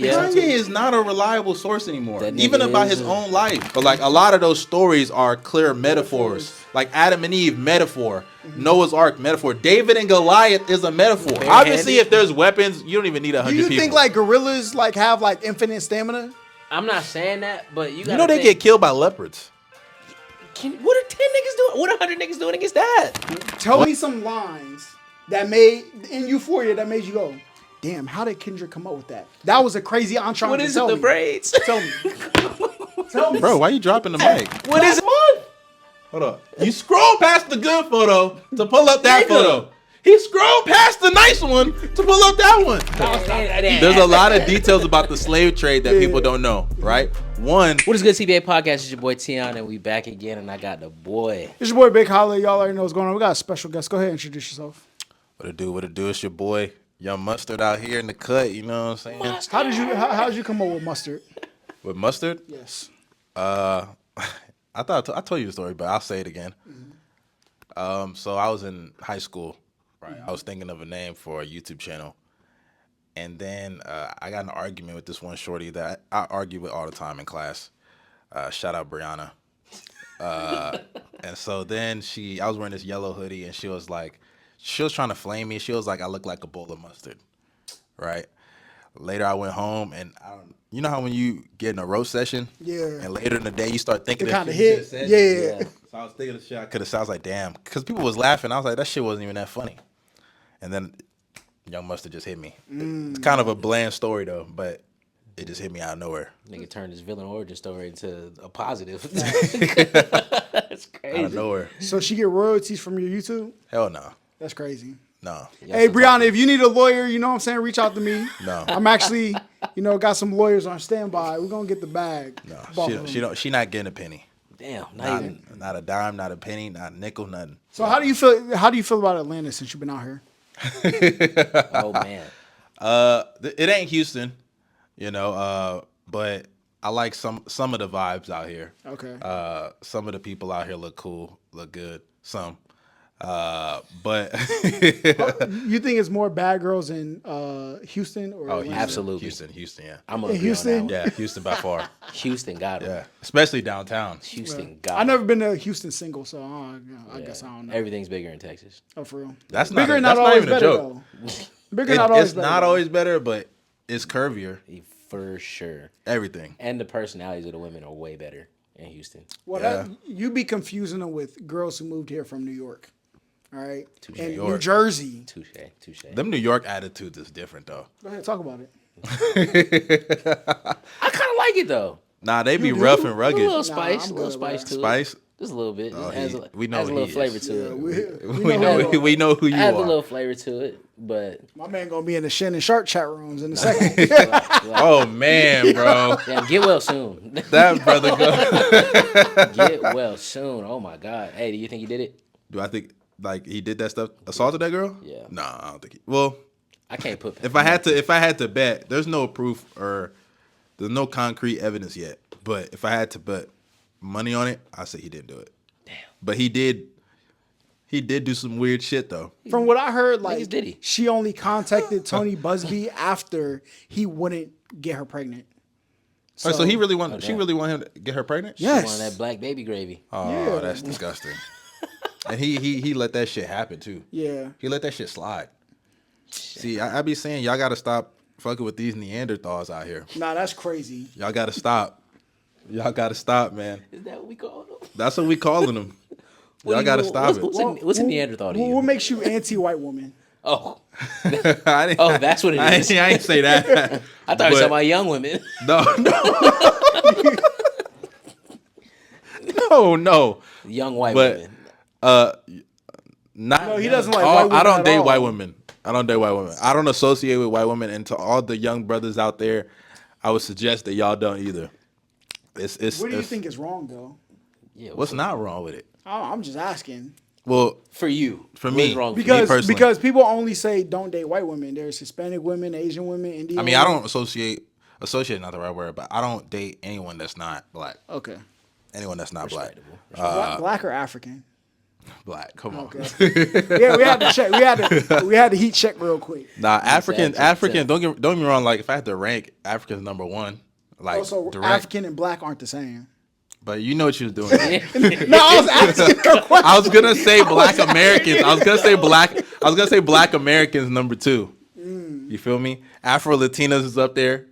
Kanye is not a reliable source anymore, even about his own life. But like a lot of those stories are clear metaphors, like Adam and Eve metaphor, Noah's Ark metaphor, David and Goliath is a metaphor. Obviously, if there's weapons, you don't even need 100 people. Do you think like gorillas like have like infinite stamina? I'm not saying that, but you know they get killed by leopards. What are 10 niggas doing? What are 100 niggas doing against that? Tell me some lines that made in Euphoria that made you go, damn, how did Kendrick come up with that? That was a crazy entrance. What is it, the braids? Tell me. Tell me. Bro, why you dropping the mic? What is it? Hold up. You scroll past the good photo to pull up that photo. He scrolled past the nice one to pull up that one. There's a lot of details about the slave trade that people don't know, right? One. What is good, TPA podcast? It's your boy Tion, and we back again, and I got the boy. It's your boy Big Holly. Y'all already know what's going on. We got a special guest. Go ahead and introduce yourself. What it do? What it do? It's your boy Young Mustard out here in the cut. You know what I'm saying? Mustard. How did you come up with mustard? With mustard? Yes. I thought I told you the story, but I'll say it again. So I was in high school, right? I was thinking of a name for a YouTube channel, and then I got in an argument with this one shorty that I argue with all the time in class. Shout out Brianna. And so then I was wearing this yellow hoodie, and she was trying to flame me. She was like, I look like a bowl of mustard, right? Later, I went home, and you know how when you get in a roast session, and later in the day, you start thinking it kind of hit, yeah. So I was thinking of shit I could have said. I was like, damn, because people was laughing. I was like, that shit wasn't even that funny. And then Young Mustard just hit me. It's kind of a bland story though, but it just hit me out of nowhere. Nigga turned his villain origin story into a positive. That's crazy. Out of nowhere. So she get royalties from your YouTube? Hell no. That's crazy. No. Hey, Brianna, if you need a lawyer, you know what I'm saying, reach out to me. No. I'm actually, got some lawyers on standby. We're going to get the bag. No, she not getting a penny. Damn, not a dime, not a penny, not a nickel, nothing. So how do you feel about Atlanta since you've been out here? Oh man. It ain't Houston, but I like some of the vibes out here. Okay. Some of the people out here look cool, look good. Some. But you think it's more bad girls in Houston or Houston, absolutely Houston, yeah. I'm in Houston. Yeah, Houston by far. Houston got it. Yeah, especially downtown. Houston got it. I've never been to Houston single, so I guess I don't know. Everything's bigger in Texas. Oh, for real. That's bigger. Not always even a better, joke. Bigger, not always it's better. not always better, but it's curvier. For sure. Everything. And the personalities of the women are way better in Houston. Well, you be confusing them with girls who moved here from New York. All right. And New Jersey. Touche. Them New York attitudes is different though. Go ahead, talk about it. I kind of like it though. Nah, they be rough and rugged. A little spice, to it. Spice? Just a little bit. We know has a little flavor to it. We know who you are. Adds a little flavor to it, but my man gonna be in the Shannon Sharp chat rooms in a second. Oh man, bro. Damn, get well soon. That brother go. Get well soon. Oh my God. Hey, do you think he did it? Do I think like he did that stuff? Assaulted that girl? Yeah. Nah, I don't think he. Well, I can't put. If I had to bet, there's no proof or there's no concrete evidence yet. But if I had to bet money on it, I say he didn't do it. Damn. But he did do some weird shit though. From what I heard, like did he? she only contacted Tony Busby after he wouldn't get her pregnant. So he really wanted. She really wanted him to get her pregnant. Yes. She wanted that black baby gravy. Oh, Yeah. That's disgusting. And he let that shit happen too. Yeah. He let that shit slide. See, I be saying y'all gotta stop fucking with these Neanderthals out here. Nah, that's crazy. Y'all gotta stop. Y'all gotta stop, man. Is that what we call them? That's what we calling them. Y'all gotta stop it. What's a Neanderthal to you? What makes you anti-white woman? Oh. Oh, that's what it is. I ain't say that. I thought you were talking about young women. No. Young white women. No, he doesn't like white women. I don't at date all. white women. I don't date white women. I don't associate with white women. And to all the young brothers out there, I would suggest that y'all don't either. What do you think is wrong, though? Yeah, what's not wrong with it? I'm just asking. Well, for you, for me, wrong because people only say don't date white women. There's Hispanic women, Asian women, Indian. I mean, I don't associate not the right word, but I don't date anyone that's not black. Okay. Anyone that's not black. Black or African? Black. Come on. Okay. Yeah, we had to check. We had to heat check real quick. Nah, African. Exactly. Don't get me wrong. Like if I had to rank, African's number one. Like Also, direct. African and black aren't the same. But you know what you was doing. No, I was asking her question. I was gonna say Black Americans. I was gonna say Black Americans number 2. You feel me? Afro Latinas is up there.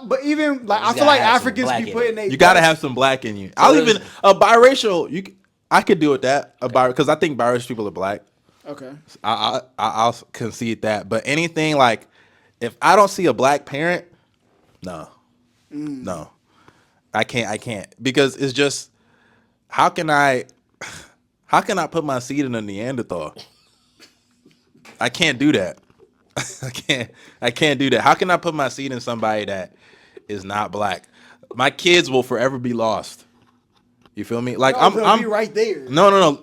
But even like I You feel gotta like have some Africans black be in putting it. You gotta have some black in you. I'll even biracial. I could deal with that. Because I think biracial people are black. Okay. I'll concede that. But anything like, if I don't see a black parent, no. I can't because it's just how can I put my seed in a Neanderthal? I can't do that. I can't do that. How can I put my seed in somebody that is not black? My kids will forever be lost. You feel me? Like They'll be right there. No.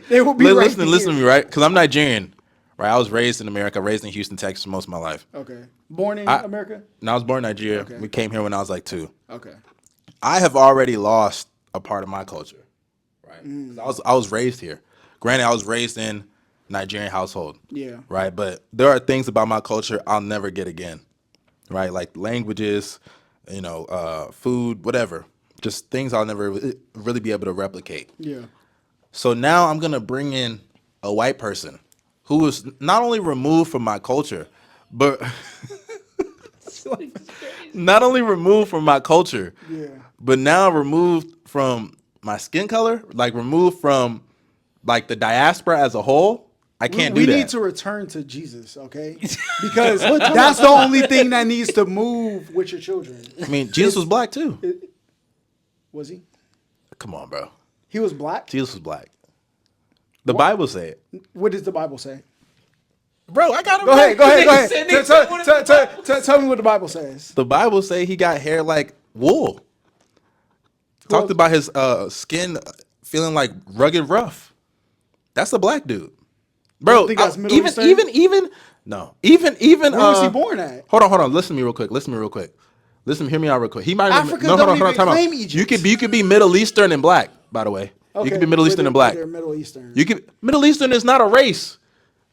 They will be listen right to me, right? Because I'm Nigerian, right? I was raised in America, raised in Houston, Texas most of my life. Okay. Born in America? No, I was born in Nigeria. Okay. We came here when I was like 2. Okay. I have already lost a part of my culture, right? 'Cause I was raised here. Granted, I was raised in Nigerian household, Yeah. right? But there are things about my culture I'll never get again, right? Like languages, food, whatever. Just things I'll never really be able to replicate. Yeah. So now I'm gonna bring in a white person who is not only removed from my culture, but not only removed from my culture, but now removed from my skin color, like removed from like the diaspora as a whole. I can't do that. We need to return to Jesus, okay? Because that's the only thing that needs to move with your children. I mean, Jesus was black too. Was he? Come on, bro. He was black? Jesus was black. The Bible say it. What does the Bible say? Bro, I got him. Go ahead. Tell me what the Bible says. The Bible say he got hair like wool. Talked about his skin feeling like rugged rough. That's a black dude. Bro, think that's Middle even Eastern? no. Even Where was he born at? Hold on. Listen to me real quick. Hear me out real quick. He might Africa no, hold don't on, even time out. claim Egypt. You could be Middle Eastern and black, by the way. You could be Middle Eastern and black. They're Middle Eastern. Middle Eastern is not a race.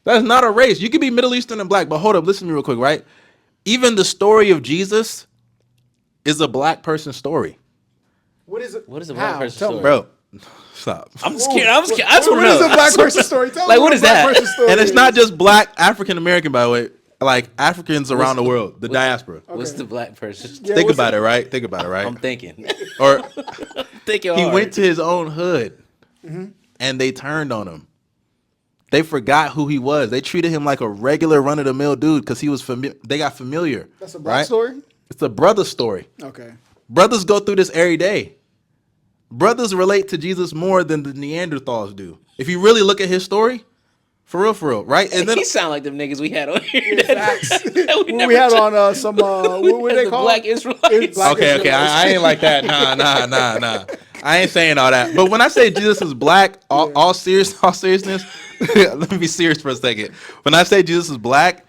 That's not a race. You could be Middle Eastern and black, but hold up, listen to me real quick, right? Even the story of Jesus is a black person's story. What is it? What is a black person's Tell me. story? Bro, stop. I'm scared. I just want to What know. is a black person's story? Tell Like, me what a is black that? person's story And it's is. not just black African American, by the way. Like Africans around the world, the diaspora. What's the black person's Yeah, Think what's about it, right? I'm thinking. Or Thinking he hard. went to his own hood, and they turned on him. They forgot who he was. They treated him like a regular run-of-the-mill dude because he was they got familiar. That's a black right? story? It's a brother story. Okay. Brothers go through this every day. Brothers relate to Jesus more than the Neanderthals do. If you really look at his story, for real, right? And then He sound like them niggas we had on here. Facts. that We had on some what they the call Black Israelites. Black okay, Israelites. I ain't like that. Nah. I ain't saying all that. But when I say Jesus is black, all seriousness, let me be serious for a second. When I say Jesus is black,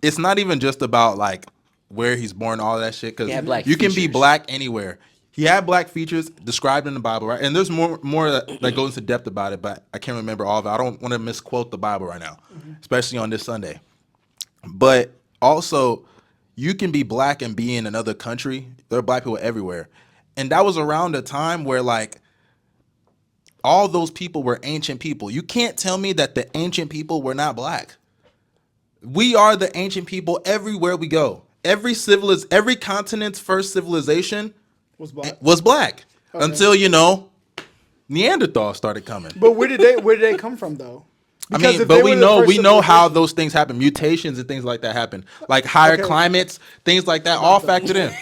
it's not even just about like where he's born, all that shit. Because you can be black anywhere. He had black features described in the Bible, right? And there's more that goes into depth about it, but I can't remember all of it. I don't want to misquote the Bible right now, especially on this Sunday. But also, you can be black and be in another country. There are black people everywhere. And that was around a time where, like, all those people were ancient people. You can't tell me that the ancient people were not black. We are the ancient people everywhere we go. Every continent's first civilization was black until Neanderthals started coming. But where did they come from though? Because if but they we were the know first how civilization- those things happen. Mutations and things like that happen. Like higher climates, things like that, all factored in.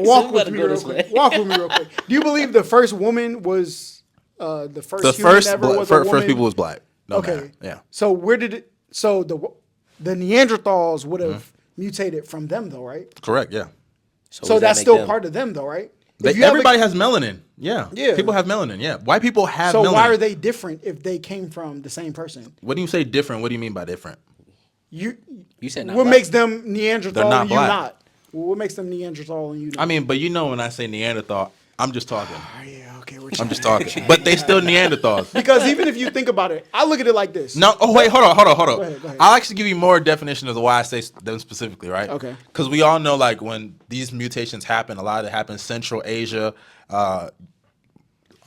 Walk with me real quick. Do you believe the first woman was the first The human first ever was a woman? first people was black. No Okay. matter. Yeah. So where did it? So the Neanderthals would have mutated from them though, right? Correct. Yeah. So that's still part of them though, right? Everybody has melanin. Yeah. Yeah. People have melanin. Yeah. White people have So melanin. why are they different if they came from the same person? What do you say different? What do you mean by different? You said not What black. makes them Neanderthal They're not and you black. not? What makes them Neanderthal and you not? I mean, but when I say Neanderthal, I'm just talking. Oh, yeah, okay, which I'm just talking. But they still Neanderthals. because even if you think about it, I look at it like this. No, oh wait, hold on. Go ahead. I'll actually give you more definition of why I say them specifically, right? Okay. Because we all know, like, when these mutations happen, a lot of it happens Central Asia. I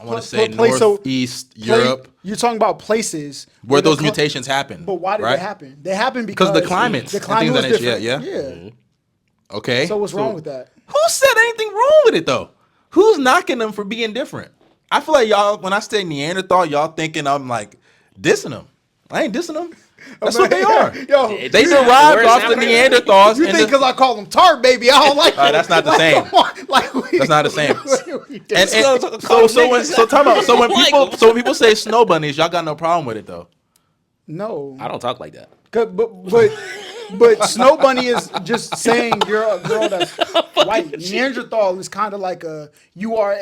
want to say Northeast Europe, You're talking about places where those mutations happen. But why did right? they happen? They happen because the climate. The climate was And things of that different. nature, Yeah. Okay. So what's wrong with that? Who said anything wrong with it though? Who's knocking them for being different? I feel like y'all, when I say Neanderthal, y'all thinking I'm like dissing them. I ain't dissing them. That's what they are. Yo, They derived off the Neanderthals. you think because I call them tart baby, I don't like it. That's not the same. That's not the same. So when people say snow bunnies, y'all got no problem with it though. No. I don't talk like that. But Snow Bunny is just saying you're a girl that's white. Neanderthal is kind of like you are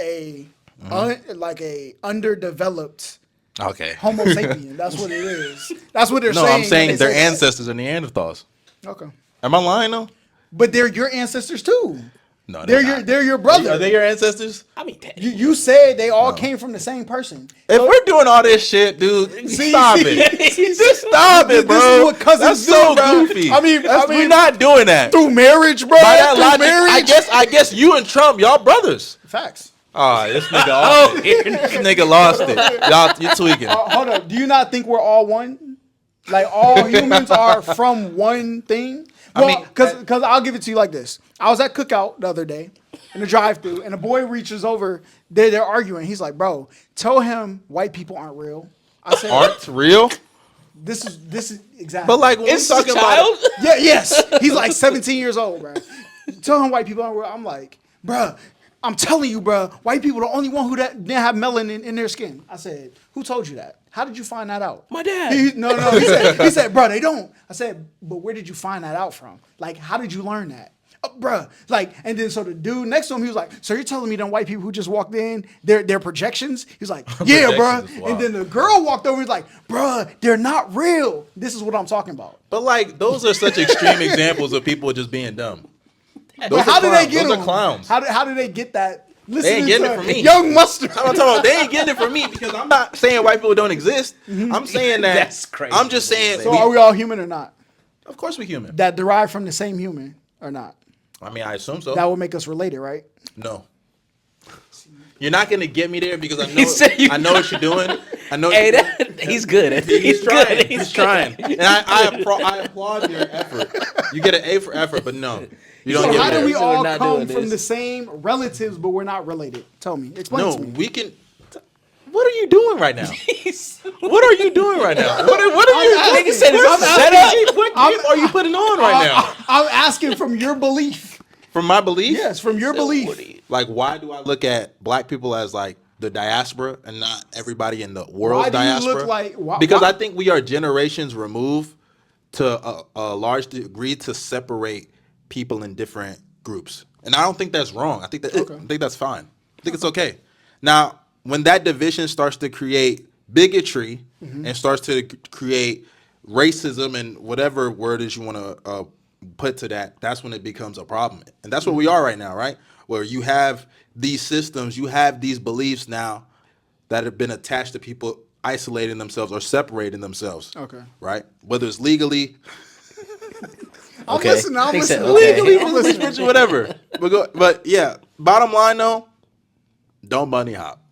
like a underdeveloped Okay. Homo sapien. That's what it is. That's what they're saying. No, I'm saying when their they say that. ancestors are Neanderthals. Okay. Am I lying though? But they're your ancestors too. No, They're your brother. Are they your ancestors? I mean, You said they all came from the same person. If we're doing all this shit, dude, stop it. Just stop it, bro. This is what That's cousins so do, bro. goofy. I mean, we're not doing that. through marriage, bro. By that Through logic, marriage. I guess you and Trump, y'all brothers. Facts. Ah, this nigga lost it. This nigga lost it. Y'all, you tweaking. Hold up. Do you not think we're all one? Like all humans are from one thing? Well, I mean, because I'll give it to you like this. I was at Cookout the other day in the drive-thru, and a boy reaches over. They're arguing. He's like, "Bro, tell him white people aren't real." I said, Aren't real? This is exactly. But like when we it's talking a child. about yes. He's like 17 years old, bro. Tell him white people aren't real. I'm like, bro. I'm telling you, bro, white people are the only one who didn't have melanin in their skin. I said, who told you that? How did you find that out? My dad. No. He said, bro, they don't. I said, but where did you find that out from? Like, how did you learn that? Bro, like, and then so the dude next to him, he was like, so you're telling me them white people who just walked in, they're projections? He was like, yeah, bro. Projections is wild. And then the girl walked over, he's like, bro, they're not real. This is what I'm talking about. But like those are such extreme examples of people just being dumb. But how did they get Those them? are clowns. How did they get that? They ain't getting it from me. Young Mustard. I'm talking about they ain't getting it from me because I'm not saying white people don't exist. I'm saying that That's crazy. I'm just saying. So are we all human or not? Of course we human. That derive from the same human or not? I mean, I assume so. That would make us related, right? No. You're not gonna get me there because He I know what you're doing. I know. Hey, he's good. He's trying. good. He's trying. And I applaud your effort. You get an A for effort, but no, you don't So get how me do we there. We're all not come doing from this. the same relatives, but we're not related? Tell me. Explain No, to me. we can. What are you doing right now? What are you doing right now? What are you? I think he said what it's set up. What gift are you putting on right now? I'm asking from your belief. From my belief? Yes, from your belief. Like, why do I look at black people as like the diaspora and not everybody in the world's Why do you diaspora? look like- because why- I think we are generations removed to a large degree to separate people in different groups, and I don't think that's wrong. I think that's fine. I think it's okay. Now, when that division starts to create bigotry and starts to create racism and whatever word is you want to put to that, that's when it becomes a problem. And that's where we are right now, right? Where you have these systems, you have these beliefs now that have been attached to people isolating themselves or separating themselves. Okay. Right? Whether it's legally, I'm Okay. listening. I'm He said, listening. okay. legally, I'm listening. spiritual, whatever. But yeah, bottom line though, don't bunny hop.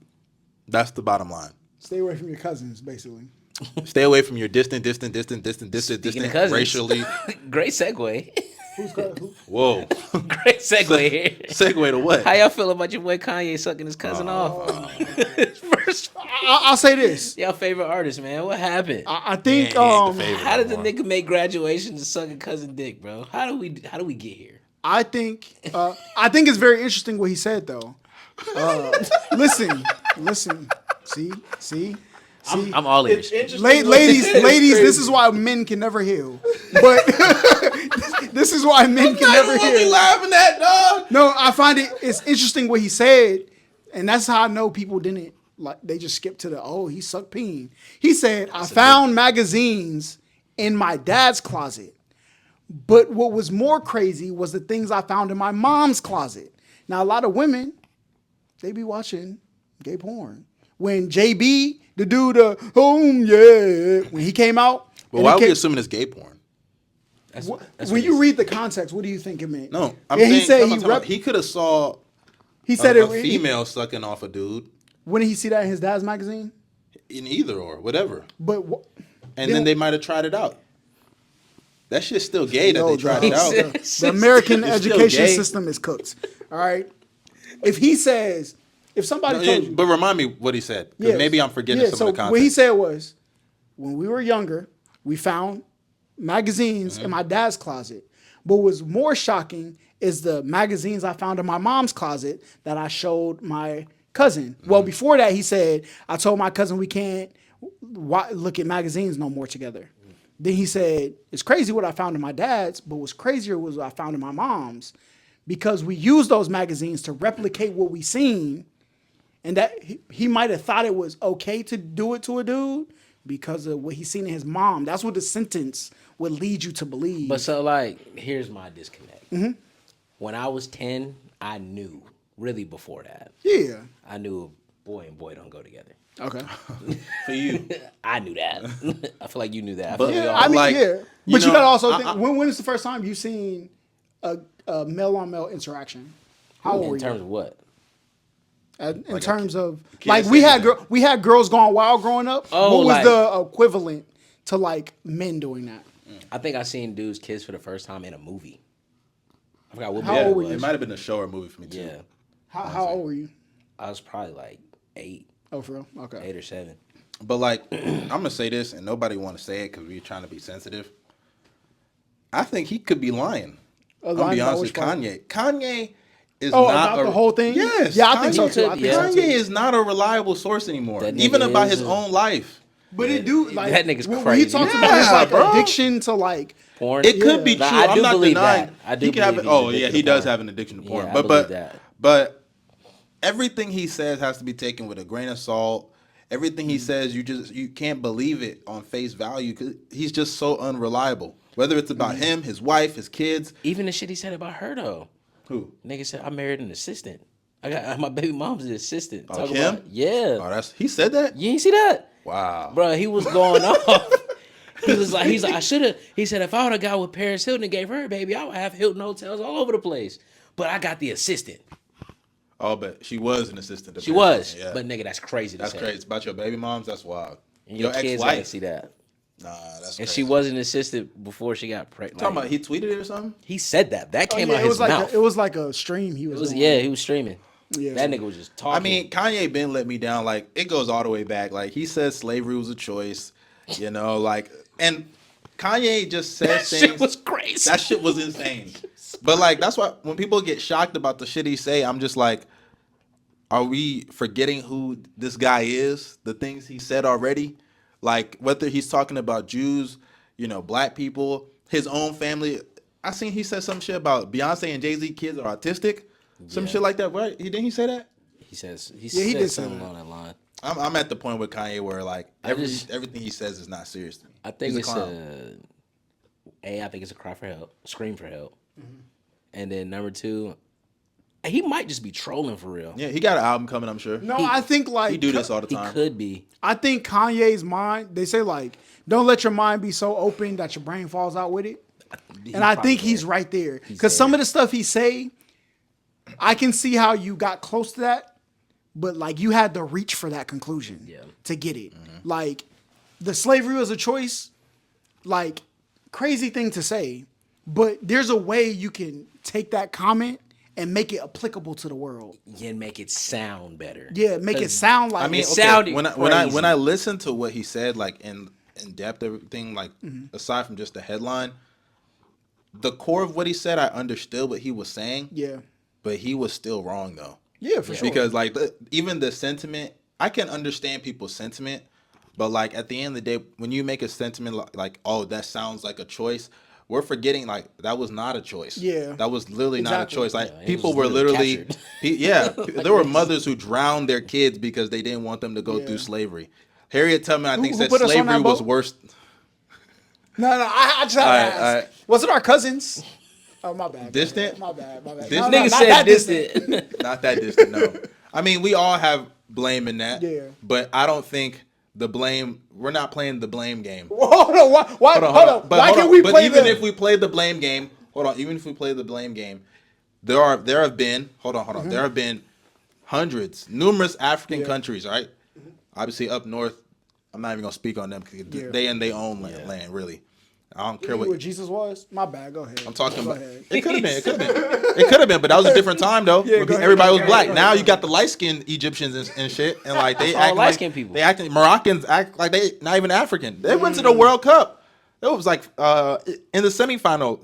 That's the bottom line. Stay away from your cousins, basically. Stay away from your distant, Speaking of cousins. racially. Great segue. Whoa. Great segue here. Segue to what? How y'all feel about your boy Kanye sucking his cousin off? First, I'll say this. y'all favorite artist, man. What happened? I think Yeah, he ain't the favorite. How did the nigga make graduation to sucking cousin dick, bro? How do we get here? I think it's very interesting what he said though. Listen. See. I'm all ears. Ladies, this is why men can never heal. But this is why men can never What we heal. laughing at, dog? No, I find it's interesting what he said, and that's how I know people didn't like. They just skipped to he sucked peen. He said, "I found magazines in my dad's closet, but what was more crazy was the things I found in my mom's closet." Now, a lot of women, they be watching Gay porn. When JB, the dude, yeah, when he came out. But why are we assuming it's gay porn? When you read the context, what do you think it meant? No, I'm saying saying he could have saw he said a female sucking off a dude. When did he see that in his dad's magazine? In either or whatever. But then they might have tried it out. That shit's still gay that they tried it out. The American education system is cooked. All right. If somebody told you, but remind me what he said. Because maybe I'm forgetting some of the content. What he said was, when we were younger, we found magazines in my dad's closet. But what was more shocking is the magazines I found in my mom's closet that I showed my cousin. Well, before that, he said, I told my cousin we can't look at magazines no more together. Then he said, it's crazy what I found in my dad's, but what's crazier was what I found in my mom's, because we used those magazines to replicate what we seen, and that he might have thought it was okay to do it to a dude because of what he's seen in his mom. That's what the sentence would lead you to believe. But so, like, here's my disconnect. Mm-hmm. When I was 10, I knew, really before that. Yeah. I knew boy and boy don't go together. Okay. For you. I knew that. I feel like you knew that. But you gotta also think, when is the first time you seen a male-on-male interaction? How old were you? In terms of what? In terms of, like, we had girls going wild growing up. Oh, what was the equivalent to, like, men doing that? I think I seen dudes kiss for the first time in a movie. I forgot what movie. How old were you? It might have been a show or movie for me too. Yeah. How old were you? I was probably like 8. Oh, for real? Okay. 8 or 7. But, like, I'm going to say this, and nobody want to say it because we're trying to be sensitive. I think he could be lying. I'm going to be honest with Kanye. Kanye is not about the whole thing? Yes. Yeah, I think so too. Kanye is not a reliable source anymore, even about his own life. But it do, like, that nigga's crazy. When he talks about his, like, addiction to, like, porn. It could be true. I'm not denying. That. I do believe he does have an addiction to porn. Yeah, but everything he says has to be taken with a grain of salt. Everything he says, you can't believe it on face value because he's just so unreliable. Whether it's about him, his wife, his kids. Even the shit he said about her though. Who? Nigga said I married an assistant. I got my baby mom's an assistant. Oh, him? Yeah. Oh, he said that? You ain't see that? Wow. Bro, he was going off. He's like, I should have. He said, if I would have got with Paris Hilton and gave her a baby, I would have Hilton hotels all over the place. But I got the assistant. Oh, but she was an assistant. She was. Yeah. But nigga, that's crazy to say. That's crazy. It's about your baby moms, that's wild. And your kids gotta see that. Nah, that's crazy. And she was an assistant before she got pregnant. Talking about he tweeted it or something? He said that. That came out his mouth. It was like a stream he was doing. Yeah, he was streaming. Yeah. That nigga was just talking. I mean, Kanye been let me down. Like, it goes all the way back. Like, he says slavery was a choice, you know, like, and Kanye just says things. That shit was crazy. That shit was insane. But, like, that's why when people get shocked about the shit he say, I'm just like, are we forgetting who this guy is? The things he said already? Like, whether he's talking about Jews, you know, black people, his own family. I seen he said some shit about Beyonce and Jay-Z kids are autistic. Some shit like that, right? Didn't he say that? He said did something along that line. I'm at the point with Kanye where, like, everything he says is not serious to me. I think it's I think it's a cry for help, scream for help. Mm-hmm. And then number 2, he might just be trolling for real. Yeah, he got an album coming, I'm sure. No, I think, like, he do this all the time. He could be. I think Kanye's mind, they say, like, don't let your mind be so open that your brain falls out with it. And I think he's right there. Because some of the stuff he say, I can see how you got close to that, but, like, you had to reach for that conclusion to get it. Mm-hmm. Like, the slavery was a choice, like, crazy thing to say, but there's a way you can take that comment and make it applicable to the world. Yeah, and make it sound better. Yeah, make it sound like. I mean, when I listen to what he said, like in depth, everything, like aside from just the headline, the core of what he said, I understood what he was saying. Yeah, but he was still wrong though. Yeah, for sure. Because like even the sentiment, I can understand people's sentiment, but like at the end of the day, when you make a sentiment like, oh, that sounds like a choice. We're forgetting, like, that was not a choice. Yeah. That was literally not a choice. Like, people were literally there were mothers who drowned their kids because they didn't want them to go through slavery. Harriet Tubman, I think, said slavery was worse. No, I just had to ask. Was it our cousins? Oh, my bad. Distant? My bad. This nigga said distant. Not that distant, no. I mean, we all have blame in that. Yeah. But I don't think the blame. We're not playing the blame game. Hold on. Why? Hold on. But Why hold can't on. we But play even the? if we played the blame game, hold on. Even if we play the blame game, there have been. Hold on. Mm-hmm. There have been numerous African countries, right? Obviously up north. I'm not even gonna speak on them because they in their own land, really. I don't care what what Jesus was. My bad. Go ahead. I'm talking Go about. ahead. It could have been. It could have been, but that was a different time though. Yeah, when go ahead, everybody was go black. ahead, Now you got the light skinned Egyptians and shit, and like they all act like light-skinned people. they acting Moroccans act like they not even African. They went to the World Cup. It was like in the semifinal,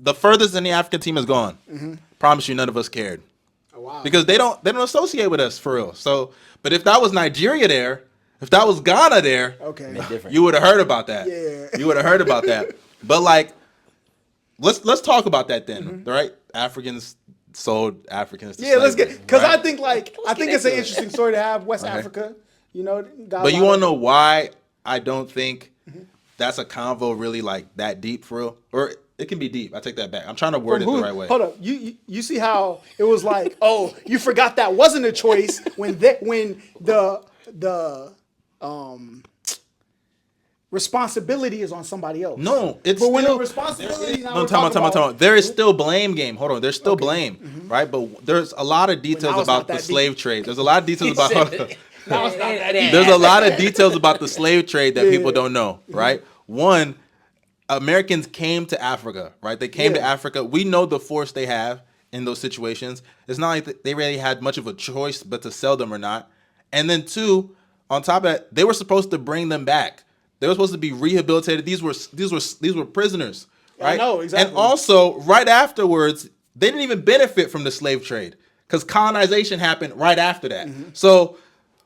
the furthest any African team has gone. Promise you, none of us cared. Oh, wow. Because they don't associate with us for real. So, but if that was Nigeria there, if that was Ghana there, Okay. Different. you would have heard about that. Yeah. You would have heard about that. But like, let's talk about that then, right? Africans sold Africans to Yeah, let's slavery, get because right? I think it's an into it. interesting story to have West Africa. You know, got But a you lot want of- to know why I don't think that's a convo really like that deep for real? Or it can be deep. I take that back. I'm trying to word it the right way. Hold up, you see how it was like, oh, you forgot that wasn't a choice when the responsibility is on somebody else. No, it's but when still the responsibility. no, time. There is still blame game. Hold on, there's still blame, right? But there's a lot of details now it's not about the that slave trade. There's a lot of details about. Now it's not that easy. There's a lot of details about the slave trade that people don't know, right? One, Americans came to Africa, right? They came to Africa. We know the force they have in those situations. It's not like they really had much of a choice but to sell them or not. And then two, on top of that, they were supposed to bring them back. They were supposed to be rehabilitated. These were prisoners, right? I know, exactly. And also, right afterwards, they didn't even benefit from the slave trade because colonization happened right after that. So,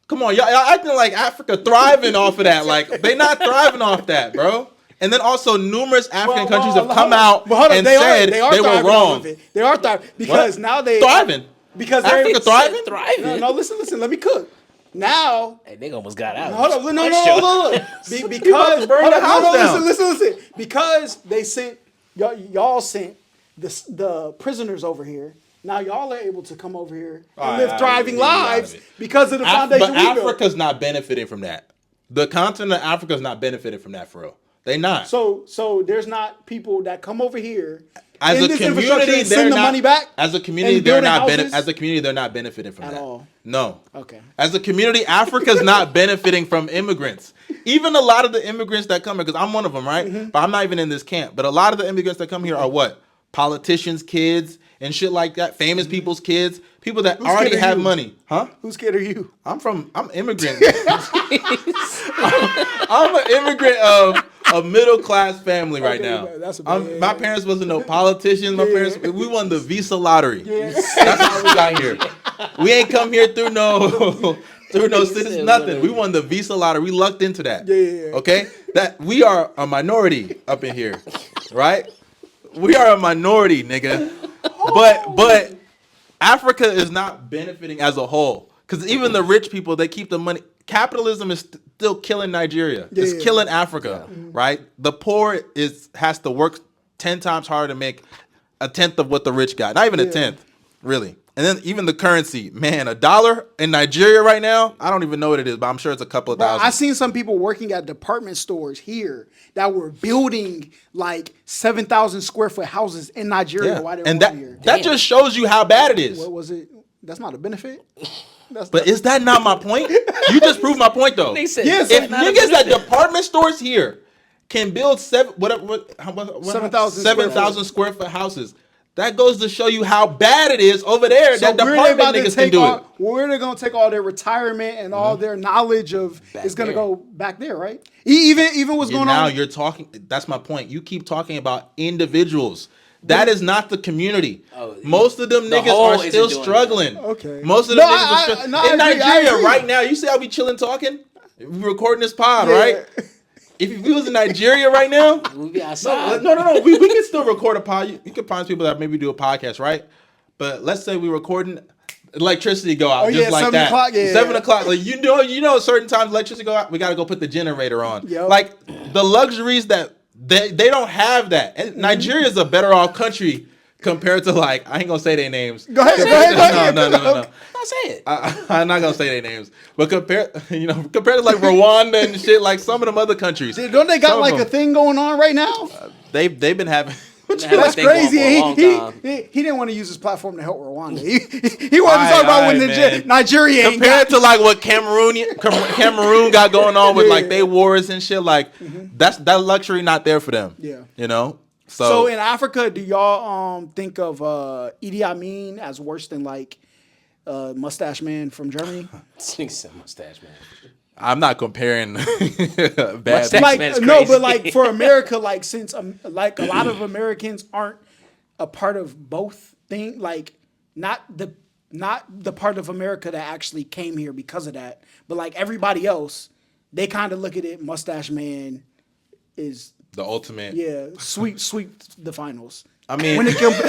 come on, y'all acting like Africa thriving off of that. Like, they not thriving off that, bro. And then also, numerous African countries have come out and said they were wrong. They are thriving because What? now they Thriving. because Africa thriving? Thriving. No, listen. Let me cook. Now, Hey, they almost got out. hold on, no. Because burn the house down. Listen. Because they sent y'all sent the prisoners over here. Now y'all are able to come over here and live thriving lives because of the foundation But we built. Africa's not benefiting from that. The continent of Africa's not benefiting from that for real. They not. So there's not people that come over here As in a this community, infrastructure and they're send the not, money back. As a community, and they're building not houses? as a community, they're not benefiting from At that. all. No. Okay. As a community, Africa's not benefiting from immigrants. Even a lot of the immigrants that come here, because I'm one of them, right? But I'm not even in this camp. But a lot of the immigrants that come here are what? Politicians' kids and shit like that. Famous people's kids. People that Whose already kid are have you? money. Huh? Whose kid are you? I'm immigrant. I'm an immigrant of a middle class family right Okay, now. that's My parents wasn't no politicians. My parents, we won the Visa lottery. That's how we got here. We ain't come here through no citizens, nothing. We won the Visa lottery. We lucked into that. Yeah. Okay? That we are a minority up in here. Right? We are a minority, nigga. But Africa is not benefiting as a whole. Because even the rich people, they keep the money. Capitalism is still killing Nigeria. It's killing Africa, right? The poor has to work 10 times harder to make a tenth of what the rich got. Not even a tenth, really. And then even the currency, man, $1 in Nigeria right now, I don't even know what it is, but I'm sure it's a couple of thousand. I seen some people working at department stores here that were building like 7,000 square foot houses in Nigeria Yeah. while they were And here. that just shows you how bad it is. What was it? That's not a benefit. But is that not my point? You just proved my point, though. They said, Yes, If not a niggas at benefit. department stores here can build 7,000 square foot houses, that goes to show you how bad it is over there. So that where they department about to niggas can take do all, it. where they gonna take all their retirement and all their knowledge of is gonna there. go back there, right? Even what's going Now on. you're talking. That's my point. You keep talking about individuals. That is not the community. Oh, Most of them the niggas whole are isn't still doing struggling. that. Okay. Most of No, them niggas are struggling. I In agree, I Nigeria agree. right now, you see how we chilling talking? We recording this pod, Yeah. right? If we was in Nigeria right now, We'll be outside. no. We can still record a pod. You can find people that maybe do a podcast, right? But let's say we recording, electricity go out Oh, just yeah, like 7 that. o'clock, yeah. 7 o'clock. Like you know, certain times electricity go out. We got to go put the generator on. Yep. Like the luxuries that they don't have that. And Nigeria is a better off country compared to like I ain't gonna say their names. Go ahead. No. I'll say it. I'm not gonna say their names, but compared to like Rwanda and shit, like some of them other countries. Don't they got some of like a them, thing going on right now? they've been having. That's crazy. He didn't want to use his platform to help Rwanda. He wanted to talk about when Nigeria ain't compared to like what Cameroon got going on with like they wars and shit. Like that luxury not there for them. Yeah. You know. So in Africa, do y'all think of Idi Amin as worse than like Mustache Man from Germany? Mustache Man. I'm not comparing bad. Like Man's no, crazy. but like for America, like since like a lot of Americans aren't a part of both things, like not the part of America that actually came here because of that, but like everybody else, they kind of look at it. Mustache Man is the ultimate. yeah, sweep the finals. I mean, when it comes to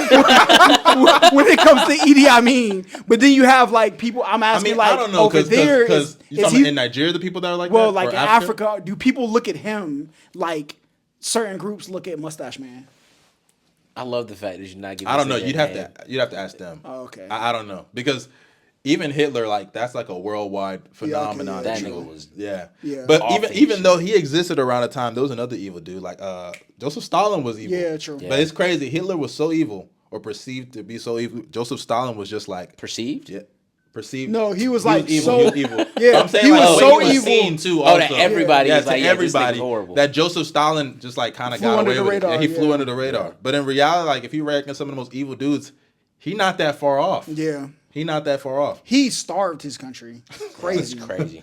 Idi Amin, but then you have like people. I'm asking like I don't know over there because you talking he, about in Nigeria the people that are like well, that, like or in Africa, do people look at him like certain groups look at Mustache Man? I love the fact that you're not giving. I don't know. You'd have to ask them. Oh, okay. I don't know because even Hitler, like that's like a worldwide phenomenon. yeah, That true. nigga was. Yeah. But Off even his though he existed around the time, there was another evil dude. Like Joseph Stalin was evil. Yeah, true. Yeah. But it's crazy. Hitler was so evil or perceived to be so evil. Joseph Stalin was just like Perceived? yeah, perceived. No, he was like evil. so He was evil. Yeah, But I'm saying he like was the so way he was evil. seen too. Oh, Also. that everybody Yeah, is to like, everybody. this nigga's horrible. That Joseph Stalin just like kind of got under away the with radar, it. Yeah, he flew yeah. under the radar. But in reality, like if you reckon some of the most evil dudes, he not that far off. Yeah, He not that far off. he starved his country. That's Crazy. crazy.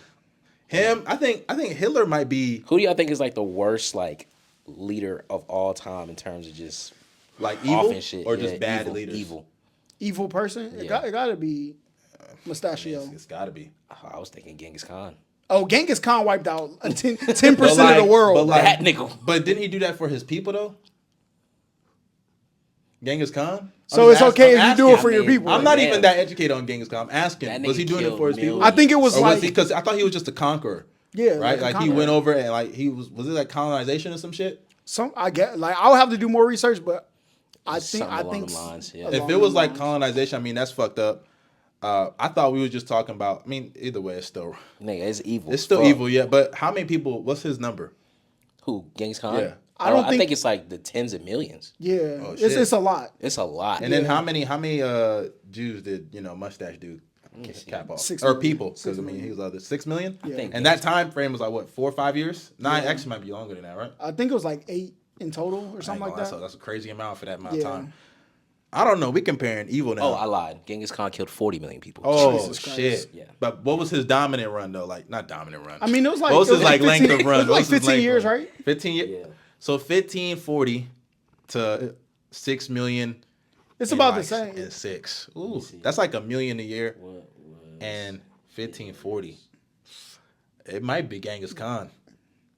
Him, I think Hitler might be Who do y'all think is like the worst like leader of all time in terms of just like off evil and shit? or Yeah, just bad evil, leaders. Evil. Evil person. It gotta be Mustachio. It's got to be. Oh, I was thinking Genghis Khan. Oh, Genghis Khan wiped out 10% But of the world. but like- That nigga. But didn't he do that for his people though? Genghis Khan. So it's okay if you do it for your people. I'm not Damn. even that educated on Genghis Khan. I'm asking, That was he nigga doing it killed for his people? millions. I think it was Or like was he? Because I thought he was just a conqueror. yeah, Right, a like he conqueror. went over and like he was it like colonization or some shit? Some I get like I'll have to do more research, but I think Something along them lines, yeah. If it was like colonization, I mean that's fucked up. I thought we were just talking about. I mean, either way, it's still Nigga, it's evil. it's as still fuck. evil, yeah. But how many people? What's his number? Who? Genghis Khan? Yeah. I don't I think- think it's like the tens of millions. yeah, Oh, shit. it's a lot. It's a lot. And then how many Jews did Mustache do cap off 6 or million. people? 6 Because I mean million. he was other 6 million. Yeah. think And that time frame was like what 4 or 5 years? 9 Yeah. actually might be longer than that, right? I think it was like 8 in total or I something ain't like gonna lie, that. That's a crazy amount for that amount Yeah. of time. I don't know. We comparing evil now. Oh, I lied. Genghis Khan killed 40 million people. Oh Jesus Christ. shit! Yeah. But what was his dominant run though? Like not dominant run. I mean, it was like what was it his like 15 length of it run? was What like was his 15 length years, run? right? 15 years. Yeah. So 1540 to 6 million. It's in, about like, the same. in 6. Ooh, that's like $1 million a year. What was- And 1540. It might be Genghis Khan.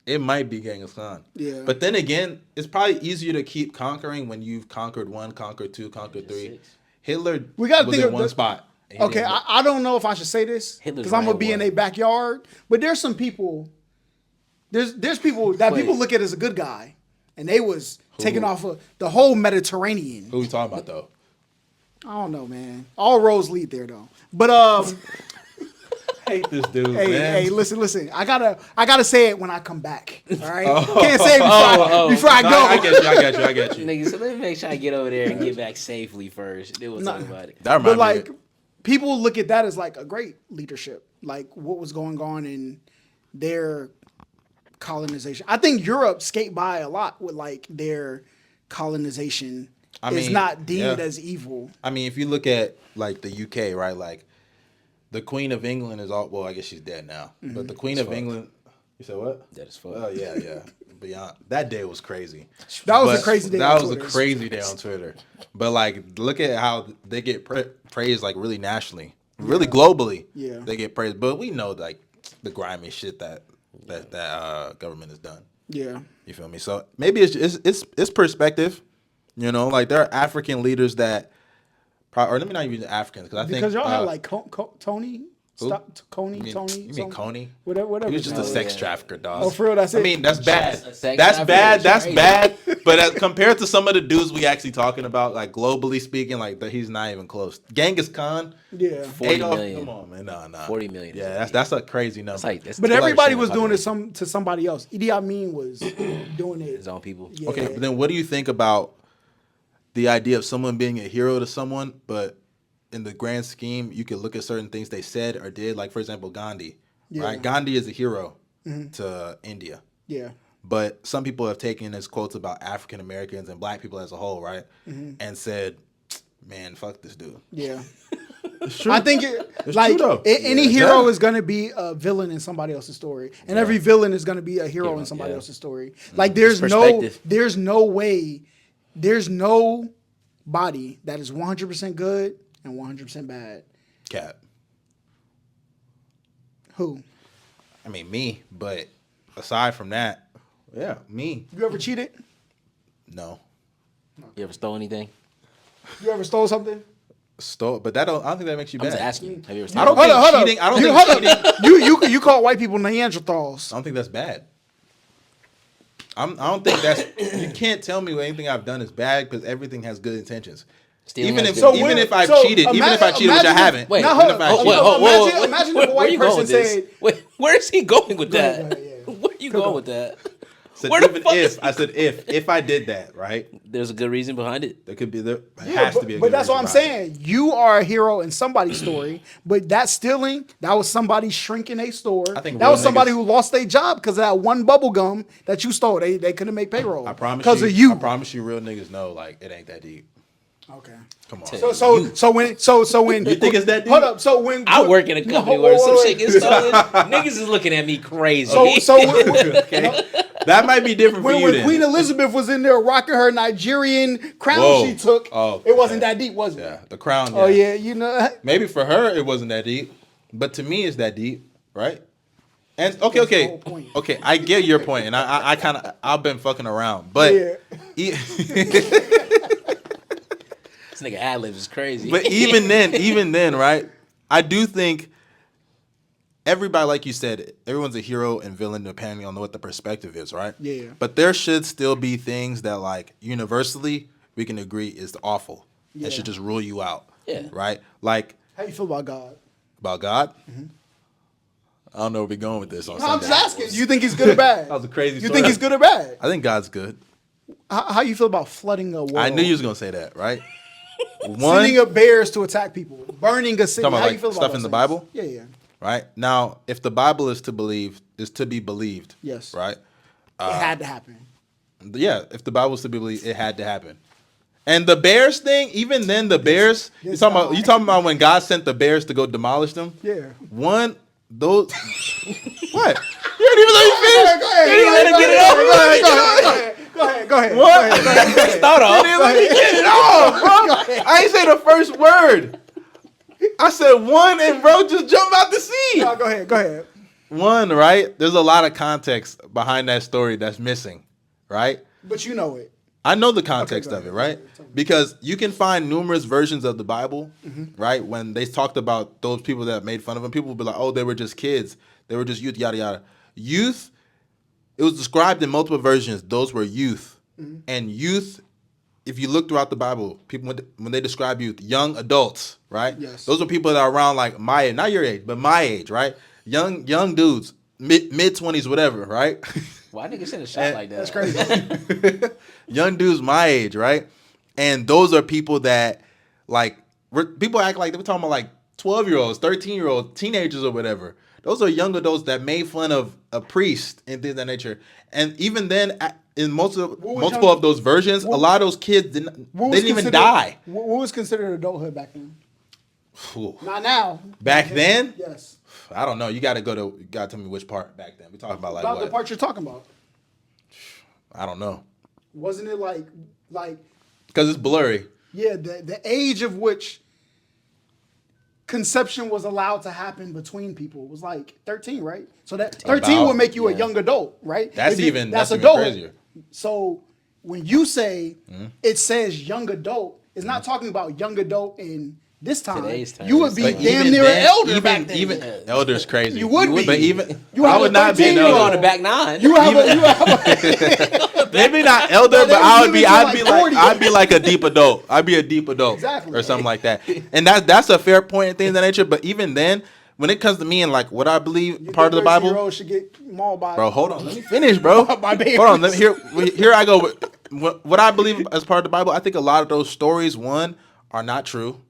It might be Genghis Khan. Yeah. But then again, it's probably easier to keep conquering when you've conquered 1, conquered 2, conquered 3. 6. Hitler We gotta was think in of one the- spot. and he Okay, didn't- I don't know if I should say this Hitler's because I'm gonna ran be in one. a backyard, but there's some people. There's people that Wait. people look at as a good guy, and they was taking off of the whole Mediterranean. Who we talking about though? I don't know, man. All roads lead there though. But I hate this dude, hey, man. hey, listen. I gotta say it when I come back. All right, can't say it before I No, go. I get you. Nigga, so let me make sure I get over there and get back safely first. Then we'll talk about it. That reminds But me like, of- people look at that as like a great leadership, like what was going on in their colonization. I think Europe skate by a lot with like their colonization. I Is mean, not deemed yeah. as evil. I mean, if you look at like the UK, right? Like the Queen of England is all. Well, I guess she's dead now. But the Queen of England. You said what? That is fuck. Oh yeah. Beyond that day was crazy. That was But a crazy day. That on was a Twitter. crazy day on Twitter. But like, look at how they get praised like really nationally, really globally. Yeah. they get praised. But we know like the grimy shit that government has done. Yeah. You feel me? So maybe it's perspective. You know, like there are African leaders that, or let me not even use Africans because I think Because y'all had like Tony. who? Stop, Coney, You mean, Tony. You mean something. Coney? Whatever. He was just a his name sex was. trafficker, dog. Oh, for real, that's I it? mean, that's bad. A sex That's trafficker bad. is That's crazy. bad. But as compared to some of the dudes we actually talking about, like globally speaking, like he's not even close. Genghis Khan, Yeah. 40 million. Come on, man, nah. 40 million. Yeah, that's a crazy number. That's But 12% everybody of was doing it population. to somebody else. Idi Amin was doing it. His own people. Yeah. Okay, but then what do you think about the idea of someone being a hero to someone, but in the grand scheme, you could look at certain things they said or did, like for example, Gandhi. Yeah. Right, Gandhi is a hero to India. Yeah. But some people have taken his quotes about African Americans and black people as a whole, right, and said, "Man, fuck this dude." Yeah. It's true. I think like true, though. any hero is gonna be a villain in somebody else's story, and every villain is gonna be a hero in somebody else's story. Like there's no way, there's no body that is 100% good and 100% bad. Cap. Who? I mean, me. But aside from that, yeah, me. You ever cheated? No. You ever stole anything? You ever stole something? Stole, but I don't think that makes you I'm bad. just asking you. Have you ever I stolen? don't think cheating. I don't think cheating. You call white people Neanderthals. I don't think that's bad. I don't think that's. You can't tell me anything I've done is bad because everything has good intentions. Stealing Even has if good even intentions. if I've cheated, even if I cheated, which I haven't. Wait, Now, even hold if on. I Wait, cheated. whoa. Imagine if a Where white you going person with this? said. Wait, where is he going with that? Go ahead, yeah. Where you going with that? Said Where the even fuck if is I said if I did that, right? There's a good reason behind it. There could be there Yeah, has to be a but good that's what I'm reason behind it. saying. You are a hero in somebody's story, but that stealing, that was somebody shrinking a store. I think that real was somebody niggas- who lost their job because of that one bubble gum that you stole. They couldn't make payroll. I promise because you. of you. I promise you, real niggas know like it ain't that deep. Okay. Come on. So when You think it's that deep? Hold up. So when I work in a company No, where wait, some wait, shit gets stolen. Niggas is looking at me crazy. Okay. That might be different for you when then. Queen Elizabeth was in there rocking her Nigerian crown Whoa. she took, Oh, it wasn't okay. that deep, was it? Yeah, the crown. Oh yeah, you know. Maybe for her it wasn't that deep, but to me it's that deep, right? And the whole point. okay, I get your point, and I kind of I've been fucking around, but This nigga ad libs is crazy. but even then, right? I do think everybody, like you said, everyone's a hero and villain depending on what the perspective is, right? Yeah. But there should still be things that, like, universally we can agree is awful Yeah. and should just rule you out. Yeah. Right? Like How you feel about God? about God. I don't know where we're going with this on No, I'm Sunday. just asking. Do you think he's good or bad? That was a crazy You story. think he's good or bad? I think God's good. How you feel about flooding a world? I knew you was gonna say that, right? Sending up bears to attack people, burning a city. Talking about, How you like, feel about stuff those in the things? Bible? Yeah. Right? Now, if the Bible is to be believed, Yes. right? It had to happen. Yeah, if the Bible was to be believed, it had to happen. And the bears thing, even then, the bears. You This talking guy. about when God sent the bears to go demolish them? Yeah. Those. What? You didn't even let me finish. Go ahead. You didn't let him get it off. Go ahead. What? Start off. You didn't let me get it off, bro. I ain't say the first word. I said one, and bro just jumped out the seat. No, go ahead. One, right? There's a lot of context behind that story that's missing, right? But you know it. I know the context go of it, ahead. right? Tell me. Because you can find numerous versions of the Bible, right? When they talked about those people that made fun of them, people would be like, oh, they were just kids. They were just youth, yada, yada. Youth, it was described in multiple versions. Those were youth. And youth, if you look throughout the Bible, people, when they describe youth, young adults, right? Yes. Those are people that are around like my age, not your age, but my age, right? Young dudes, mid-20s, whatever, right? Why niggas send a shot like that? That's crazy. Young dudes my age, right? And those are people that, like, people act like we're talking about like 12-year-olds, 13-year-olds, teenagers or whatever. Those are young adults that made fun of a priest and things of that nature. And even then, in multiple of those versions, a lot of those kids didn't even die. What was considered adulthood back then? Ooh. Not now. Back then? Yes. I don't know. You gotta tell me which part back then. We talking about like About the what? part you're talking about. I don't know. Wasn't it like Because it's blurry. yeah, the age of which conception was allowed to happen between people was like 13, right? So that 13 About, would make you a yeah. young adult, right? That's If even adult. crazier. So when you say it says young adult, it's not talking about young adult in this time. Today's time. You would be But damn even near then, an elder even, back then. Even elder's crazy. You would be. But even You I have would a not be an 13-year-old. You elder. on the back nine. you have a maybe not elder, No, but I'd be like a deep adult. I'd be a deep adult, Exactly. or something like that. And that's a fair point and things of that nature. But even then, when it comes to me and like what I believe You part of the think Bible, 13-year-olds should get mauled by. bro. Hold on, let me finish, bro. By bears. Hold on, here I go. What I believe as part of the Bible, I think a lot of those stories, one, are not true.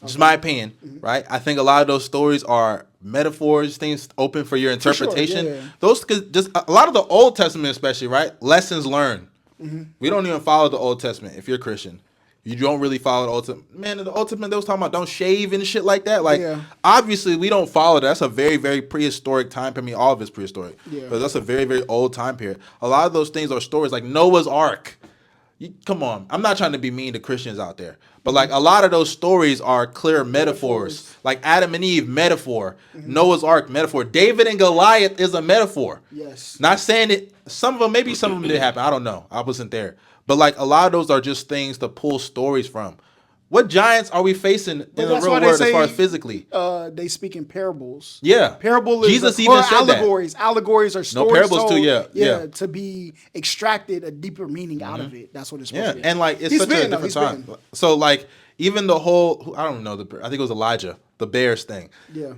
Just my opinion, right? I think a lot of those stories are metaphors, things open for your interpretation. yeah. Those could just a lot of the Old Testament, especially, right? Lessons learned. We don't even follow the Old Testament. If you're a Christian, you don't really follow the Old Testament. Man, in the Old Testament, they was talking about don't shave and shit like that. Like, Yeah. obviously, we don't follow that. That's a very, very prehistoric time period. I mean, all of it's prehistoric. Yeah. But that's a very, very old time period. A lot of those things are stories like Noah's Ark. Come on, I'm not trying to be mean to Christians out there, but like a lot of those stories are clear metaphors. Like Adam and Eve, metaphor. Noah's Ark, metaphor. David and Goliath is a metaphor. Yes. Not saying it. Maybe some of them did happen. I don't know. I wasn't there. But like a lot of those are just things to pull stories from. What giants are we facing in the that's real why they world as say, far as physically? They speak in parables. Yeah. Parable is Jesus or even said that. allegories. Allegories are stories parables told, too, yeah. to be extracted a deeper meaning out of it. That's what it's supposed Yeah, to be. and like it's He's such a spitting, though. different He's time. So like even the whole I don't know I think it was Elijah, the bears thing. Yeah.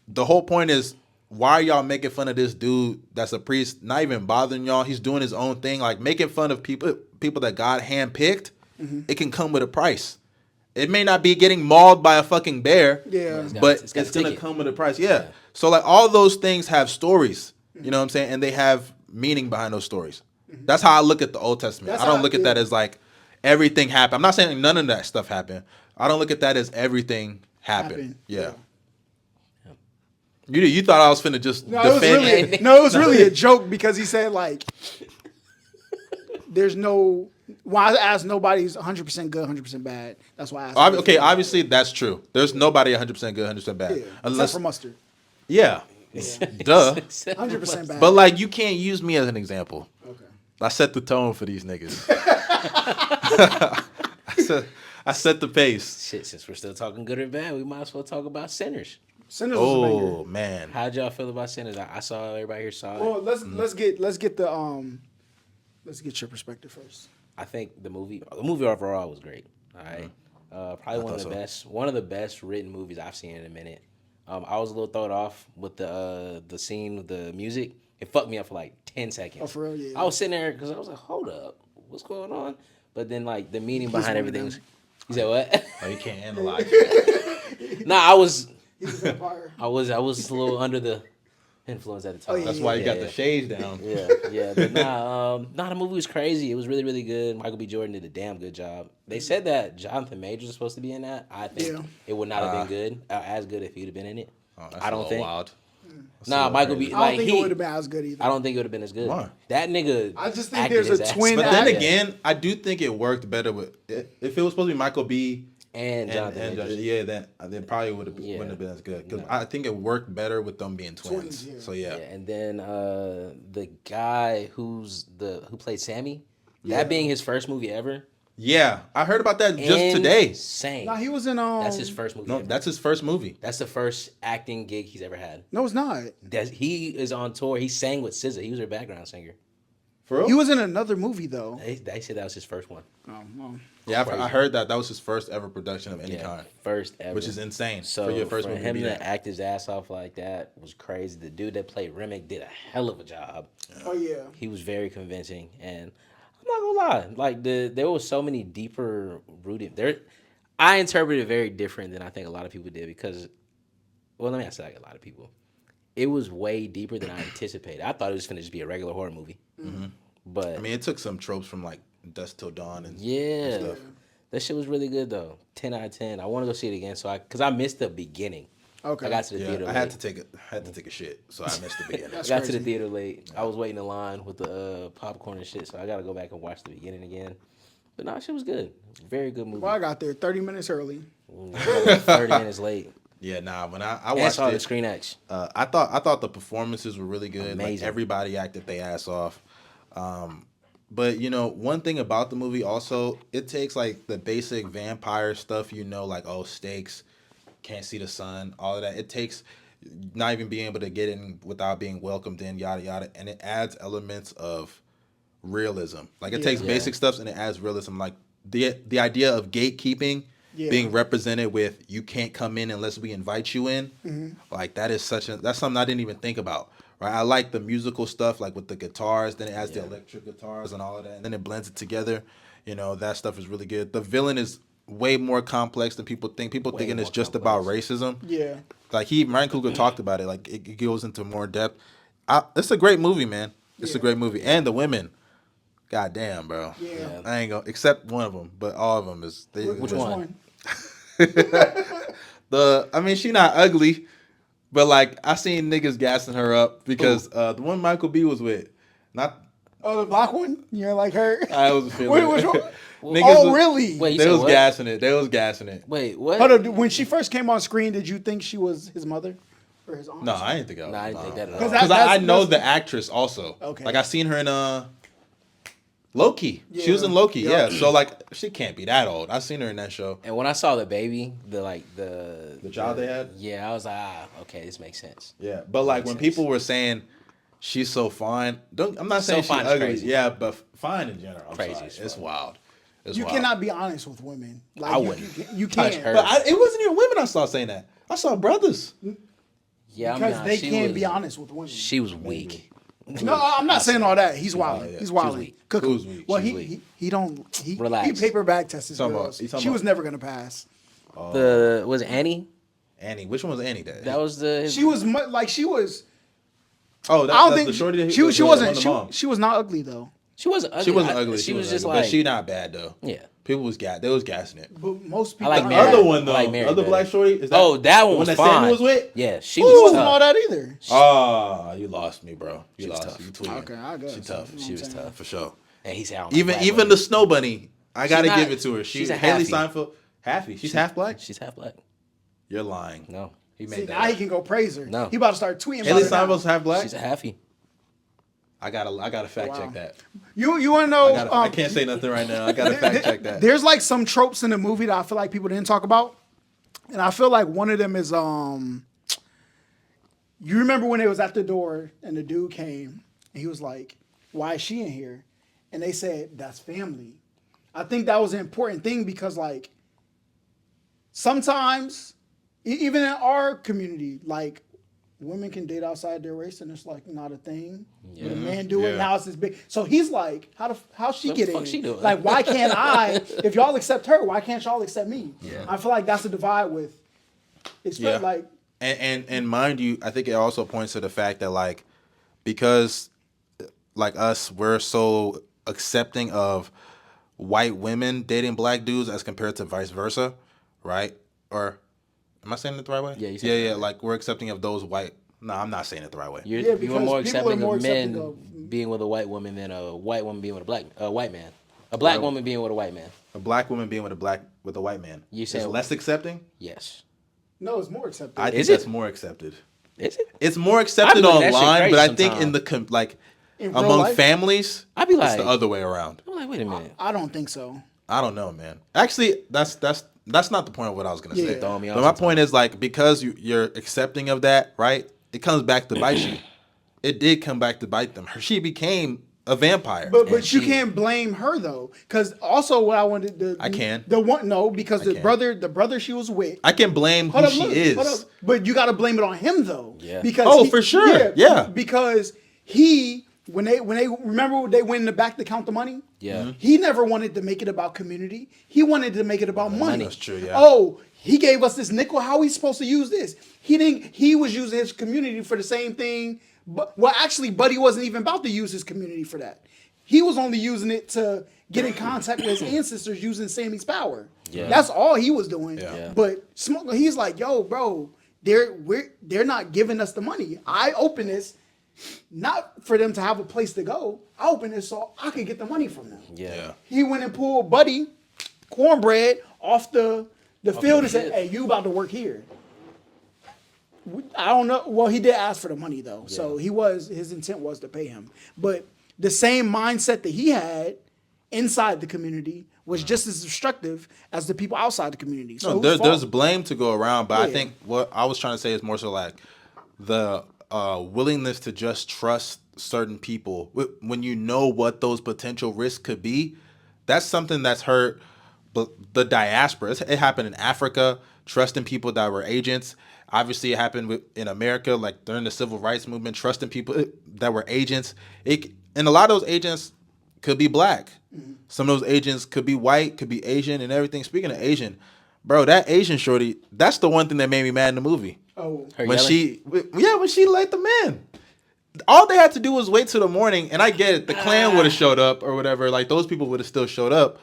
The whole point is why are y'all making fun of this dude that's a priest, not even bothering y'all? He's doing his own thing, like making fun of people that God handpicked. It can come with a price. It may not be getting mauled by a fucking bear, Yeah. but it's got it's a gonna ticket. come with a price. Yeah. So like all those things have stories. You know what I'm saying? And they have meaning behind those stories. That's how I look at the Old Testament. That's I don't how- look at that as like everything happened. I'm not saying none of that stuff happened. I don't look at that as everything happened. Happened. Yeah. You thought I was finna just No, it was really a joke because he said like, "There's no." Why I asked nobody's 100% good, 100% bad. That's why I asked. Okay, obviously that's true. There's nobody 100% good, 100% bad. Yeah, except Unless for mustard. yeah. Duh. 100% bad. But like you can't use me as an example. Okay. I set the tone for these niggas. I set the pace. Shit, since we're still talking good or bad, we might as well talk about Sinners. Sinners was a banger. Oh man. How'd y'all feel about Sinners? I saw everybody here saw it. Well, let's get your perspective first. I think the movie overall was great. All right, probably one of the best written movies I've seen in a minute. I was a little thrown off with the scene with the music. It fucked me up for like 10 seconds. Oh, for real? Yeah. I was sitting there because I was like, hold up, what's going on? But then like the meaning behind everything was. You said what? Oh, you can't analyze. Nah, I was He's a vampire. a little under the influence at the time. Oh, yeah, That's why you got the shades down. Yeah, but the movie was crazy. It was really, really good. Michael B. Jordan did a damn good job. They said that Jonathan Majors was supposed to be in that. I think it would not have been good, as good if he'd have been in it. That's I don't think. wild. Nah, Michael B. I don't think it would have been as good either. I don't think it would have been as good. Why? That nigga. I just think acted there's his a ass twin off. But then actor. again, I do think it worked better with if it was supposed to be Michael B. and Jonathan Majors. Yeah, then probably wouldn't have been as good because I think it worked better with them being twins. Twins, yeah. So yeah. And then the guy who played Sammy, that being his first movie ever. Yeah, I heard about that just today. Insane. No, he was in. That's his first movie. No, ever. that's his first movie. That's the first acting gig he's ever had. No, it's not. He is on tour. He sang with SZA. He was her background singer. For real? He was in another movie though. They said that was his first one. Oh, well. Yeah, I heard that was his first ever production of any Yeah, kind, first ever. which is insane. So for your first for movie him to be to that. act his ass off like that was crazy. The dude that played Remick did a hell of a job. Oh yeah. He was very convincing, and I'm not gonna lie, like there was so many deeper rooted there. I interpreted it very different than I think a lot of people did because, well, let me not say like a lot of people. It was way deeper than I anticipated. I thought it was gonna just be a regular horror movie, but I mean, it took some tropes from like Dusk Till Dawn and yeah, stuff. that shit was really good though. 10 out of 10. I want to go see it again, because I missed the beginning. Okay. I got to the Yeah, theater. I had late. to take a shit, so I missed the beginning. That's I got to crazy. the theater late. I was waiting in line with the popcorn and shit, so I got to go back and watch the beginning again. But no, shit was good. Very good movie. Well, I got there 30 minutes early. 30 minutes late. Yeah, nah. When I And watched saw the it, Screen X. I thought the performances were really good. Like Amazing. everybody acted their ass off. But you know, one thing about the movie also, it takes like the basic vampire stuff, like stakes, can't see the sun, all of that. It takes not even being able to get in without being welcomed in, yada yada, and it adds elements of realism. Like it Yeah. takes basic stuff and it adds realism. Like the idea of gatekeeping being represented with you can't come in unless we invite you in. Like that is that's something I didn't even think about. Right, I like the musical stuff, like with the guitars. Then it adds the electric guitars and all of that, and then it blends it together. You know, that stuff is really good. The villain is way more complex than people think. People thinking it's just about racism. Yeah. Like Ryan Coogler talked about it. Like it goes into more depth. It's a great movie, man. It's a great movie, and the women, goddamn, bro. Yeah. I ain't gonna except one of them, but all of them is. Which one? I mean, she not ugly. But like I seen niggas gassing her up because the one Michael B was with, not Oh, the black one? You like her? I was feeling. Which one? Niggas Really? Wait, you they said was what? gassing it. They was gassing it. Wait, what? Hold up, when she first came on screen, did you think she was his mother or his aunt? No, I didn't think I was. Nah, I didn't think that at all. Because Because I know that's- the actress also. Okay. Like I seen her in Loki. She Yeah. was in Loki. Yeah. Yeah. So like she can't be that old. I seen her in that show. And when I saw the baby, the child they had? yeah, I was like, okay, this makes sense. Yeah. But like when people were saying she's so fine, I'm not saying she's fine is ugly. crazy. Yeah, but fine in general. I'm Crazy sorry. as It's fuck. wild. It's You wild. cannot be honest with women. Like, I wouldn't. You Touch can't. her. But it wasn't even women I saw saying that. I saw brothers. Yeah, Because they she can't was, be honest with women. She was weak. No, I'm not saying all that. He's wild. yeah. He's She's wild. weak. Cook Who's him. weak? Well, She's he weak. he Relax. paper bag tested Talking about- girls. you talking She was about- never gonna pass. Was it Annie? Annie. Which one was Annie? That was the. She was like she was. Oh, that, I don't that's think the shorty. That she one wasn't. of the moms. She was not ugly though. She wasn't ugly. She wasn't ugly. She was wasn't just ugly, like. but she not bad though. Yeah. People was they was gassing it. But most people. like The Mary. other one though, I like Mary the other better. black shorty. Is that, Oh, that one the was that fine. Sandy was with. Yeah, she She was wasn't all tough. that either. Oh, you lost me, bro. You was lost. tough. You tweaking. Okay, I guess. She tough. She was tough. For sure. And he said, I don't Even like black even women. the Snow Bunny, I gotta not- give it to her. she's a Haley halfie. Seinfeld. Halfie. She's half black. She's half black. You're lying. No, He See, made now he that. can go praise her. No. He about to start tweeting. Haley about it now. Seinfeld's half black. she's a halfie. I gotta fact Wow. check that. You want to know? I can't say nothing right now. I gotta fact check that. There's like some tropes in the movie that I feel like people didn't talk about, and I feel like one of them is you remember when they was at the door and the dude came and he was like, "Why is she in here?" And they said, "That's family." I think that was an important thing because like sometimes even in our community, like women can date outside their race and it's like not a thing. But a man do it Yeah. now it's this big. So he's like, how she What get the fuck in? she doing? Like why can't I? If y'all accept her, why can't y'all accept me? Yeah. I feel like that's a divide with. It's Yeah. like And mind you, I think it also points to the fact that like because like us, we're so accepting of white women dating black dudes as compared to vice versa, right? Or am I saying it the right way? Yeah, you said yeah, it yeah. right. Like we're accepting of those white. No, I'm not saying it the right way. You Yeah, were because more people are accepting more of men accepting of- being with a white woman than a white woman being with a white man. A black Right. woman being with a white man. A black woman being with a white man. You is said- less accepting? Yes. no, it's more accepted. I think Is it? that's more accepted. Is it? It's more accepted looking at that shit online, but I crazy think in the In real among life? families, I'd be it's like- the other way around. I'm like, wait a minute. I don't think so. I don't know, man. Actually, that's not the point of what I was gonna say. Yeah. Throwing me off But my sometimes. point is like because you're accepting of that, right? It comes back to bite you. It did come back to bite them. She became a vampire. But And you she- can't blame her though, because also what I wanted I can. the one no because the can. brother she was with. I can blame who Hold up, she look, is. hold up. But you got to blame it on him though. Yeah. Because Oh, for sure. Yeah. Because he when they remember they went in the back to count the money. Yeah. Mm-hmm. He never wanted to make it about community. He wanted to make it about money. That's true, yeah. Oh, he gave us this nickel. How are we supposed to use this? He didn't. He was using his community for the same thing. But well, actually, Buddy wasn't even about to use his community for that. He was only using it to get in contact with his ancestors using Sammy's power. Yeah. That's all he was doing. Yeah. Yeah. But Smoke, he's like, yo, bro, they're not giving us the money. I open this not for them to have a place to go. I open this so I could get the money from them. Yeah. Yeah. He went and pulled Buddy cornbread off the field and said, field. "Hey, you about to work here." I don't know. Well, he did ask for the money though, so his intent was to pay him. But the same mindset that he had inside the community was just as destructive as the people outside the community. So No, whose fault? there's blame to go around, but I Yeah. think what I was trying to say is more so like the willingness to just trust certain people when you know what those potential risks could be. That's something that's hurt the diaspora. It happened in Africa, trusting people that were agents. Obviously, it happened in America, like during the civil rights movement, trusting people that were agents. And a lot of those agents could be black. Some of those agents could be white, could be Asian, and everything. Speaking of Asian, bro, that Asian shorty, that's the one thing that made me mad in the movie. Oh, When she let them in. All they had to do was wait till the morning, and I get it. The Klan would have showed up or whatever. Like, those people would have still showed up.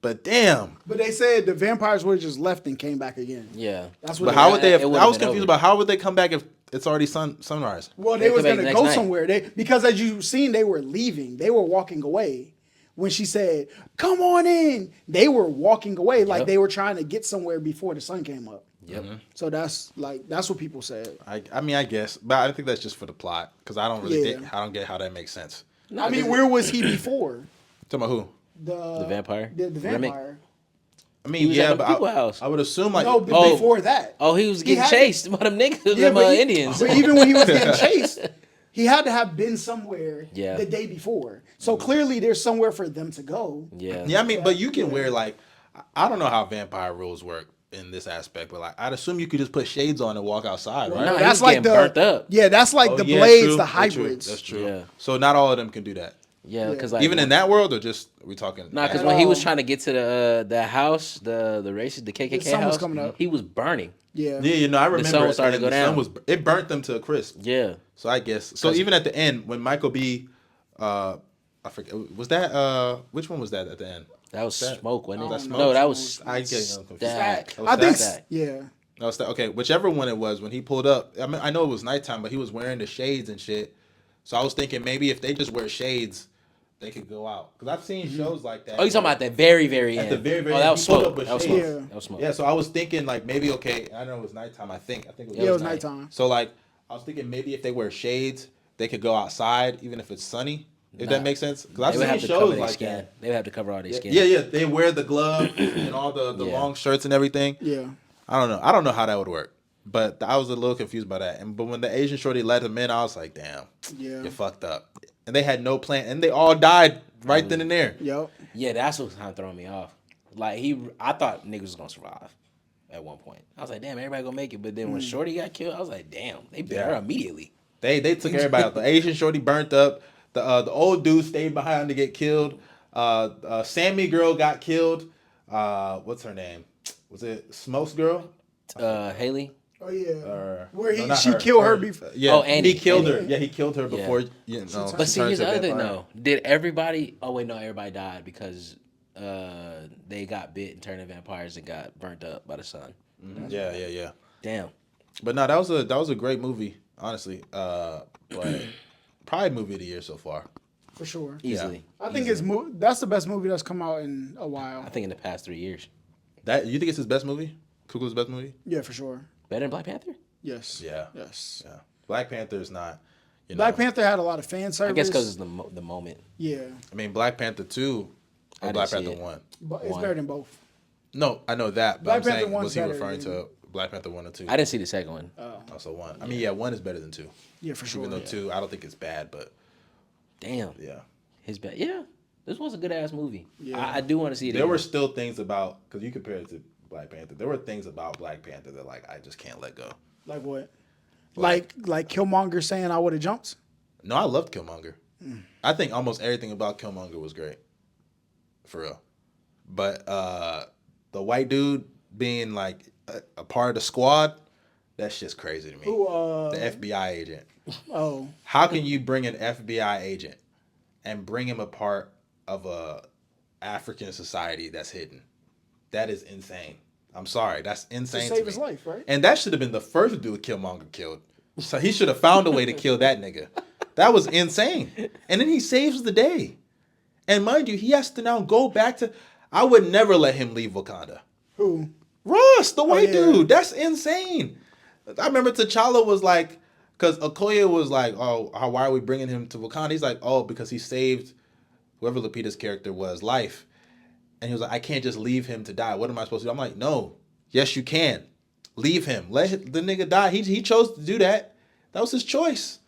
But damn. but they said the vampires would have just left and came back again. Yeah. That's what. But how would they have, It would've I was been confused over. about how would they come back if it's already sunrise? Well, They they was come back gonna next go night. somewhere. Because as you seen, they were leaving. They were walking away. When she said, "Come on in," they were walking away like Yep. they were trying to get somewhere before the sun came up. Yep. So that's what people said. I mean, I guess. But I think that's just for the plot. Because I don't really Yeah. I don't get how that makes sense. No, I mean, 'cause where was he before Talking about who? the vampire? The Remick? vampire. I mean, was yeah, at the but people house. I would assume like No, but Oh. before that. Oh, he was getting had to- chased by them niggas, Yeah, them but Indians. But even when he was getting chased, he had to have been somewhere Yeah. the day before. So clearly, there's somewhere for them to go. Yeah. Yeah, I mean, but you can wear like I don't know how vampire rules work in this aspect, but like I'd assume you could just put shades on and walk outside, right? No, he that's was like getting burnt up. Yeah, that's like Oh, the yeah, blades, true. the That's true. hybrids. That's true. Yeah. So not all of them can do that. Yeah, Yeah. because like Even in that world, or just we talking? Nah, because At when he was all. trying to get to the house, the racist, the KKK The sun was house, coming up. he was burning. Yeah. Yeah, I remember. sun was starting to and go the sun down. it burnt them to a crisp. Yeah. So I guess even at the end when Michael B. I forget was that which one was that at the end? That was smoke, wasn't it? That Smoke? No, that was I get confused. Stack. That was I think. Stack? Yeah. No, it's okay, whichever one it was when he pulled up. I mean, I know it was nighttime, but he was wearing the shades and shit. So I was thinking maybe if they just wear shades, they could go out. Because I've seen shows like that. Oh, you talking about the very, very At end? the very, very oh, that end, was he pulled smoke. up with That was shades. smoke. Yeah. That was smoke. Yeah, so I was thinking like maybe I know it was nighttime. I think it was. Yeah, it was night. nighttime. So like I was thinking maybe if they wear shades, they could go outside even if it's sunny. If that makes sense. Because I've They would seen have to cover shows their like skin. that. They would have to cover all their skin. Yeah. They wear the glove and all the Yeah. long shirts and everything. Yeah. I don't know how that would work. But I was a little confused by that. But when the Asian shorty let him in, I was like, damn, Yeah. you fucked up. And they had no plan, and they all died right then and there. Yep. Yeah, that's what's kind of throwing me off. Like I thought niggas was gonna survive at one point. I was like, damn, everybody gonna make it. But then when Shorty got killed, I was like, damn, they beat her immediately. They took everybody out. The Asian shorty burnt up. The old dude stayed behind to get killed. Sammy girl got killed. What's her name? Was it Smokes girl? Haley. Oh yeah. Or, Where no, not she killed her before. Yeah, Oh, Andy. he killed her. Andy. Yeah, he killed her before. You know, But she see, turned here's to the a other thing vampire. though. Did everybody? Oh wait, no, everybody died because they got bit and turned into vampires and got burnt up by the sun. Yeah. Damn. But no, that was a great movie, honestly. But probably movie of the year so far. For sure. Easily. I think that's the best movie that's come out in a while. I think in the past 3 years. That you think it's his best movie? Kugel's best movie? Yeah, for sure. Better than Black Panther? Yes. Yeah. Yes. Yeah. Black Panther is not. You know, Black Panther had a lot of fan service. I guess because it's the moment. Yeah, I mean, Black Panther 2 I or didn't Black see Panther it. 1. but it's One. better than both. No, I know that. But Black I'm Panther saying, 1's was he better referring than- to Black Panther 1 or 2? I didn't see the second one. Also 1. I mean, yeah, 1 is better than 2. Yeah, for sure. Even though 2, I don't think it's bad, but Damn. yeah. His bad. Yeah. This was a good ass movie. Yeah. I do want to see it There again. were still things about, because you compare it to Black Panther, there were things about Black Panther that, like, I just can't let go. Like what? Like Killmonger saying I would have jumped. No, I loved Killmonger. I think almost everything about Killmonger was great. For real. But the white dude being like a part of the squad, that's just crazy to me. Who? The FBI agent. Oh, How can you bring an FBI agent and bring him a part of a African society that's hidden? That is insane. I'm sorry. That's to insane. save to his me. life, right? And that should have been the first dude Killmonger killed. So he should have found a way to kill that nigga. That was insane. And then he saves the day. And mind you, he has to now go back to. I would never let him leave Wakanda. Who? Ross, the white yeah. dude. That's insane. I remember T'Challa was like, because Okoye was like, oh, why are we bringing him to Wakanda? He's like, oh, because he saved whoever Lupita's character was life. And he was like, I can't just leave him to die. What am I supposed to do? I'm like, no. Yes, you can. Leave him. Let the nigga die. He chose to do that. That was his choice.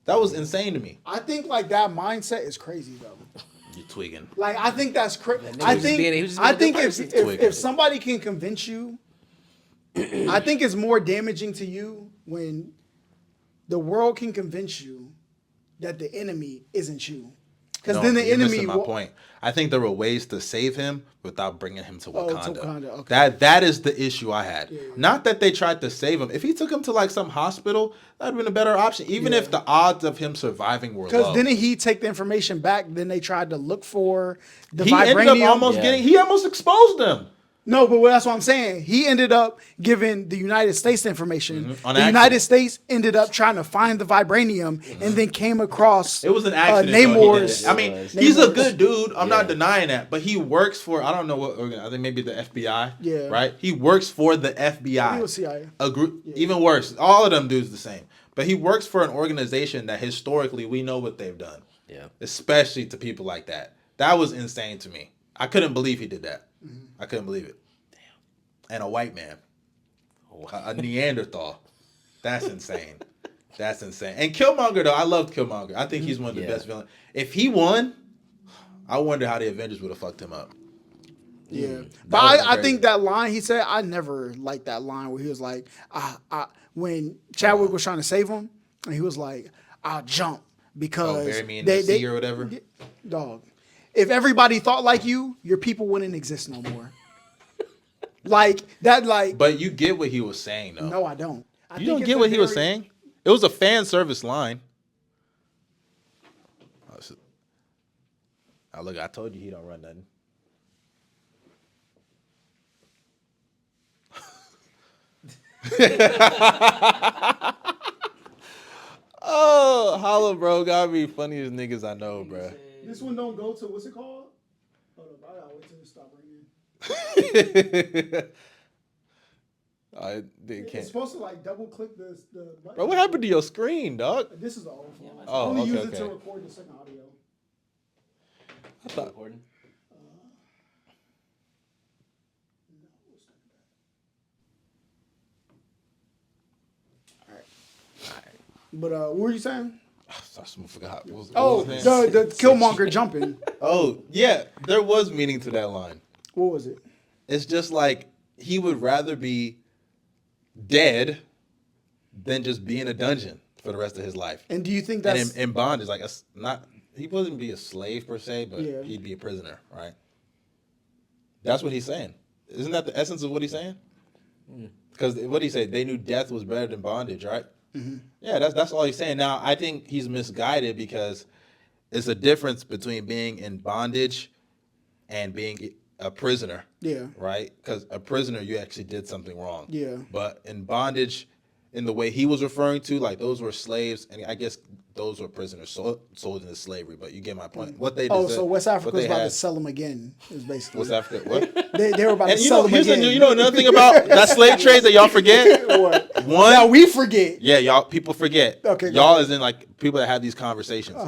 That was insane to me. I think like that mindset is crazy though. You tweaking. Like I think that's crazy. nigga I was just being- he was just being a good person. if somebody can convince you, I think it's more damaging to you when the world can convince you that the enemy isn't you. Because No, then the you're enemy missing my point. I think there were ways to save him without bringing him to Oh, Wakanda. to Wakanda, okay. That is the issue I had. Not that they tried to save him. If he took him to like some hospital, that'd been a better option. Even if the odds of him surviving were Because low. didn't he take the information back? Then they tried to look for the he vibranium. ended up almost getting. He almost exposed them. No, but that's what I'm saying. He ended up giving the United States the information. On The accident. United States ended up trying to find the vibranium and then came across It was an accident. Though. He did Namor's. it. I mean, he's a good dude. I'm not denying that. But he works for, I don't know what, I think maybe the FBI. Yeah. Right? He works for the FBI. He was CIA. A group, even worse. All of them dudes the same. But he works for an organization that historically we know what they've done. Yeah. Especially to people like that. That was insane to me. I couldn't believe he did that. I couldn't believe it. And a white man, a Neanderthal. That's insane. That's insane. And Killmonger, though, I loved Killmonger. I think he's one of the best villains. If he won, I wonder how the Avengers would have fucked him up. Yeah. But That would've been I crazy. think that line he said, I never liked that line where he was like, when Chadwick was trying to save him, and he was like, I'll jump because bury me in the sea or whatever? Dog. If everybody thought like you, your people wouldn't exist no more. Like that, like But you get what he was saying, though. no, I don't. You don't get what he was saying? It was a fan service line. Oh, look, I told you he don't run nothing. Oh, Hollow Bro gotta be funniest niggas I know, bro. This one don't go to what's it called? Hold up, I gotta wait till it stop ringing. I It's can't. supposed to like double click the button. Bro, what happened to your screen, dog? This is the old phone. I Oh, only okay, use it to okay. record the second audio. I thought, Recording. But what were you saying? I forgot. What was Oh, his the name? Killmonger jumping. Oh, yeah, there was meaning to that line. What was it? It's just like he would rather be dead than just be in a dungeon for the rest of his life. And do you think And that's in bondage, like not he wouldn't be a slave per se, but Yeah. he'd be a prisoner, right? That's what he's saying. Isn't that the essence of what he's saying? Because what he said, they knew death was better than bondage, right? Yeah, that's all he's saying. Now, I think he's misguided because it's a difference between being in bondage and being a prisoner. Yeah. Right? Because a prisoner, you actually did something wrong. Yeah. But in bondage, in the way he was referring to, like those were slaves, and I guess those were prisoners sold into slavery. But you get my point. What they Oh, deserve- so West what Africa was they about to had- sell them again. Is basically West Africa? What? They were about And to you sell know, them here's again. you know another thing about that slave trade that y'all forget. What? One, Now we forget. yeah, y'all people forget. Okay, go y'all ahead. is in like people that have these conversations.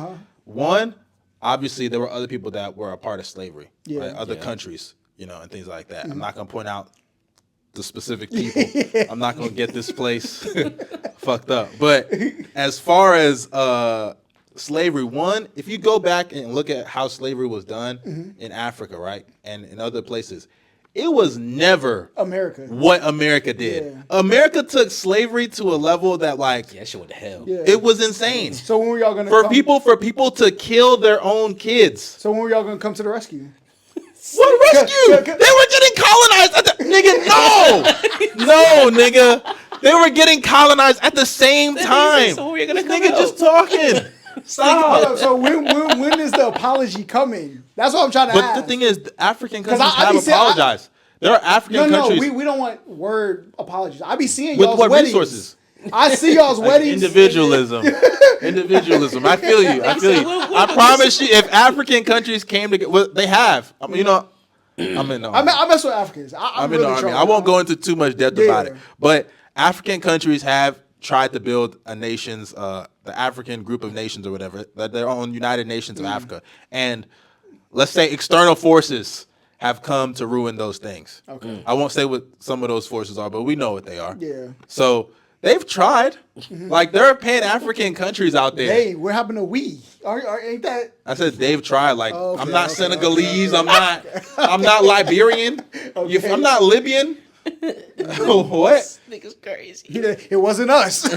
One, obviously there were other people that were a part of slavery, Yeah. right? Other countries, and things like that. I'm not gonna point out the specific people. I'm not gonna get this place fucked up. But as far as slavery, one, if you go back and look at how slavery was done in Africa, right, and in other places, it was never America. what America did. Yeah. America took slavery to a level that, like, Yeah, that shit went to hell. Yeah. it was insane. So when were y'all gonna For come? people to kill their own kids. So when were y'all gonna come to the rescue? What rescue? They were getting colonized at the nigga. No, nigga. They were getting colonized at the same time. So we're gonna This come nigga out. just talking. Stop. So when is the apology coming? That's what I'm trying to But ask. the thing is, the African 'Cause countries I have be saying- apologized. There are African no, countries we don't want word apologies. I be seeing with y'all's what weddings. resources? I see y'all's Like weddings. individualism. Individualism. I feel you. I feel you. I promise you, if African countries came together, well, they have. I mean, I'm in the army. I mess with Africans. I'm I'm in really the army. trolling. I won't go into too much depth Yeah. about it. But African countries have tried to build a nation's, the African group of nations or whatever, their own United Nations of Africa. And let's say external forces have come to ruin those things. Okay. I won't say what some of those forces are, but we know what they are. Yeah. So They've tried. Like there are Pan-African countries out there. Hey, what happened to we? Ain't that? I said they've tried. Like Okay, I'm not okay, Senegalese. I'm not Liberian. I'm not Libyan. What? Nigga's crazy. It wasn't us.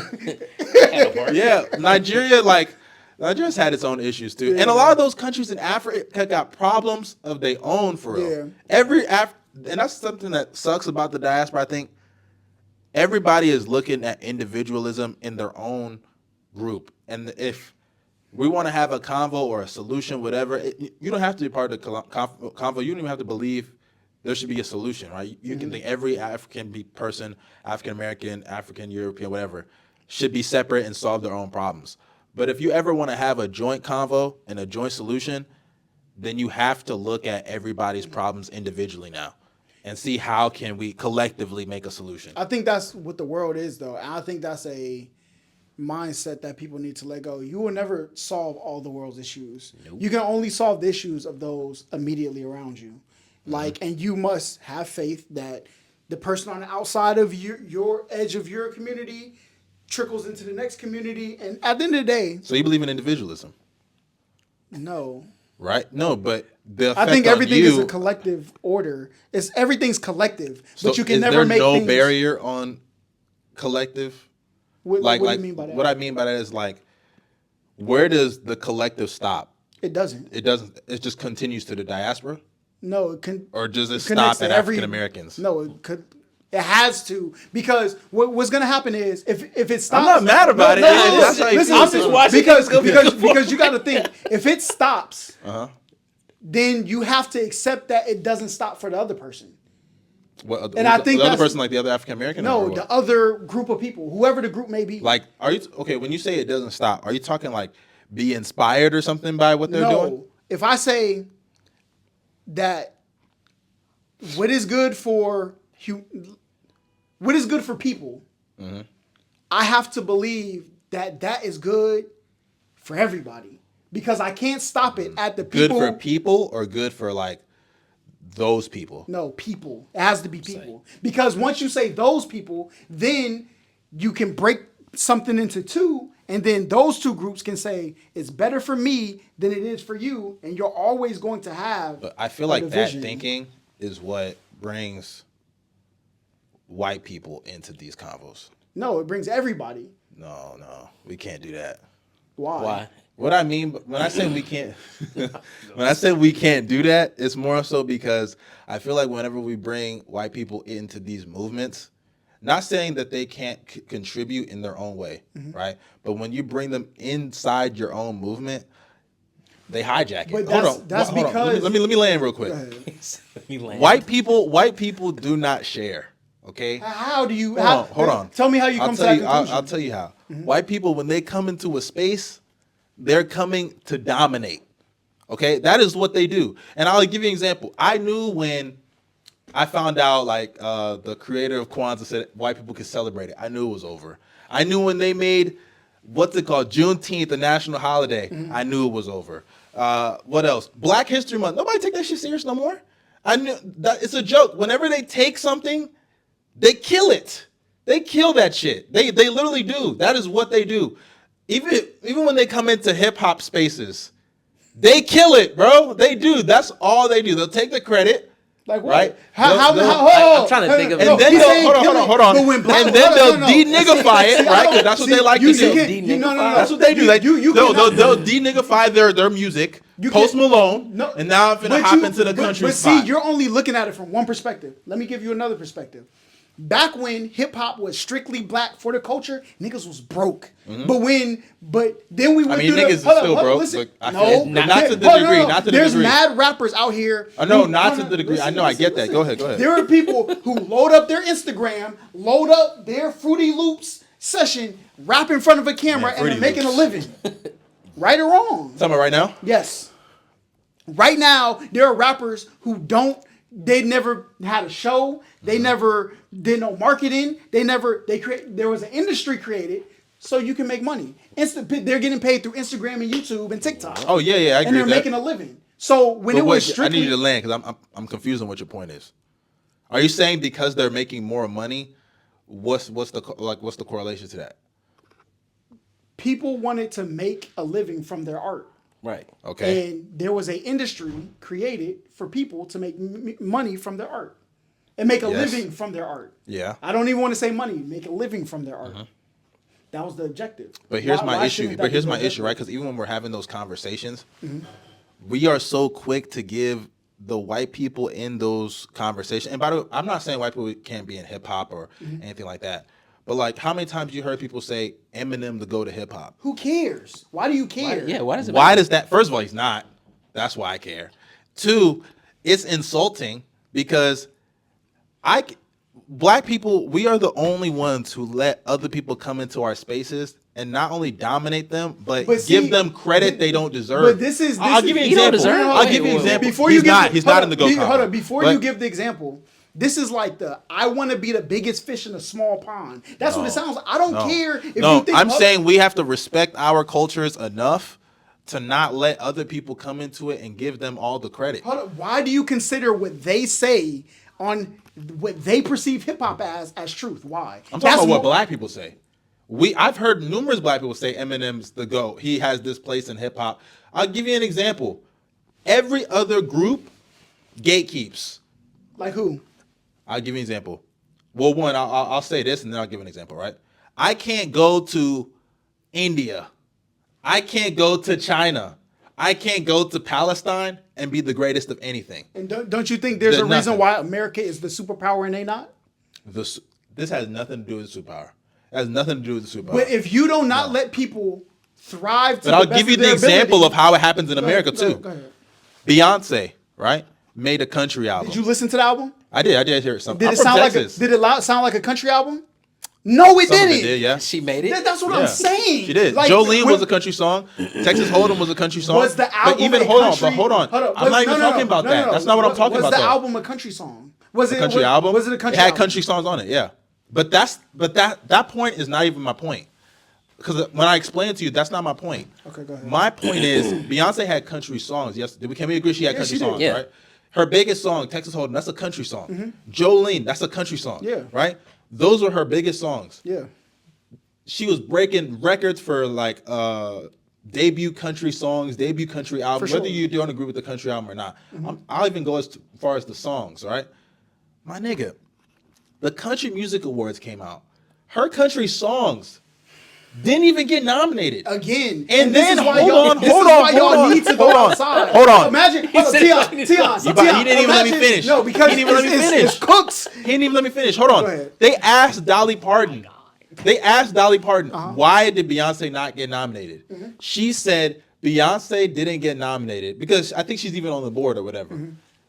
Yeah, Nigeria's had its own issues too, and a lot of those countries in Africa got problems of their own for real. Yeah. And that's something that sucks about the diaspora. I think everybody is looking at individualism in their own group, and if we want to have a convo or a solution, whatever, you don't have to be part of the convo. You don't even have to believe there should be a solution, right? You can think every African person, African American, African European, whatever, should be separate and solve their own problems. But if you ever want to have a joint convo and a joint solution, then you have to look at everybody's problems individually now and see how can we collectively make a solution. I think that's what the world is, though. And I think that's a mindset that people need to let go. You will never solve all the world's issues. Nope. You can only solve the issues of those immediately around you. Like, and you must have faith that the person on the outside of your edge of your community trickles into the next community. And at the end of the day... So you believe in individualism? No. Right? No, but the effect I think on everything you, is a collective order. Everything's collective, so but you can is never there make no things... barrier on collective? What do you mean by that? What I mean by that is like, where does the collective stop? It doesn't. It doesn't. It just continues to the diaspora? No, or does it stop at African Americans? No, it has to, because what's going to happen is if it stops. I'm not mad about it. That's how you feel. I'm just watching because you got to think, if it stops, then you have to accept that it doesn't stop for the other person. And I think the other person, like the other African American. No, the other group of people, whoever the group may be. Like, are you okay when you say it doesn't stop? Are you talking like be inspired or something by what they're doing? No, if I say that what is good for people, I have to believe that is good for everybody, because I can't stop it at the people. Good for people or good for like those people? No, people. It has to be people. Because once you say those people, then you can break something into two, and then those two groups can say it's better for me than it is for you, and you're always going to have. But I feel like that thinking is what brings white people into these convos. No, it brings everybody. No, we can't do that. Why? What I mean when I say we can't, when I say we can't do that, it's more so because I feel like whenever we bring white people into these movements, not saying that they can't contribute in their own way, right? But when you bring them inside your own movement, they hijack it. But Hold on. Let me land real quick. White people do not share. Okay. How do you? Hold on. Tell me how you come to that conclusion. I'll tell you how. White people, when they come into a space, they're coming to dominate. Okay, that is what they do. And I'll give you an example. I knew when I found out, like, the creator of Kwanzaa said white people could celebrate it. I knew it was over. I knew when they made, what's it called, Juneteenth, a national holiday. I knew it was over. What else? Black History Month. Nobody take that shit serious no more. I knew that it's a joke. Whenever they take something, they kill it. They kill that shit. They literally do. That is what they do. Even when they come into hip hop spaces, they kill it, bro. They do. That's all they do. They'll take the credit. Like what? Right? I'm trying to think of it. And then hold on. And then they'll de-niggify it, right? Because that's what they like to do. No. That's what they do. They'll de-niggify their music. Post Malone. And now I'm finna hop into the country spot. But see, you're only looking at it from one perspective. Let me give you another perspective. Back when hip hop was strictly black for the culture, niggas was broke. But then we went through niggas is still broke. Listen, not to the degree. Not to the degree. There's mad rappers out here. I know, not to the degree. I know, I get that. Go ahead. There are people who load up their Instagram, load up their Fruity Loops session, rap in front of a camera, and they're making a living. Right or wrong? Talking about right now? Yes. Right now, there are rappers who they never had a show. They never did no marketing. There was an industry created so you can make money. They're getting paid through Instagram and YouTube and TikTok. Oh yeah, I agree. And they're making a living. So when it was strictly, I need you to land because I'm confused on what your point is. Are you saying because they're making more money, what's the correlation to that? People wanted to make a living from their art. Right. Okay. And there was an industry created for people to make money from their art and make a living from their art. Yeah. I don't even want to say money, make a living from their art. That was the objective. But here's my issue. shouldn't that But here's be the my issue, objective? right? Because even when we're having those conversations, we are so quick to give the white people in those conversations. And by the way, I'm not saying white people can't be in hip hop or anything like that. But like, how many times you heard people say Eminem the go to hip hop? Who cares? Why do you care? Why does it Why matter? does that? First of all, he's not. That's why I care. Two, it's insulting because black people, we are the only ones who let other people come into our spaces and not only dominate them, but give them credit they don't deserve. But this is I'll give you an You don't example. deserve- I'll give you an wait, example. Before he's you give not. the- He's hold not up, in the go. hold up. Before you give the example, this is like the I want to be the biggest fish in a small pond. That's what it sounds like. I don't care if you think. I'm saying we have to respect our cultures enough to not let other people come into it and give them all the credit. Hold up. Why do you consider what they say on what they perceive hip hop as truth? Why? I'm talking about what black people say. I've heard numerous black people say Eminem's the GOAT. He has this place in hip hop. I'll give you an example. Every other group gatekeeps. Like who? I'll give you an example. Well, one, I'll say this and then I'll give an example, right? I can't go to India. I can't go to China. I can't go to Palestine and be the greatest of anything. And don't you think there's a Nothing. reason why America is the superpower and they not? This has nothing to do with superpower. It has nothing to do with the superpower. But if you do not let people thrive, to But I'll the best give you of the their example ability- of how it happens in Go America ahead, too. Go ahead. Beyonce, right, made a country album. Did you listen to the album? I did hear something. Did I'm it from sound Texas. like sound like a country album? No, it Some of didn't. it did, yeah. She made it. That's what Yeah. I'm saying. She did. Like, Jolene when- was a country song. Texas Hold'em was a country song. Was the album But even a hold country, on. Hold up. I'm not even talking about that. That's not what I'm talking about. Was the though. album a country song? Was A it country album? Was it a country? It had album? country songs on it. Yeah. But that point is not even my point. Because when I explain it to you, that's not my point. Okay, go ahead. My point is Beyonce had country songs. Yes, can we agree she had country she did. songs, Yeah. right? Her biggest song, Texas Hold'em, that's a country song. Jolene, that's a country song. Yeah. Right? Those were her biggest songs. Yeah. She was breaking records for like debut country songs, debut country albums, For sure. whether you don't agree with the country album or not. I'll even go as far as the songs, right? My nigga, the Country Music Awards came out. Her country songs didn't even get nominated. Again. And this then, is why hold y'all- on, this hold is on, why y'all hold on, need to go hold on, outside. hold on. Imagine, hold on, said Tion, country Tion, songs. He didn't even let me imagine- finish. No, because He didn't even let me finish. It's Cooks. He didn't even let me finish. Hold on. Go ahead. They asked Dolly Parton. They asked Dolly Parton, why did Beyonce not get nominated? She said Beyonce didn't get nominated because I think she's even on the board or whatever.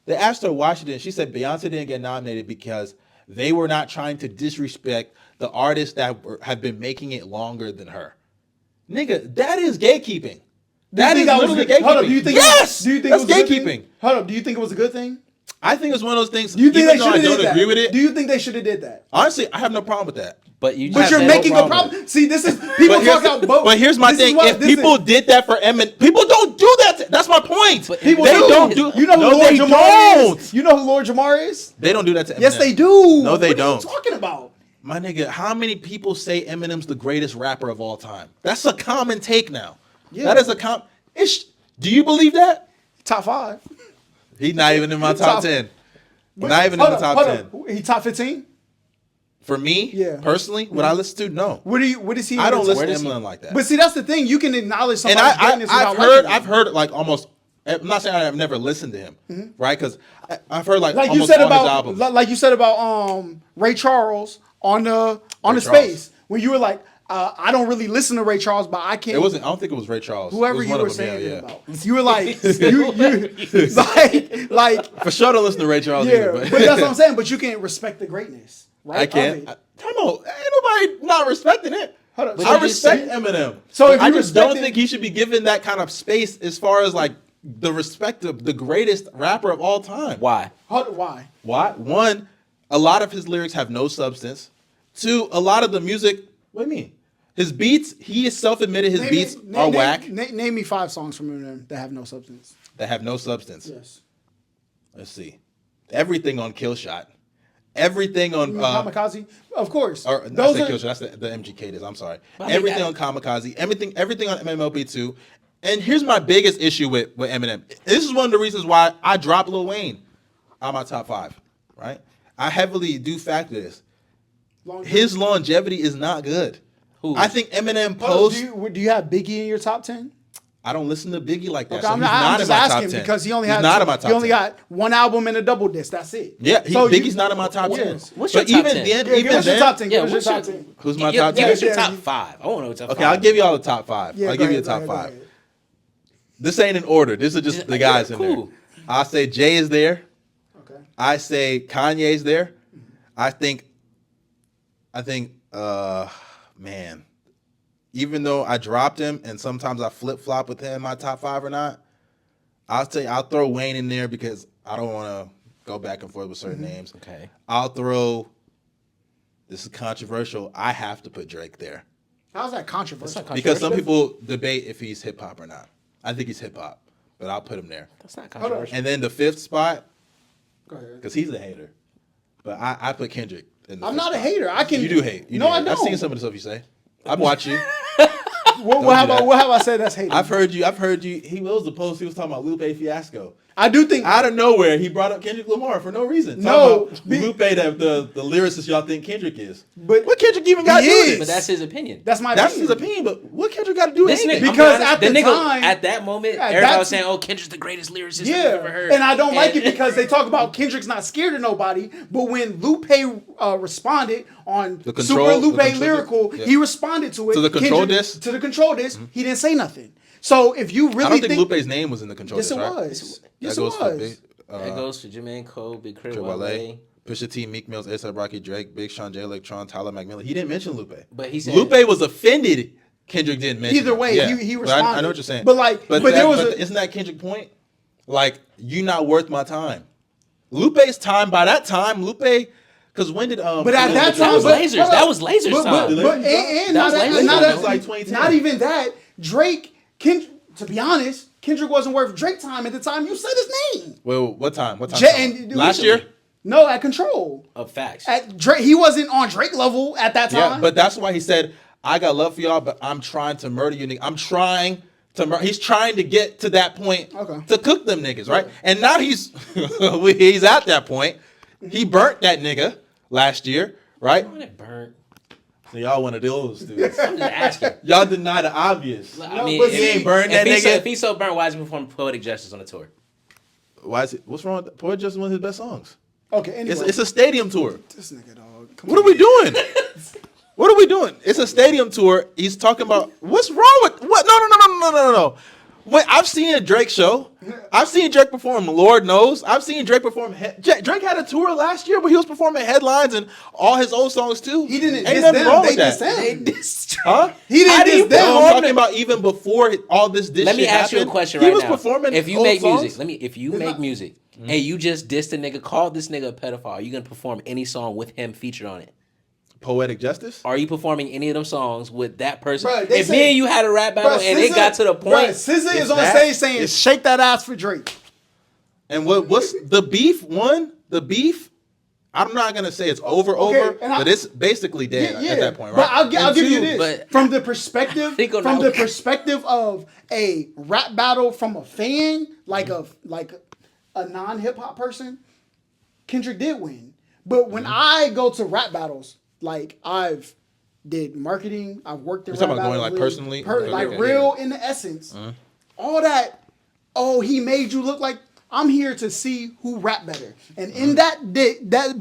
They asked her why she didn't. She said Beyonce didn't get nominated because they were not trying to disrespect the artists that have been making it longer than her. Nigga, that is gatekeeping. That is literally gatekeeping. Hold up, do you think? Yes, Do you think that's it was a good thing? gatekeeping. Hold up, do you think it was a good thing? I think it's one of those things. Do you think even they though should I have don't did that? agree with it. Do you think they should have did that? Honestly, I have no problem with that. But you But just you're said- making a problem problem. with See, this is people But here's, talk out both. but here's my This is thing: what- if this is- people did that for Eminem, people don't do that. That's my point. But people they do. don't do. You know who no, Lord they Jamar don't. is? You know who Lord Jamar is? They don't do that to Eminem. Yes, they do. No, they What don't. Are you talking about? My nigga, how many people say Eminem's the greatest rapper of all time? That's a common take now. Yeah. That is a do you believe that? Top 5. He's not even in my top 10. Not even in Hold the up, top hold 10. up. He top 15? For me, Yeah. personally, what I listen to, no. What is he? I don't listen Where to does he- Eminem like that. But see, that's the thing. You can acknowledge And somebody's greatness without I've heard like almost. I'm not saying I've never listened to him, right? Because I've heard like like you almost said all his about albums. like you said about Ray Charles on the Charles. space when you were like I don't really listen to Ray Charles, but I can't. It wasn't. I don't think it was Ray Charles. It Whoever was you one were of them, saying yeah, it about, you were like you like For sure, don't listen to Ray Charles. yeah. Either, But that's what I'm saying. But you can respect the greatness, right? I can't. of it. Time out. Ain't nobody not respecting it. Hold up. But So I you just respect said- Eminem. So if I you just don't respect think it- he should be given that kind of space as far as like the respect of the greatest rapper of all time. Why? Why? Why? One, a lot of his lyrics have no substance. Two, a lot of the music. What do you mean? His beats. He is self-admitted. His beats are whack. Name me 5 songs from Eminem that have no substance. That have no substance. Yes. Let's see. Everything on Kill Shot. everything on Kamikaze, of course. or that's Those the are Killshot. That's the MGK disc. I'm sorry. I mean, Everything on Kamikaze, everything on MMLP2. And here's my biggest issue with Eminem. This is one of the reasons why I dropped Lil Wayne on my top 5. Right? I heavily do factor this. His longevity is not good. Who? I think Eminem Oh, post. do you have Biggie in your top 10? I don't listen to Biggie like that. Okay, So I'm he's not, not I'm in just my top asking 10. because he only he's had not in my top 10. he only got one album and a double disc. That's it. Yeah, So Biggie's not in my top 10. Yes. What's your But top even 10? then, Yeah, even give us your then, top 10. Yeah, Give us your what's your top 10. who's my Give top us 10? your Yeah, top 5. I want to know your top 5. Okay, I'll give you all the top 5. Yeah, I'll go give you ahead, the top go 5. ahead. This ain't in order. This is just the guys in there. Cool. I say Jay is there. Okay. I say Kanye's there. I think, man, even though I dropped him and sometimes I flip flop with him in my top 5 or not, I'll throw Wayne in there because I don't want to go back and forth with certain names. Okay. I'll throw. This is controversial. I have to put Drake there How's that controversial? That's not because some people debate if he's hip hop or not. I think he's hip hop, but I'll put him there. That's not on. controversial. And then the 5th spot, Go ahead. because he's a hater, but I put Kendrick in the I'm 5th not a spot. hater. I can. You do hate. You no, do I hate. don't. I've seen some of the stuff you say. I've watched you. What do have that. what have I said that's hating? I've heard you. He was the post. He was talking about Lupe Fiasco. I do think. Out of nowhere, he brought up Kendrick Lamar for no reason. No, Talking about Lupe, the lyricist y'all think Kendrick is. But What Kendrick even got to he do with is. it? But that's his opinion. that's my That's opinion. his opinion, but what Kendrick got to do with This nigga, anything? Because I'm at honest, the nigga, time- at that moment, Yeah, everybody that's- was saying, "Oh, Kendrick's the greatest lyricist I've Yeah, ever heard." and I don't like it because they talk about Kendrick's not scared of nobody. But when Lupe responded on The Control- Super Lupe the Control- Lyrical, yeah. he responded to it. To the Control Kendrick- disc? To the Control disc, he didn't say nothing. So if you really I don't think Lupe's name was in the control. yes, it disc, right? was. Yes, That it goes for was. Big, That goes for Jermaine Cole, Big Crit, Wale, Wale. Pusha T, Meek Mills, A$AP Rocky, Drake, Big Sean, J Electron, Tyler McMillan. He didn't mention Lupe. But he said Lupe was offended. Kendrick didn't mention. Either him. way, Yeah. he But responded. I know what you're saying. But like, but there was a, isn't that Kendrick point? Like, you not worth my time. Lupe's time by that time, Lupe. Because when did But at that that time, was but- Lasers. hold That up. was Lasers But, time. and That not was that, Lasers not time. that, That was like 2010. not even that. Drake, to be honest, Kendrick wasn't worth Drake time at the time you said his name. Well, what time? What time? And Last year? No, at Control. Of facts. At Drake, he wasn't on Drake level at that time. Yeah, but that's why he said, I got love for y'all, but I'm trying to murder you niggas. I'm trying to murder. He's trying to get to that point to cook them niggas, right? And now he's at that point. He burnt that nigga last year, right? I want it burnt. So y'all one of those dudes. I'm just asking. Y'all deny the obvious. I No, mean, but if, he ain't burned that nigga. if he's so burnt, why is he performing Poetic Justice on the tour? Why is it? What's wrong with that? Poet Justice, one of his best songs. Okay, anyway. It's a stadium tour. this nigga, dog. Come What on. are we doing? What are we doing? It's a stadium tour. He's talking about what's wrong with what? No. Wait, I've seen a Drake show. I've seen Drake perform. Lord knows. I've seen Drake perform. Drake had a tour last year where he was performing headlines and all his old songs too. He didn't Ain't diss nothing them. wrong They with that. dissed him. Huh? He didn't How do you diss them. No, I'm perform talking about even before all this Let me shit ask you a happened, question he right was now. performing If you old make songs. music, if you make music and you just dissed a nigga, called this nigga a pedophile, are you gonna perform any song with him featured on it? Poetic Justice. Are you performing any of them songs with that person? Bruh, they if say- me and you had a rap battle and it got to the point, SZA is on that- stage saying, "Shake that ass for Drake." And what's the beef? The beef. I'm not gonna say it's over, and but it's basically dead at that point, right? But I'll give you two, this but- from the perspective think on from that- the perspective of a rap battle from a fan, like a non hip hop person. Kendrick did win, but when I go to rap battles, like I've did marketing, I've worked in You're rap talking about going, battles, like, personally? Okay, like okay. real in the essence. All that. Oh, he made you look like. I'm here to see who rap better, and in that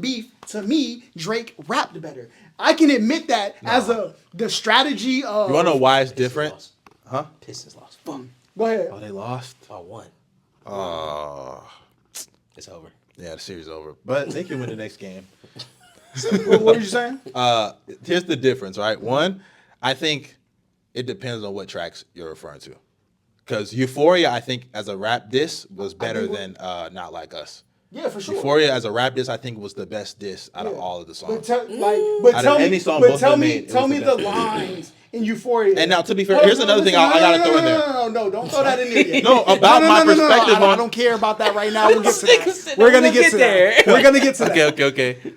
beef, to me, Drake rapped better. I can admit that as the strategy of. You wanna know why it's different? lost. Huh? Pistons lost. Fuck. Go ahead. Oh, they lost. I won. It's over. Yeah, the series is over. But they can win the next game. What were you saying? Here's the difference, right? One, I think it depends on what tracks you're referring to. Because Euphoria, I think, as a rap diss, was better than Not Like Us. Yeah, for sure. Euphoria as a rap diss, I think, was the best diss out of all of the But songs. tell, Out of me, any song but both tell of them me, made, it tell was me the the best. lines in Euphoria. And now, to be fair, here's another thing I gotta throw in there. No, don't throw that in there yet. No, about my perspective I on. don't care about that right now. We'll get to Nigga that. said We're gonna we'll get to there. that. We're gonna get to that. Okay.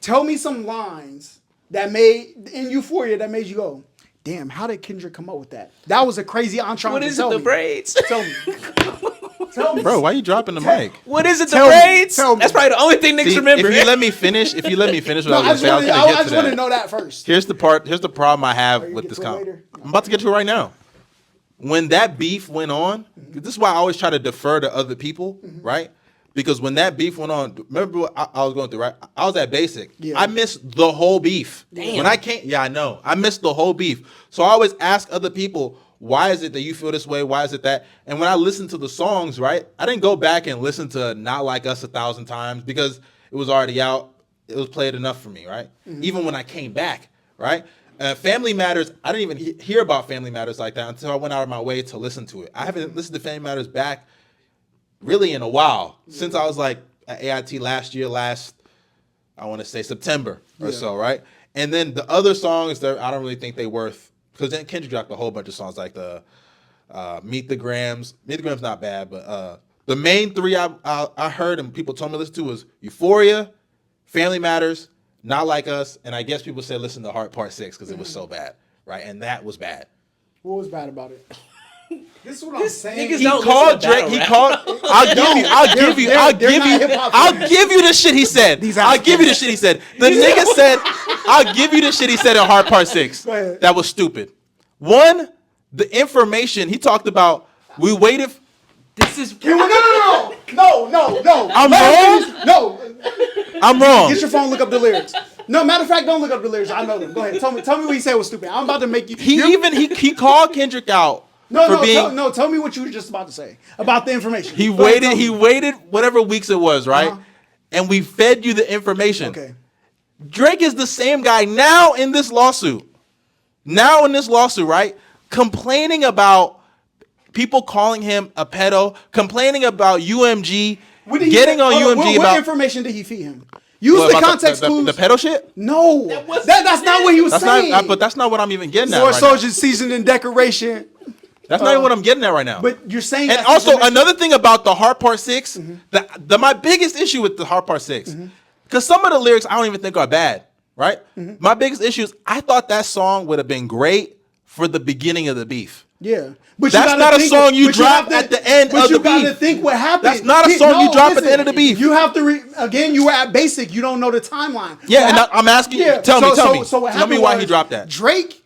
Tell me some lines that made in Euphoria that made you go, damn, how did Kendrick come up with that? That was a crazy entree. What is it? The braids? Tell me. Tell me. Bro, why you dropping the mic? What is it? The Tell me. braids? Tell me. That's probably the only thing niggas See, remember. if you let me finish what No, I was gonna say, I was gonna I get just to want to that. know that first. Here's the problem I have you with get this to it comment. later? I'm about to get to it right now. When that beef went on, this is why I always try to defer to other people, right? Because when that beef went on, remember what I was going through, right? I was at basic. Yeah. I missed the whole beef. Damn. When I came, yeah, I know. I missed the whole beef. So I always ask other people, why is it that you feel this way? Why is it that? And when I listened to the songs, right, I didn't go back and listen to Not Like Us 1,000 times because it was already out. It was played enough for me, right? Even when I came back, right? Family Matters, I didn't even hear about Family Matters like that until I went out of my way to listen to it. I haven't listened to Family Matters back really in a while, since I was like at AIT I want to say September or so, right? And then the other songs, I don't really think they worth, because then Kendrick dropped a whole bunch of songs like the Meet the Grams. Meet the Grams not bad, but the main three I heard and people told me to listen to was Euphoria, Family Matters, Not Like Us, and I guess people said listen to Heart Part 6 because it was so bad, right? And that was bad. What was bad about it? This is what I'm saying. niggas He don't called listen to Drake. battle He rap. called. I'll give you the shit he said. I'll give you the shit he said. The nigga said, I'll give you the shit he said in Hard Part 6. Go ahead. That was stupid. One, the information he talked about, we waited. This is No. I'm wrong? No. I'm wrong. Get your phone, look up the lyrics. No, matter of fact, don't look up the lyrics. I know them. Go ahead. Tell me what he said was stupid. I'm about to make you. He called Kendrick out for being. Tell me what you were just about to say about the information. He Go ahead, tell me. waited whatever weeks it was, right? Uh-huh. And we fed you the information. Okay. Drake is the same guy now in this lawsuit. Right? Complaining about people calling him a pedo, complaining about UMG, getting on UMG what about information did he feed him? Use what, the about context clues. the pedo shit. No, that's not what he was That's saying. not, but that's not what I'm even getting at. Or Right soldier seasoned in decoration. that's not even what I'm getting at right now. But you're saying. And that's also information- another thing about the Heart Part 6, my biggest issue with the Heart Part 6, because some of the lyrics I don't even think are bad, right? My biggest issue is I thought that song would have been great for the beginning of the beef. Yeah. But That's not a song you drop at the end of the But you got to beef. think what happened. That's not a song you drop at the end of the beef. You have to again. You were at basic. You don't know the timeline. Yeah, What and hap- I'm asking you. Yeah, Tell me. what Tell me happened why was he dropped that. Drake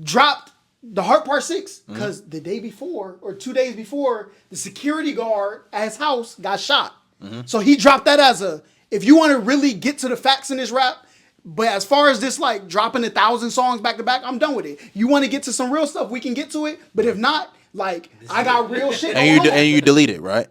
dropped the Heart Part 6 Mm-hmm. because the day before or 2 days before, the security guard at his house got shot. Mm-hmm. So he dropped that as if you want to really get to the facts in this rap. But as far as this, like dropping 1,000 songs back to back, I'm done with it. You want to get to some real stuff, we can get to it. But if not, like I got real shit. And you delete it, right?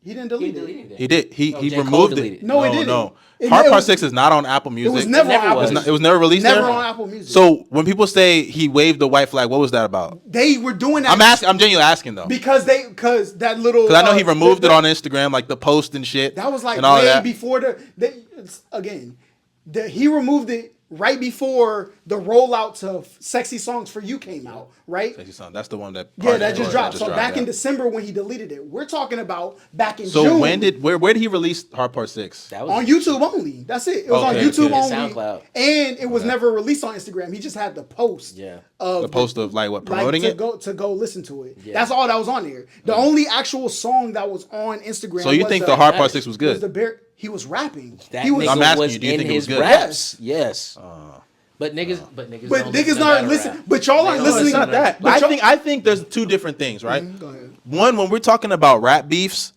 He didn't delete it. deleted it. He did. He J. Cole removed deleted it. it. No, he didn't. No. It Heart never- Part 6 is not on Apple Music. It was never on never Apple was. Music. It was never released Never there? on Apple Music. So when people say he waved the white flag, what was that about? They were doing that. I'm genuinely asking though. because that little. Because I know he removed it on Instagram, like the post and shit. That was like and all way that. before he removed it right before the rollout to Sexy Songs for You came out, right? Sexy Song, that's the one that. Yeah, that just dropped. So back in yeah. December when he deleted it, we're talking about back in So June. where did he release Heart Part 6? That was On YouTube only. That's it. It was on Okay, YouTube okay. only. SoundCloud. And it was never released on Instagram. He just had the post. Yeah. Of The post of like what, promoting to it? go listen to it. Yeah. That's all that was on there. The only actual song that was on Instagram. So you was think the Heart Part 6 was was good? the bear. He was rapping. That he was. nigga I'm asking was you, do you in think it was his good? raps. Yes. But niggas But don't niggas listen to not battle listen. rap. But y'all aren't No, listening. It's not that. But I think there's two different things, right? Go ahead. One, when we're talking about rap beefs,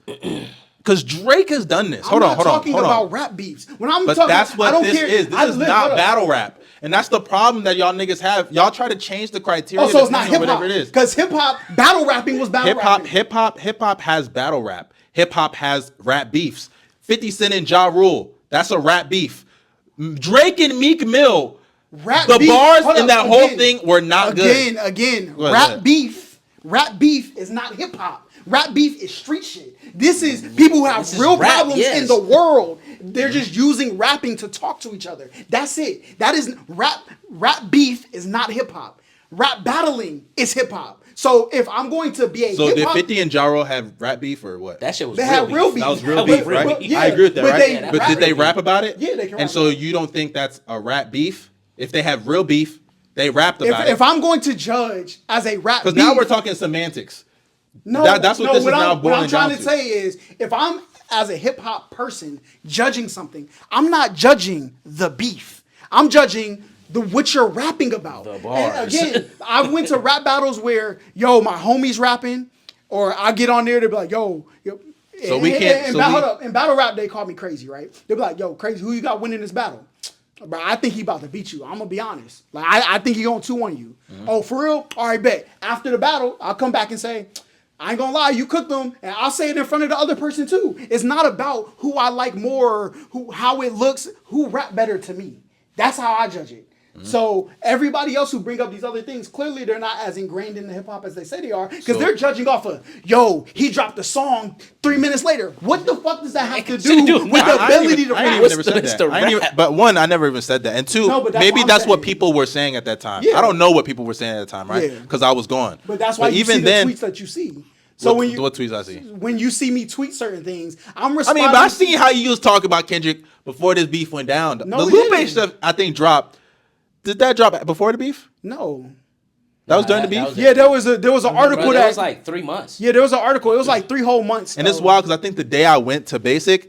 because Drake has done this. Hold I'm on. not talking about rap beefs. When I'm But talking, that's I what don't this care. is. This is not battle rap. And that's the problem that y'all niggas have. Y'all try to change the criteria. Oh, so it's not depending hip on hop. whatever it is. Because hip hop, battle rapping was battle rapping. Hip hop has battle rap. Hip hop has rap beefs. 50 Cent and Ja Rule, that's a rap beef. Drake and Meek Mill, Rap the beef, bars hold in up, that whole again, thing were not good. Again, Go ahead, rap go ahead. beef is not hip hop. Rap beef is street shit. This is people who have This is real rap, problems yes. in the world. They're just using rapping to talk to each other. That's it. That is rap beef is not hip hop. Rap battling is hip hop. So if I'm going to be a So hip did hop, 50 and Ja Rule have rap beef or what? That shit was they had real beef. That was real beef, right? Yeah, I agree with that, but right? they Yeah, But did they rap rap about it? Yeah, they can rap And so about it. you don't think that's a rap beef? If they have real beef, they rapped about it. If I'm going to judge as a rap beef, Because now we're talking semantics. No, That's what this is now what I'm boiling trying down to to. say is, if I'm as a hip hop person judging something, I'm not judging the beef. I'm judging what you're rapping about. The bars. And again, I went to rap battles where, yo, my homie's rapping, or I get on there to be like, yo. So we can't- And, so hold we- up, in battle rap, they call me crazy, right? They be like, yo, crazy, who you got winning this battle? Bro, I think he about to beat you. I'm gonna be honest. Like I think he gonna 2 on you. Oh, for real? All right, bet. After the battle, I'll come back and say, I ain't gonna lie, you cooked them, and I'll say it in front of the other person too. It's not about who I like more, how it looks, who rap better to me. That's how I judge it. So everybody else who bring up these other things, clearly they're not as ingrained in the hip hop as they say they are, because they're judging off of, yo, he dropped a song 3 minutes later. What the fuck does that have to do with the ability to I ain't rap? even never said What's that. the I ain't even, rap? but one, I never even said that. And two, No, but that's maybe what I'm that's what saying. people were saying at that time. Yeah. I don't know what people were saying at the time, right? Yeah. Because I was gone. But that's why you see the tweets that you see. So when you what tweets I see? when you see me tweet certain things, I'm I responding. mean, but I seen how you was talking about Kendrick before this beef went down. No, The we Lupe didn't. stuff, I think, dropped. Did that drop before the beef? No. That was during the that beef? was- Yeah, there was an article Bro, that that was like 3 months. yeah, there was an article. It was like 3 whole months. And it's of- wild because I think the day I went to Basic,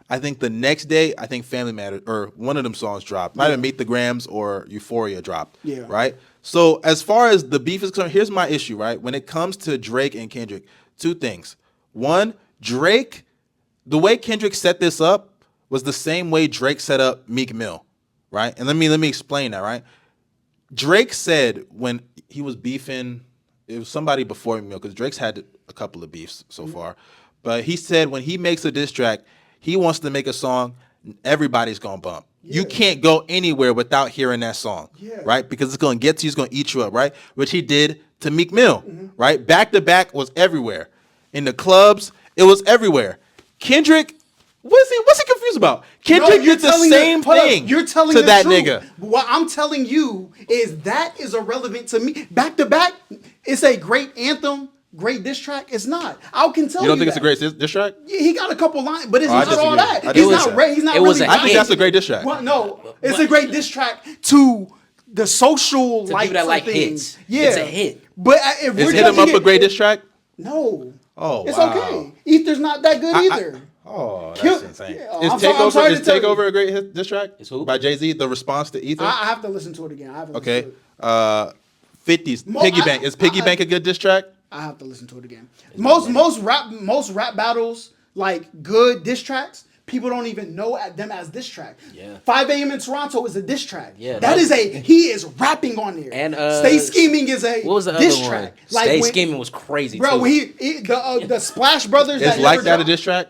I think the next day, I think Family Matters or one of them songs dropped. Might have been Meet the Grams or Euphoria dropped. Yeah. Right? So as far as the beef is concerned, here's my issue, right? When it comes to Drake and Kendrick, 2 things. One, Drake, the way Kendrick set this up was the same way Drake set up Meek Mill, right? And let me explain that, right? Drake said when he was beefing, it was somebody before Meek Mill, because Drake's had a couple of beefs so far. But he said when he makes a diss track, he wants to make a song everybody's gonna bump. You can't go anywhere without hearing that song, right? Because it's gonna get to you, it's gonna eat you up, right? Which he did to Meek Mill, right? Back to back was everywhere. In the clubs, it was everywhere. Kendrick, what's he confused about? Kendrick you're did the telling same hold up, thing you're telling to the that truth. nigga. What I'm telling you is that is irrelevant to me. Back to back, it's a great anthem, great diss track. It's not. I can tell you. You don't think it's that. a great diss track? Yeah, he got a couple lines, but it's Oh, I not all disagree. that. I He's disagree. not. He's not It really. was a I think hit. that's a great diss track. Well, no, it's a great diss track to the social To likes people that of like things. hits. Yeah, It's a hit. But if Is we're Hit 'em judging Up a it- great diss track? No. Oh, It's wow. okay. Ether's not that good either. Oh, Kill- that's insane. Yeah, Is I'm sorry to Takeover, tell you. Takeover a great diss track? Is who? By Jay-Z, the response to Ether? I have to listen to it again. I haven't Okay. listened to it. 50s, Mo- Piggy I- Bank. Is Piggy I- Bank a good diss track? I have to listen to it again. Most rap battles, like good diss tracks, people don't even know them as diss track. Yeah. 5 a.m. in Toronto is a diss track. Yeah, that is he is rapping on there. And, Stay Scheming is a What was the diss other track. one? Stay when- Scheming was crazy Bro, too. when the Splash Brothers Is that Like never That a dropped- diss track?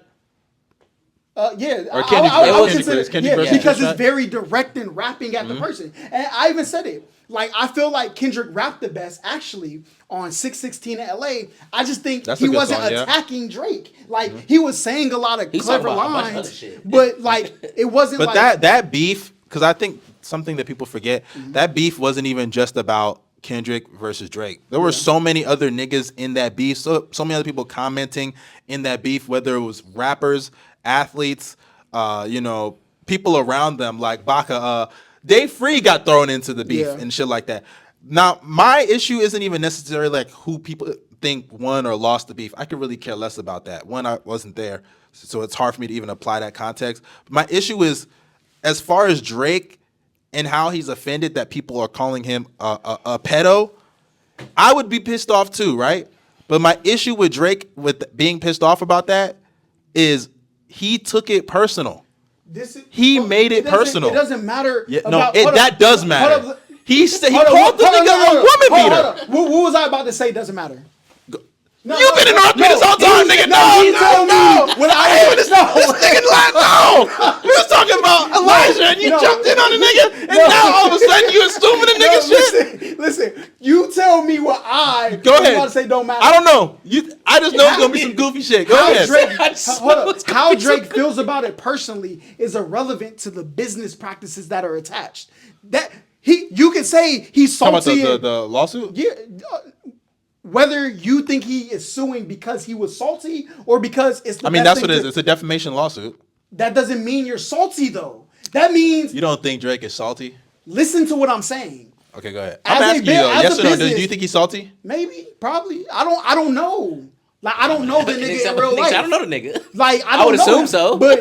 Yeah, Or Candy I Crush. would Candy consider Crush. Candy yeah, Crush yeah. a diss because it's track? very direct and rapping at the person. And I even said it. Like I feel like Kendrick rapped the best actually on 616 in LA. I just think That's a he good wasn't song, yeah. attacking Drake. Like he was saying a lot of He's clever talking about a bunch of lines, other shit. but like it wasn't. But like, that beef, because I think something that people forget, that beef wasn't even just about Kendrick versus Drake. There were so many other niggas in that beef. So many other people commenting in that beef, whether it was rappers, athletes, people around them like Baca. Dave Free got thrown into the beef Yeah. and shit like that. Now, my issue isn't even necessarily like who people think won or lost the beef. I could really care less about that. One, I wasn't there, so it's hard for me to even apply that context. But my issue is, as far as Drake and how he's offended that people are calling him a pedo, I would be pissed off too, right? But my issue with Drake with being pissed off about that is he took it personal. He made it personal. It doesn't matter. Yeah, about, no, hold that up, does hold matter. up, He hold up, called the hold up, nigga a hold up, woman hold beater. up. What was I about to say? Doesn't matter. You've been interrupting me this whole time, nigga. No. When I hate when this nigga like, no. We was talking about Elijah and you jumped in on the nigga, and now all of a sudden you assuming the nigga shit. Listen, you tell me what I Go ahead. want to say don't matter. I don't know. I just know it's gonna be some goofy shit. Go ahead. How Drake feels about it personally is irrelevant to the business practices that are attached. You can say he's salty. Talking about the lawsuit? Yeah. Whether you think he is suing because he was salty or because it's the best that's thing what it is. It's a defamation lawsuit. That doesn't mean you're salty though. That means you don't think Drake is salty? Listen to what I'm saying. Okay, go ahead. I'm asking you though. Yes or no? Do you think he's salty? Maybe, probably. I don't know. Like I don't know the nigga in real life. I don't know the nigga. Like I would assume so. But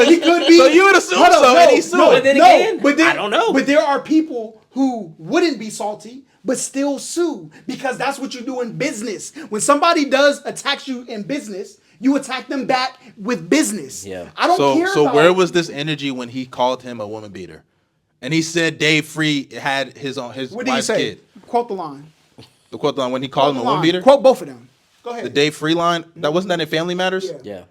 he could be. So you would assume so, and he's suing. But then again, I don't know. But there are people who wouldn't be salty but still sue because that's what you do in business. When somebody does attack you in business, you attack them back with business. Yeah. I don't care. So where was this energy when he called him a woman beater, and he said Dave Free had his what did he wife's say? kid? Quote the line. The quote line when he called him a woman beater. Quote both of them. Go ahead. The Dave Free line. That wasn't that in Family Matters. Yeah.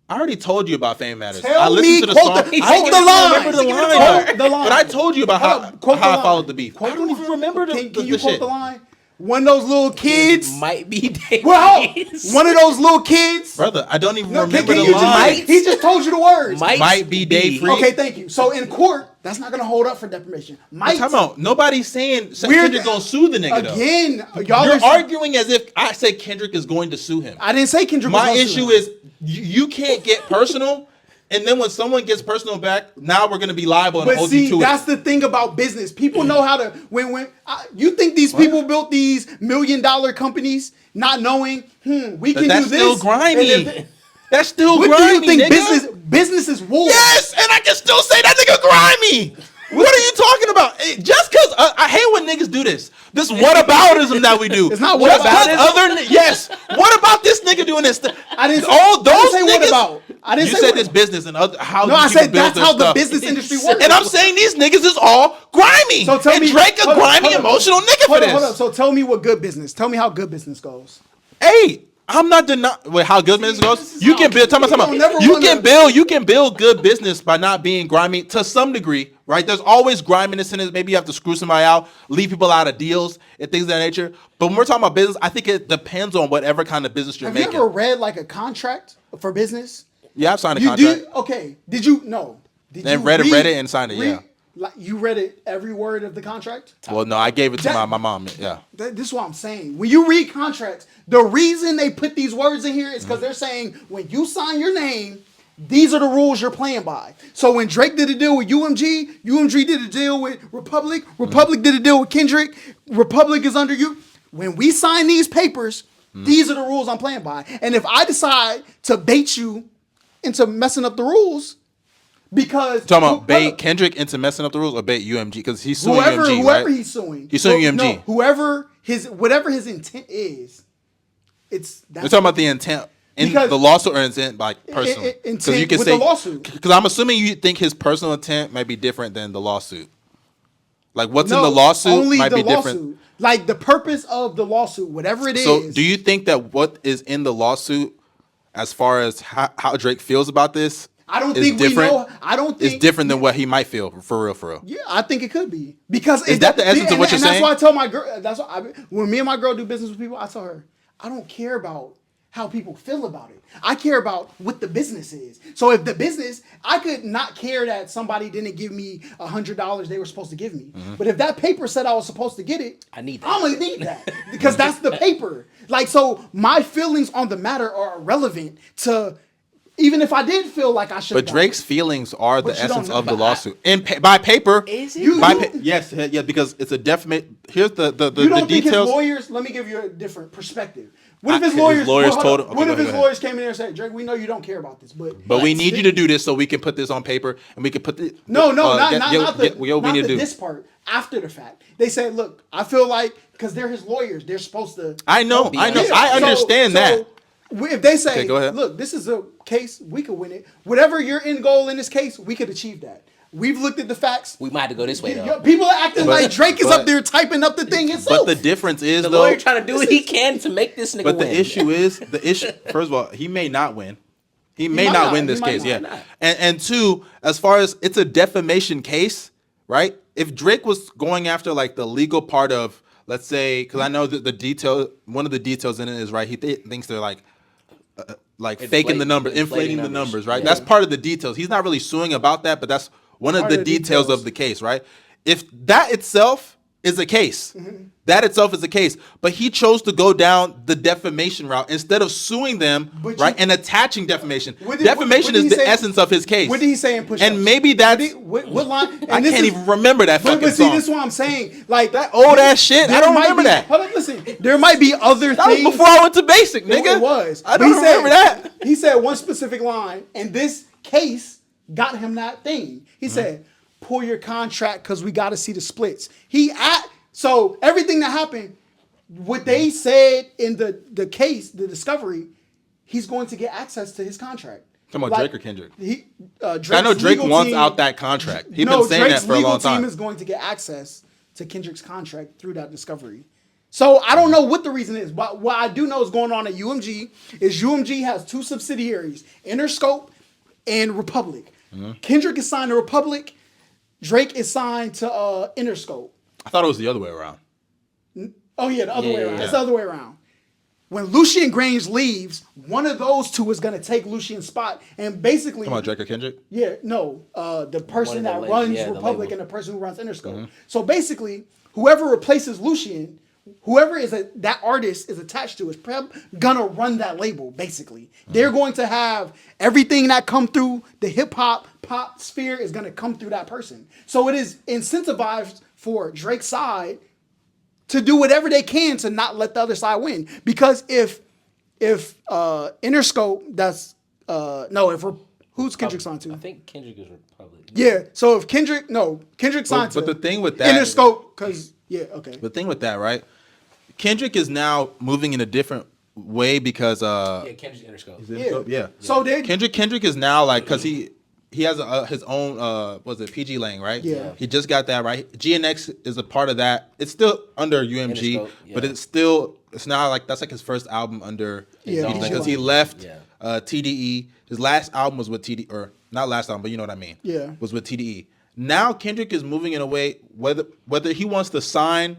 I already told you about Family Matters. Tell I listened me, to the quote song. the- I quote don't the even line. remember the line. Quote the line. But I told you about Quote the how I line. followed the beef. Quote I don't even remember the Can you shit. quote the line? One of those little kids. Might be Dave. Well, one of those little kids. Brother, I don't even No, remember can the you line. he just told you the words. Might be Dave Free. Okay, thank you. So in court, that's not gonna hold up for defamation. Might. Time out. Nobody's saying We're- Kendrick gonna sue the nigga though. Again, y'all You're are arguing as if I said Kendrick is going to sue him. I didn't say Kendrick. My was gonna issue sue him. is you can't get personal, and then when someone gets personal back, now we're gonna be liable and But hold see, you to that's it. the thing about business. People know how to when you think these people built these $1 million companies, not knowing, we can That's do this. still grimy. and then- That's still What grimy. do you think nigga. business is war? Yes, and I can still say that nigga grimy. What are you talking about? Just because I hate when niggas do this. This whataboutism that we do. It's not Just 'cause whataboutism. yes. What about this nigga doing this? I didn't say, All those I didn't say niggas. what about. I didn't You say said what this about. business and how No, I these people said build that's their how the stuff. business industry works. And I'm saying these niggas is all grimy. So tell and me, Drake a hold on, grimy, hold on. emotional nigga for this. Hold on. So tell me what good business. Tell me how good business goes. Hey, I'm not denying. Wait, how good business goes? You can build. Time don't never You wanna- can build. You can build good business by not being grimy to some degree, right? There's always griminess in it. Maybe you have to screw somebody out, leave people out of deals, and things of that nature. But when we're talking about business, I think it depends on whatever kind of business you're Have making. you ever read like a contract for business? Yeah, I've signed a You contract. did? Okay. Did you? No. Did And you read it and signed it, yeah. Like you read it every word of the contract? Well, no, I gave it to That- my mom. Yeah. This is what I'm saying. When you read contracts, the reason they put these words in here is because they're saying when you sign your name, these are the rules you're playing by. So when Drake did a deal with UMG, UMG did a deal with Republic, Republic did a deal with Kendrick, Republic is under you. When we sign these papers, these are the rules I'm playing by. And if I decide to bait you into messing up the rules, because Talking about bait Kendrick into messing up the rules or bait UMG because he's suing whoever UMG, whoever right? he's suing, He's suing UMG. No, whatever his intent is, it's We're talking about the intent in Because- the lawsuit or intent like personal. intent you can with say the lawsuit. Because I'm assuming you think his personal intent might be different than the lawsuit. Like what's in No, the lawsuit only might the be lawsuit. different. Like the purpose of the lawsuit, whatever it is. So do you think that what is in the lawsuit, as far as how Drake feels about this, I don't is think different? we know. I don't think It's different than what he might feel for real. Yeah, I think it could be because Is that the essence of what you're saying? That's why I tell my girl. That's why when me and my girl do business with people, I tell her I don't care about how people feel about it. I care about what the business is. So if the business, I could not care that somebody didn't give me $100 they were supposed to give me. But if that paper said I was supposed to get it, I need that. I'm gonna need that because that's the paper. Like, so my feelings on the matter are irrelevant to, even if I did feel like I should. But Drake's feelings are the But you don't essence know. of the lawsuit. By paper. Is it? Yes, yeah, because it's a definite. Here's the You don't think his details. lawyers? Let me give you a different perspective. What if His his lawyers? lawyers hold told on. him- What okay, if go his ahead. lawyers came in there and said, "Drake, we know you don't care about this, but we need you to do this so we can put this on paper and we can put the not we need to do. this part. After the fact, they said, "Look, I feel like because they're his lawyers, they're supposed to." I know, Yeah. I understand that. If they say, Okay, go ahead. "Look, this is a case we could win it. Whatever your end goal in this case, we could achieve that." We've looked at the facts. We might have to go this way though. People are acting like Drake is up there typing up the thing himself. But the difference is, The though, lawyer trying to do what he can to make this nigga but win. the issue is, first of all, he may not win. He may might not not. win He this might case, not. yeah. And two, as far as it's a defamation case, right? If Drake was going after like the legal part of, let's say, because I know that one of the details in it is, right, he thinks they're like faking the numbers, inflating the numbers, right? Yeah. That's part of the details. He's not really suing about that, but that's one of the details of the case, right? If that itself is a case, that itself is a case, but he chose to go down the defamation route instead of suing them, right, and attaching defamation. Defamation is the essence of his case. What did he say in Push-Ups? And maybe that's... What line? I can't even remember that fucking but see, song. this is what I'm saying. Like That old ass shit, I don't remember that. Hold on, listen. There might be other That was things. before I went to basic, nigga. It was. I But he don't remember that. He said one specific line, and this case got him that thing. He said, "Pull your contract because we got to see the splits." So everything that happened, what they said in the case, the discovery, he's going to get access to his contract. Talking about Drake or Kendrick? Drake's I know Drake legal wants team- out that contract. He's been saying Drake's that for a long legal team time. is going to get access to Kendrick's contract through that discovery. So I don't know what the reason is, but what I do know is going on at UMG is UMG has two subsidiaries, Interscope and Republic. Kendrick is signed to Republic. Drake is signed to Interscope. I thought it was the other way around. Oh yeah, the other way around. yeah. It's the other way around. When Lucien Grange leaves, one of those two is going to take Lucien's spot, and basically, Talking about Drake or Kendrick? yeah, no, the person One of that the runs the Republic label. and the person who runs Interscope. So basically, whoever replaces Lucien, whoever that artist is attached to is gonna run that label. Basically, they're going to have everything that come through the hip hop pop sphere is gonna come through that person. So it is incentivized for Drake's side to do whatever they can to not let the other side win. Because if Interscope, who's Kendrick signed to? I think Kendrick is Republic. Yeah. So if Kendrick signed to But the thing with that, Interscope, because okay. the thing with that, right? Kendrick is now moving in a different way because Yeah, Kendrick Interscope. yeah. So they Kendrick is now like, because he has his own PG Lang, right? Yeah. He just got that, right? GNX is a part of that. It's still under UMG, Interscope, yeah. but it's now like that's like his first album under Yeah, PG Lang, PG because he Lang. left Yeah. TDE. His last album was with TDE, or not last album, but you know what I mean. Yeah. Was with TDE. Now Kendrick is moving in a way whether he wants to sign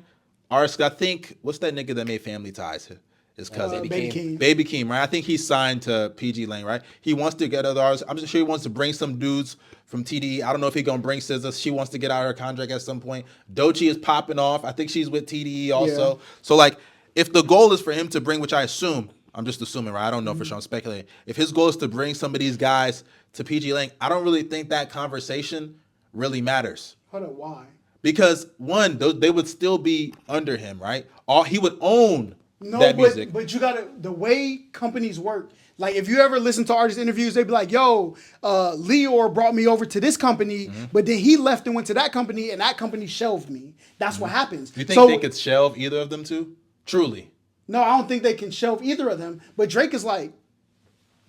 artists. I think what's that nigga that made Family Ties? His cousin. Baby King. Baby Keem, right? I think he's signed to PG Lang, right? He wants to get other artists. I'm just sure he wants to bring some dudes from TDE. I don't know if he's gonna bring SZA. She wants to get out of her contract at some point. Doechii is popping off. I think she's with TDE also. Yeah. So like, if the goal is for him to bring, which I assume, I'm just assuming, right? I don't know for sure. I'm speculating. If his goal is to bring some of these guys to PG Lang, I don't really think that conversation really matters. Hold on, why? Because one, they would still be under him, right? He would own No, that music. but you gotta, the way companies work, like if you ever listen to artist interviews, they'd be like, yo, Leor brought me over to this company, but then he left and went to that company, and that company shelved me. That's what happens. You think they could shelve either of them two? Truly. No, I don't think they can shelve either of them. But Drake is like,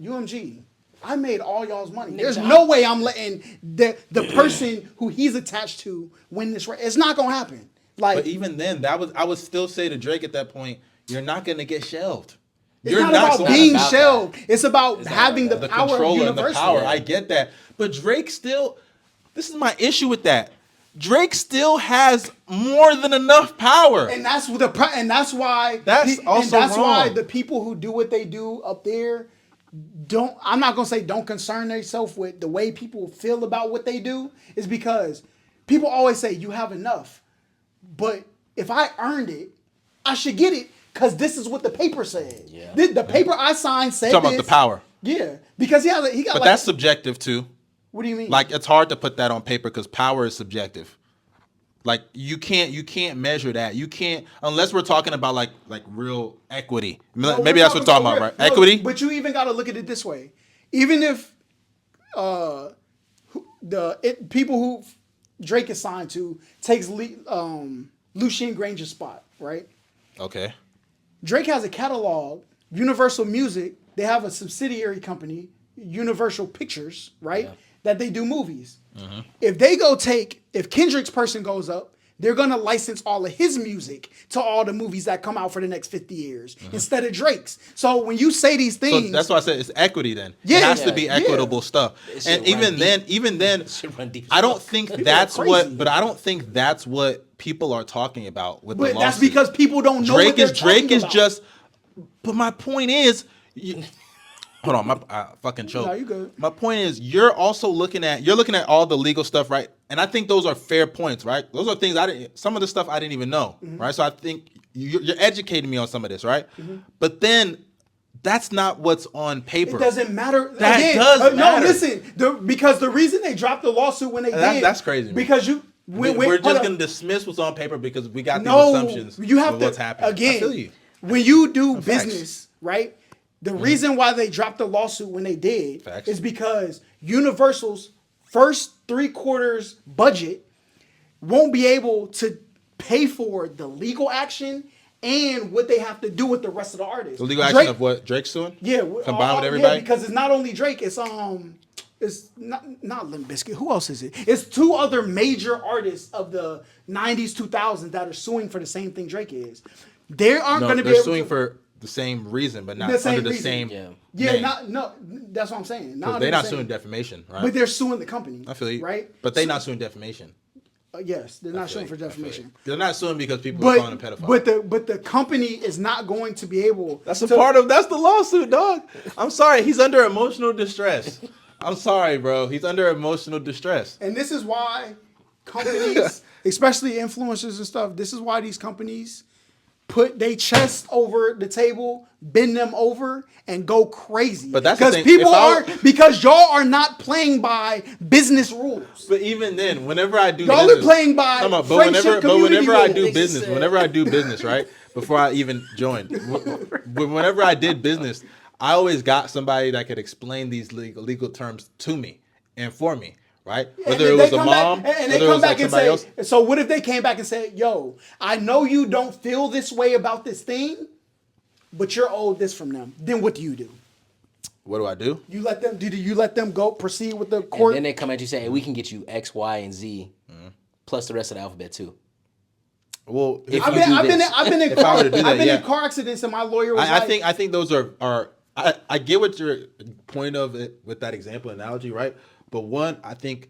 UMG, I made all y'all's money. There's no way I'm letting the person who he's attached to win this race. It's not gonna happen. Like, But even then, I would still say to Drake at that point, you're not gonna get shelved. it's You're not about going being about shelved. It's about having the the power of controller and the Universal. power. I get that. But Drake still, this is my issue with that. Drake still has more than enough power. And that's why That's also why wrong. the people who do what they do up there I'm not gonna say don't concern themselves with the way people feel about what they do, is because people always say you have enough. But if I earned it, I should get it because this is what the paper said. Yeah. The paper I signed said Talking about this. the power. Yeah. Because he got But like, that's subjective too. what do you mean? Like, it's hard to put that on paper because power is subjective. Like, you can't measure that. You can't, unless we're talking about like real equity. No, Maybe that's what we're talking about, right? no, Equity. But you even got to look at it this way. Even if people who Drake is signed to takes Lucien Grange's spot, right? Okay. Drake has a catalog, Universal Music. They have a subsidiary company, Universal Pictures, right? Yeah. That they do movies. If Kendrick's person goes up, they're gonna license all of his music to all the movies that come out for the next 50 years instead of Drake's. So when you say these So things, that's why I said it's equity. Then Yeah, it has to yeah, be yeah. equitable stuff. It should And even run then, It should run deep I as don't fuck. think People that's are what. crazy. But I don't think that's what people are talking about with the but lawsuit. that's because people don't know what Drake they're is Drake talking is about. just. But my point is, hold on, I fucking choke. No, you good. My point is, you're looking at all the legal stuff, right? And I think those are fair points, right? Those are things some of the stuff I didn't even know, right? So I think you're educating me on some of this, right? But then that's not what's on paper. It doesn't matter. That Again, does No, matter. listen. Because the reason they dropped the lawsuit when they did, That's crazy, man. Because We're just gonna dismiss what's on paper because we got these no, assumptions you have of to what's happening. again. I feel you. When you do Facts. business, right? The reason why they dropped the lawsuit when they did Facts. is because Universal's first 3/4 budget won't be able to pay for the legal action and what they have to do with the rest of the artists. The legal action of what Drake's suing? Yeah, Combined with everybody? Yeah, because it's not only Drake. It's not Limp Bizkit. Who else is it? It's two other major artists of the 90s, 2000s that are suing for the same thing Drake is. They aren't No, going to be they're able suing to, for the same reason, but not The same under the reason. same. Yeah. name. That's what I'm saying. Not They're under not the suing same- defamation, right? but they're suing the company. I feel you, right? But they're So- not suing defamation. Yes, they're not I feel suing you. for I feel you. defamation. They're not suing because people are calling them pedophile. But the company is not going to be able. That's the lawsuit, dog. I'm sorry, he's under emotional distress. I'm sorry, bro. He's under emotional distress. And this is why companies, especially influencers and stuff, this is why these companies put their chest over the table, bend them over, and go crazy. But that's the because thing. people If I- are because y'all are not playing by business rules. But even then, whenever I do Y'all business, are playing by Come on, friendship community whenever I rules. do business, whenever I do business, right? Before I even joined, whenever I did business, I always got somebody that could explain these legal terms to me and for me, right? Whether it And was they a come mom, back, and they whether it come was back like and somebody say, else. so what if they came back and said, yo, I know you don't feel this way about this thing, but you're owed this from them. Then what do you do? What do I do? You let them? Do you let them go proceed with the And court? then they come at you and say, hey, we can get you X, Y, and Z plus the rest of the alphabet too. Well, If I've you been, do I've been, in, this. I've been in If I car, were to do that, I've been yeah. in car accidents, and my lawyer was I like, think those are I get what your point of it with that example analogy, right? But one, I think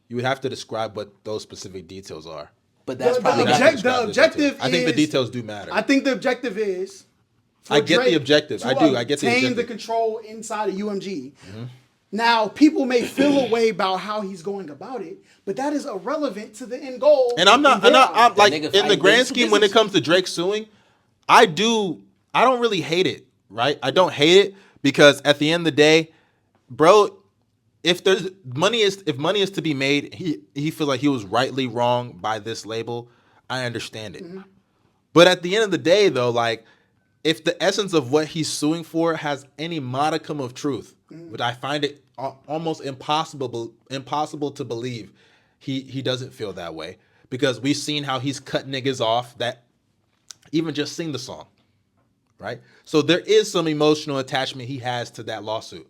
you would have to describe what those specific details are. But that's The probably You'd have to not. describe the details. objective I think the is- details do matter. I think the objective is. for I get the Drake objective. to I do. I get the obtain objective. the control inside of UMG. Now, people may feel a way about how he's going about it, but that is irrelevant to the end goal. And I'm not. I'm The like nigga in the fighting grand business scheme when it business. comes to Drake suing, I don't really hate it. Right? I don't hate it because at the end of the day, bro, if money is to be made, he feels like he was rightly wrong by this label. I understand it. But at the end of the day, though, like if the essence of what he's suing for has any modicum of truth, which I find it almost impossible to believe, he doesn't feel that way because we've seen how he's cut niggas off that even just sing the song, right? So there is some emotional attachment he has to that lawsuit.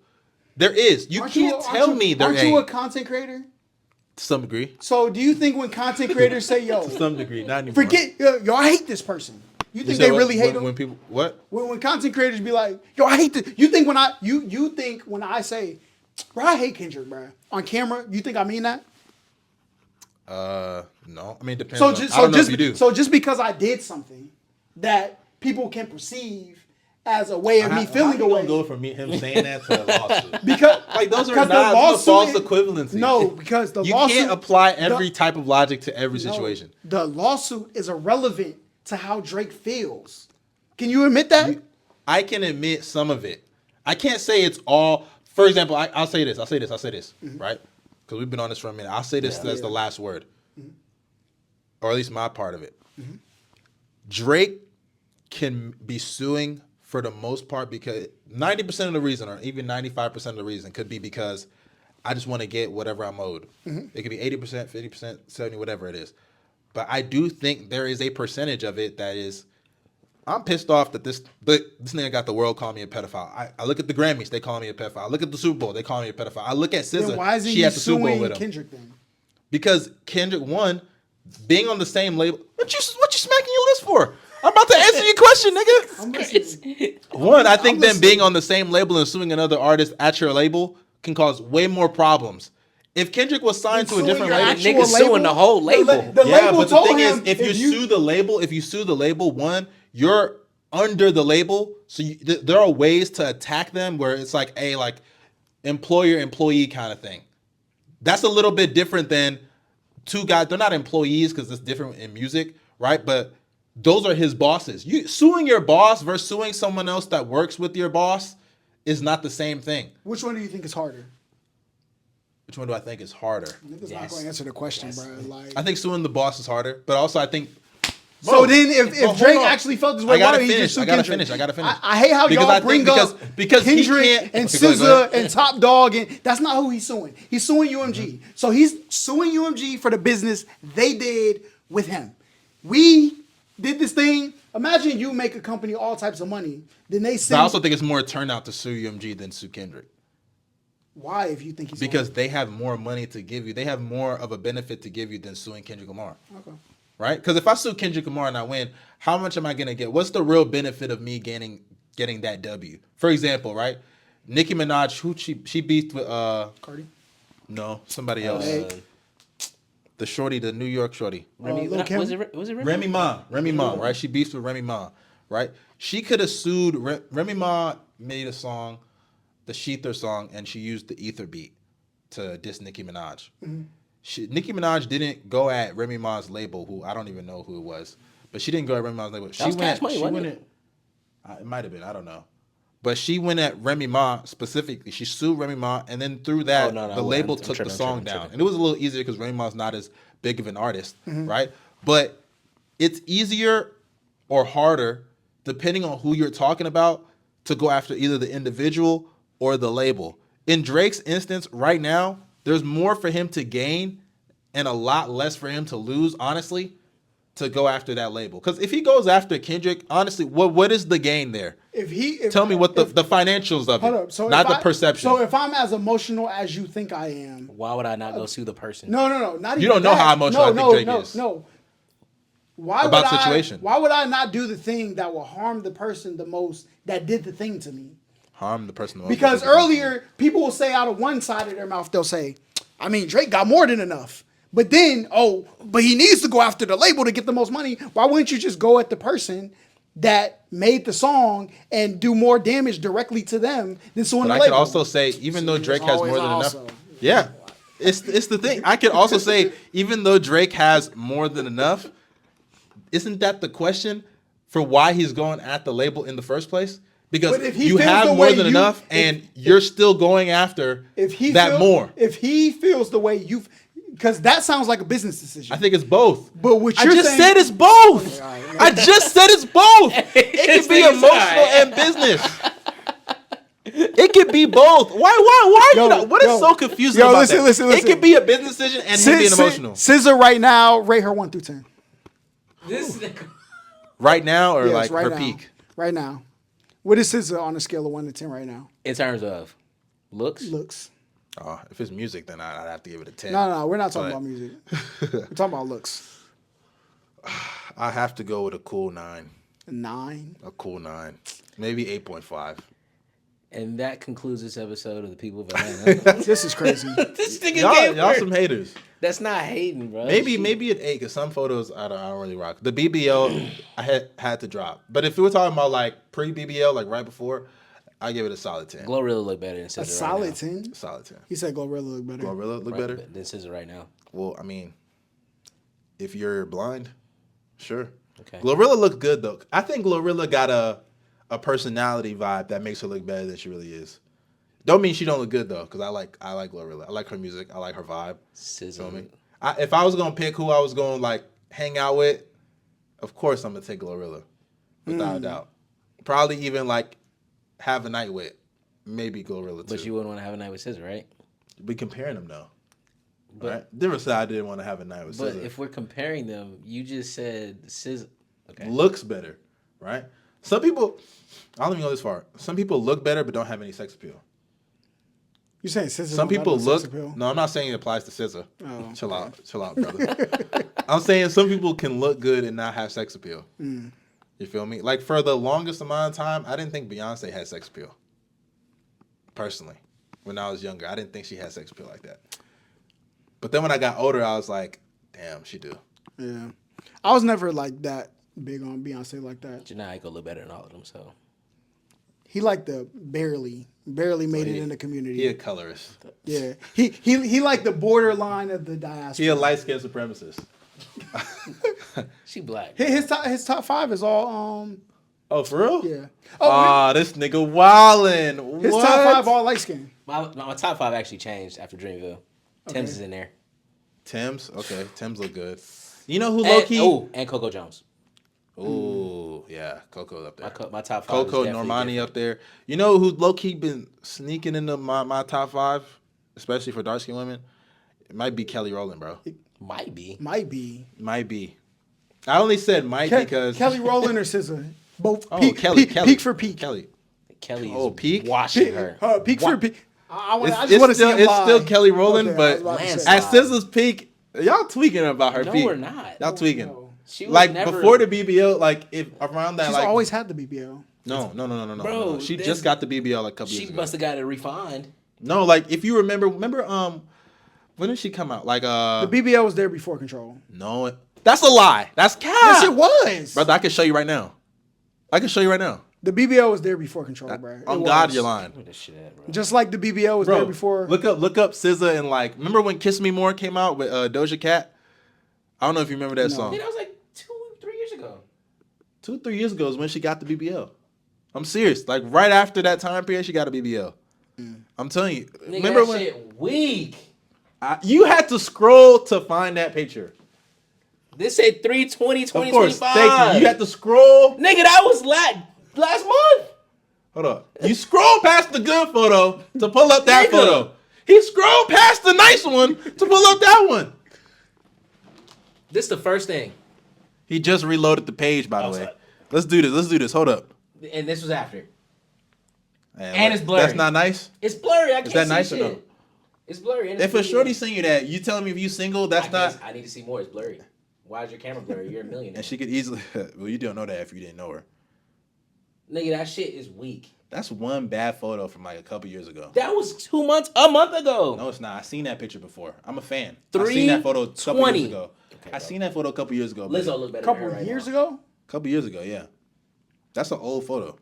There is. You can't tell me there Aren't you a ain't. content creator? To some degree. So do you think when content creators say, yo, To some degree, not anymore. forget, yo, I hate this person. You You think said they what? really hate him? When people what? When content creators be like, yo, I hate this. You think when you think when I say, bro, I hate Kendrick, bro, on camera, you think I mean that? No. I mean, it depends. So on, just I don't know if you do. so just because I did something that people can perceive as a way of me feeling the way. go from him saying that to a lawsuit? Because Like those are because the not those are lawsuit false is- equivalencies. No, because the you lawsuit can't apply every the- type of logic to every no, situation. the lawsuit is irrelevant to how Drake feels. Can you admit that? I can admit some of it. I can't say it's all. For example, I'll say this. Right? Because we've been on this for a minute. I'll say this as the last word, or at least my part of it. Drake can be suing for the most part because 90% of the reason, or even 95% of the reason, could be because I just want to get whatever I'm owed. It could be 80%, 50%, 70%, whatever it is. But I do think there is a percentage of it that is I'm pissed off that this nigga got the world calling me a pedophile. I look at the Grammys, they call me a pedophile. I look at the Super Bowl, they call me a pedophile. I look at Then SZA, why is she he at the Super Bowl suing with him. Kendrick then? Because Kendrick, one, being on the same label. What you smacking your list for? I'm about to answer your question, nigga. I'm listening. One, I think I'm them listening. being on the same label and suing another artist at your label can cause way more problems. If Kendrick was signed to a Suing different your label, actual Niggas suing the whole label. The yeah, label but the told thing him is, if you sue the label, one, you're under the label, so there are ways to attack them where it's like a like employer-employee kind of thing. That's a little bit different than two guys. They're not employees because it's different in music, right? But those are his bosses. You suing your boss versus suing someone else that works with your boss is not the same thing. Which one do you think is harder? Which one do I think is harder? Niggas not going to answer the question, bro. Like, I think suing the boss is harder, but also I think. so then, if hold Drake on. actually felt this way, I gotta why don't he finish. just sue I gotta Kendrick? finish. I gotta finish. I hate how Because y'all I think- bring up because he Kendrick can't- and okay, go ahead. SZA and Top Dog, and that's not who he's suing. He's suing UMG. So he's suing UMG for the business they did with him. We did this thing. Imagine you make a company all types of money, then they But send. I also think it's more a turnout to sue UMG than sue Kendrick. Why, if you think he's Because they have more money to give you. They have more of a benefit to give you than suing Kendrick Lamar. Okay. Right? Because if I sue Kendrick Lamar and I win, how much am I going to get? What's the real benefit of me getting that W? For example, right? Nicki Minaj, who she beefed with Cardi. no, somebody else. The shorty, the New York shorty. Remy, Lil' Kim? was it Remy? Remy Ma, right? She beefed with Remy Ma, right? She could have sued. Remy Ma made a song, the Sheether song, and she used the Ether beat to diss Nicki Minaj. Nicki Minaj didn't go at Remy Ma's label, who I don't even know who it was, but she didn't go at Remy Ma's label. She was Cash Money, wasn't it? It might have been, I don't know. But she went at Remy Ma specifically. She sued Remy Ma, and then through that, the label took the song down. And it was a little easier because Remy Ma's not as big of an artist, right? But it's easier or harder, depending on who you're talking about, to go after either the individual or the label. In Drake's instance, right now, there's more for him to gain and a lot less for him to lose, honestly, to go after that label. Because if he goes after Kendrick, honestly, what is the gain there? Tell me what the financials of Hold it, up. So not the perception. So if I'm as emotional as you think I am, Why would I not go sue the person? no, not even You don't know that. how emotional I think Drake is. No. Why About would situation. Why would I not do the thing that will harm the person the most that did the thing to me? Harm the person. Because earlier, people will say out of one side of their mouth, they'll say, I mean, Drake got more than enough. But then, but he needs to go after the label to get the most money. Why wouldn't you just go at the person that made the song and do more damage directly to them than suing But the I label? could also say, even though Drake has always more than enough, also. yeah, it's the thing. I could also say, even though Drake has more than enough, isn't that the question for why he's going at the label in the first place? Because But if he you feels have the more way than you- enough, and you're still going after that more. If he feels the way you've, because that sounds like a business decision. I think it's both. But what I you're just saying- said it's both. I just said it's both. It can be emotional and business. It could be both. Why are you not? What is so confusing about listen, that? listen. It could be a business decision and him being emotional. SZA right now, rate her 1 through 10. This Right now, or Yes, like right her now. peak? Right now. What is SZA on a scale of 1 to 10 right now? in terms of looks. Looks. Oh, if it's music, then I'd have to give it a 10. No, we're not talking But about music. We're talking about looks. I have to go with a cool 9. 9. A cool 9. Maybe 8.5. And that concludes this episode of the People of Atlanta. This is crazy. This nigga gave Y'all her- some haters. That's not hating, bro. Maybe an 8, because some photos I don't really rock. The BBL I had to drop. But if we were talking about like pre-BBL, like right before, I give it a solid 10. Glorilla look better than A SZA solid right now. 10. Solid 10. He said Glorilla look better. Glorilla look Right, better? than SZA right now. Well, I mean, if you're blind, sure. Okay. Glorilla looked good though. I think Glorilla got a personality vibe that makes her look better than she really is. Don't mean she don't look good though, because I like Glorilla. I like her music. I like her vibe. SZA. Feel me? If I was gonna pick who I was gonna like hang out with, of course I'm gonna take Glorilla, without a doubt. Probably even like have a night with, maybe Glorilla too. But you wouldn't want to have a night with SZA, right? We comparing them though. But Right? Different side didn't want to have a night with but SZA. if we're comparing them, you just said SZA. Okay. Looks better, right? Some people, I don't even go this far. Some people look better but don't have any sex appeal. You saying SZA? Some don't got people no look. sex appeal? No, I'm not saying it applies to SZA. Oh, Chill out, brother. I'm saying some people can look good and not have sex appeal. You feel me? Like for the longest amount of time, I didn't think Beyonce had sex appeal. Personally, when I was younger, I didn't think she had sex appeal like that. But then when I got older, I was like, damn, she do. Yeah, I was never like that big on Beyonce like that. Janai go look better than all of them. So He like the barely made it in the community. He a colorist. Yeah, he like the borderline of the diaspora. He a light skinned supremacist. she black. His top 5 is all Oh, for real? yeah. This nigga wildin'. His What? top 5 all light skin. My top 5 actually changed after Dreamville. Tim's is in there. Tim's? Okay, Tim's look good. You know who low key? And Coco Jones. Ooh, yeah, Coco's up there. My top 5. Coco, Normani up there. You know who low key been sneaking into my top 5, especially for dark skinned women? It might be Kelly Rowland, bro. Might be. Might be. I only said might because Kelly Rowland or SZA. Both. Oh, peak, Kelly, peak, Kelly, peak for peak. Kelly. Is peak? washing her. Peak for peak. I just It's want to see him it's live. still Kelly Rowland, Okay, I but was about to say. Landslide. at SZA's peak, y'all tweaking about her No, peak. we're not. Y'all tweaking. No. She was Like never, before the BBL, like if around that, She's like always had the BBL. no. Bro, She this- just got the BBL like a couple She years ago. must have got it refined. No, like if you remember when did she come out? Like The BBL was there before Control. no, that's a lie. That's cap. Yes, it was. Brother, I can show you right now. The BBL was there before Control, bro. It On was. God, you're lying. Where this shit at, bro? Just like the BBL was there Bro, before. look up SZA and like remember when Kiss Me More came out with Doja Cat? I don't know if you remember that No. song. That was like 2-3 years ago. 2-3 years ago is when she got the BBL. I'm serious. Like right after that time period, she got a BBL. I'm telling you. Nigga, Remember that when shit weak. you had to scroll to find that picture? This said 3/20, Of course. 2025. Thank you. You had to scroll. Nigga, that was last month. Hold up. You scroll past the good photo to pull up that Nigga. photo. He scrolled past the nice one to pull up that one. This the first thing. He just reloaded the page, by the way. Let's do this. Hold up. And this was after. Man, And it's blurry. That's not nice. It's blurry. I can't that see nice or shit. no? It's blurry. And If it's a shorty send you that, you telling me if you single, that's not. I need to see more. It's blurry. Why is your camera blurry? You're a millionaire. And she could easily. Well, you don't know that if you didn't know her. Nigga, that shit is weak. That's one bad photo from like a couple years ago. That was a month ago. No, it's not. I seen that picture before. I'm a fan. I seen that photo a couple 3/20. years ago. I seen that photo a couple years ago. Lizzo look better a couple than her right years now. ago, Couple years ago, yeah. That's an old photo.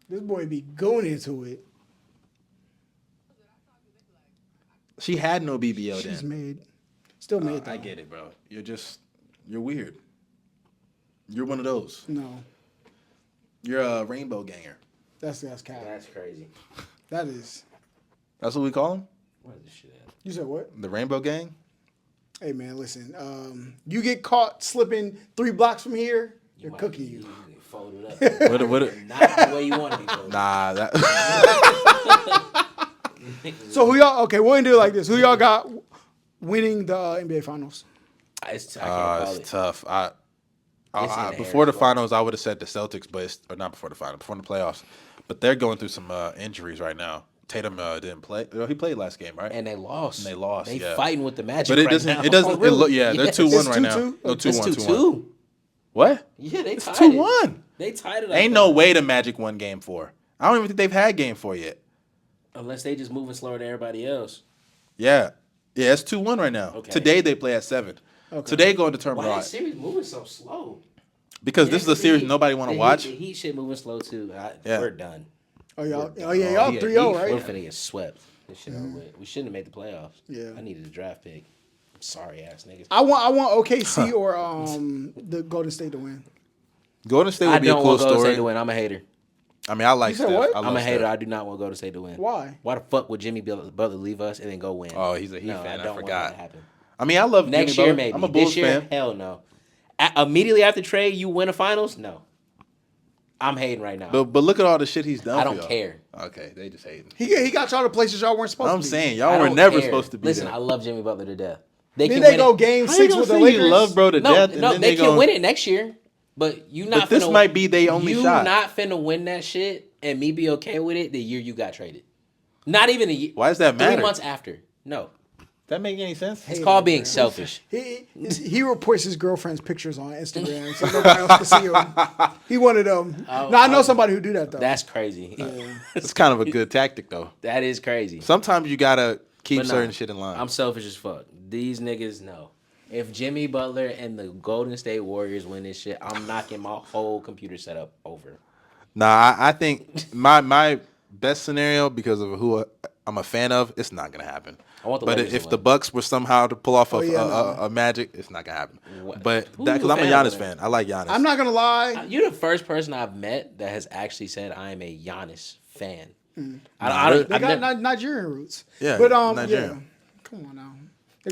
this boy be going into it. She had no BBL She's then. still made. I Though. get it, bro. You're weird. You're one of those. No, You're a rainbow ganger. that's cap. That's crazy. That is. That's what we call them? What is this shit at? You said what? The rainbow gang? Hey man, listen. You get caught slipping 3 blocks from here, they're might cooking be you. Folded up. What? Not the way you want to be folded. Nah, that. So who y'all? Okay, we're gonna do it like this. Who y'all got winning the NBA Finals? I can't call It's it. tough. It's in the Before air the as well. finals, I would have said the Celtics, but or not before the finals, before the playoffs. But they're going through some injuries right now. Tatum didn't play. He played last game, right? And they lost. They They fighting with the Magic. But it right doesn't. now. It doesn't. Oh, really? It look. Yeah, they're Yes. 2-1 It's right now. 2-2? No, 2-1. It's 2-1. 2-2. What? Yeah, they It's tied 2-1. it. They tied it. I Ain't thought. no way the Magic won Game 4. I don't even think they've had Game 4 yet. Unless they just moving slower than everybody else. Yeah, it's 2-1 right now. Okay. Today they play at 7. Okay. Today going to determine Why a is lot series moving so slow? because this is a series Heat- nobody want to the watch. Heat, the Heat shit moving slow too. Yeah. We're done. Oh y'all. We're Oh yeah, y'all yeah, 3-0, We're right? finna get swept. This shit over with. We shouldn't have made the playoffs. Yeah. I needed a draft pick. I'm sorry, ass niggas. I want OKC or the Golden State to win. Golden State I would be a don't cool want Golden State story. to win. I'm a hater. I mean, I like You said Steph. what? I love I'm a hater. Steph. I do not want Golden State to win. Why? Why the fuck would Jimmy Butler leave us and then go win? Oh, he's a Heat no, fan. I I don't want forgot. that to happen. I mean, I love Next Jimmy year, Butler. maybe. I'm a Bulls This year, fan. hell no. Immediately after trade, you win a finals? No. I'm hating right now. But look at all the shit he's done. I for don't y'all. care. Okay, they just hating. He got y'all to places y'all weren't supposed I'm to be. saying I y'all were don't never care. supposed to be Listen, there. I love Jimmy Butler to death. Then can they win go it. game How you 6 gonna with the say Lakers. you love bro to No, death? And no, then they can gonna- win it next year. But you not. But this might be they only shot. You not finna win that shit and me be okay with it the year you got traded. Not even a year. Why does that matter? 3 months after. No. That make any sense? It's called being selfish. He reports his girlfriend's pictures on Instagram so nobody else can see them. He wanted them. I know somebody who do that though. That's crazy. It's kind of a good tactic though. That is crazy. Sometimes you gotta keep certain shit in line. I'm selfish as fuck. These niggas know. If Jimmy Butler and the Golden State Warriors win this shit, I'm knocking my whole computer setup over. Nah, I think my best scenario, because of who I'm a fan of, it's not gonna happen. But if the Bucks were somehow to pull off a Magic, it's not gonna happen. What? But because I'm a Giannis fan, I like Giannis. I'm not gonna lie. You're the first person I've met that has actually said I am a Giannis fan. They got Nigerian roots. Yeah, but Nigerian. yeah. Come on now.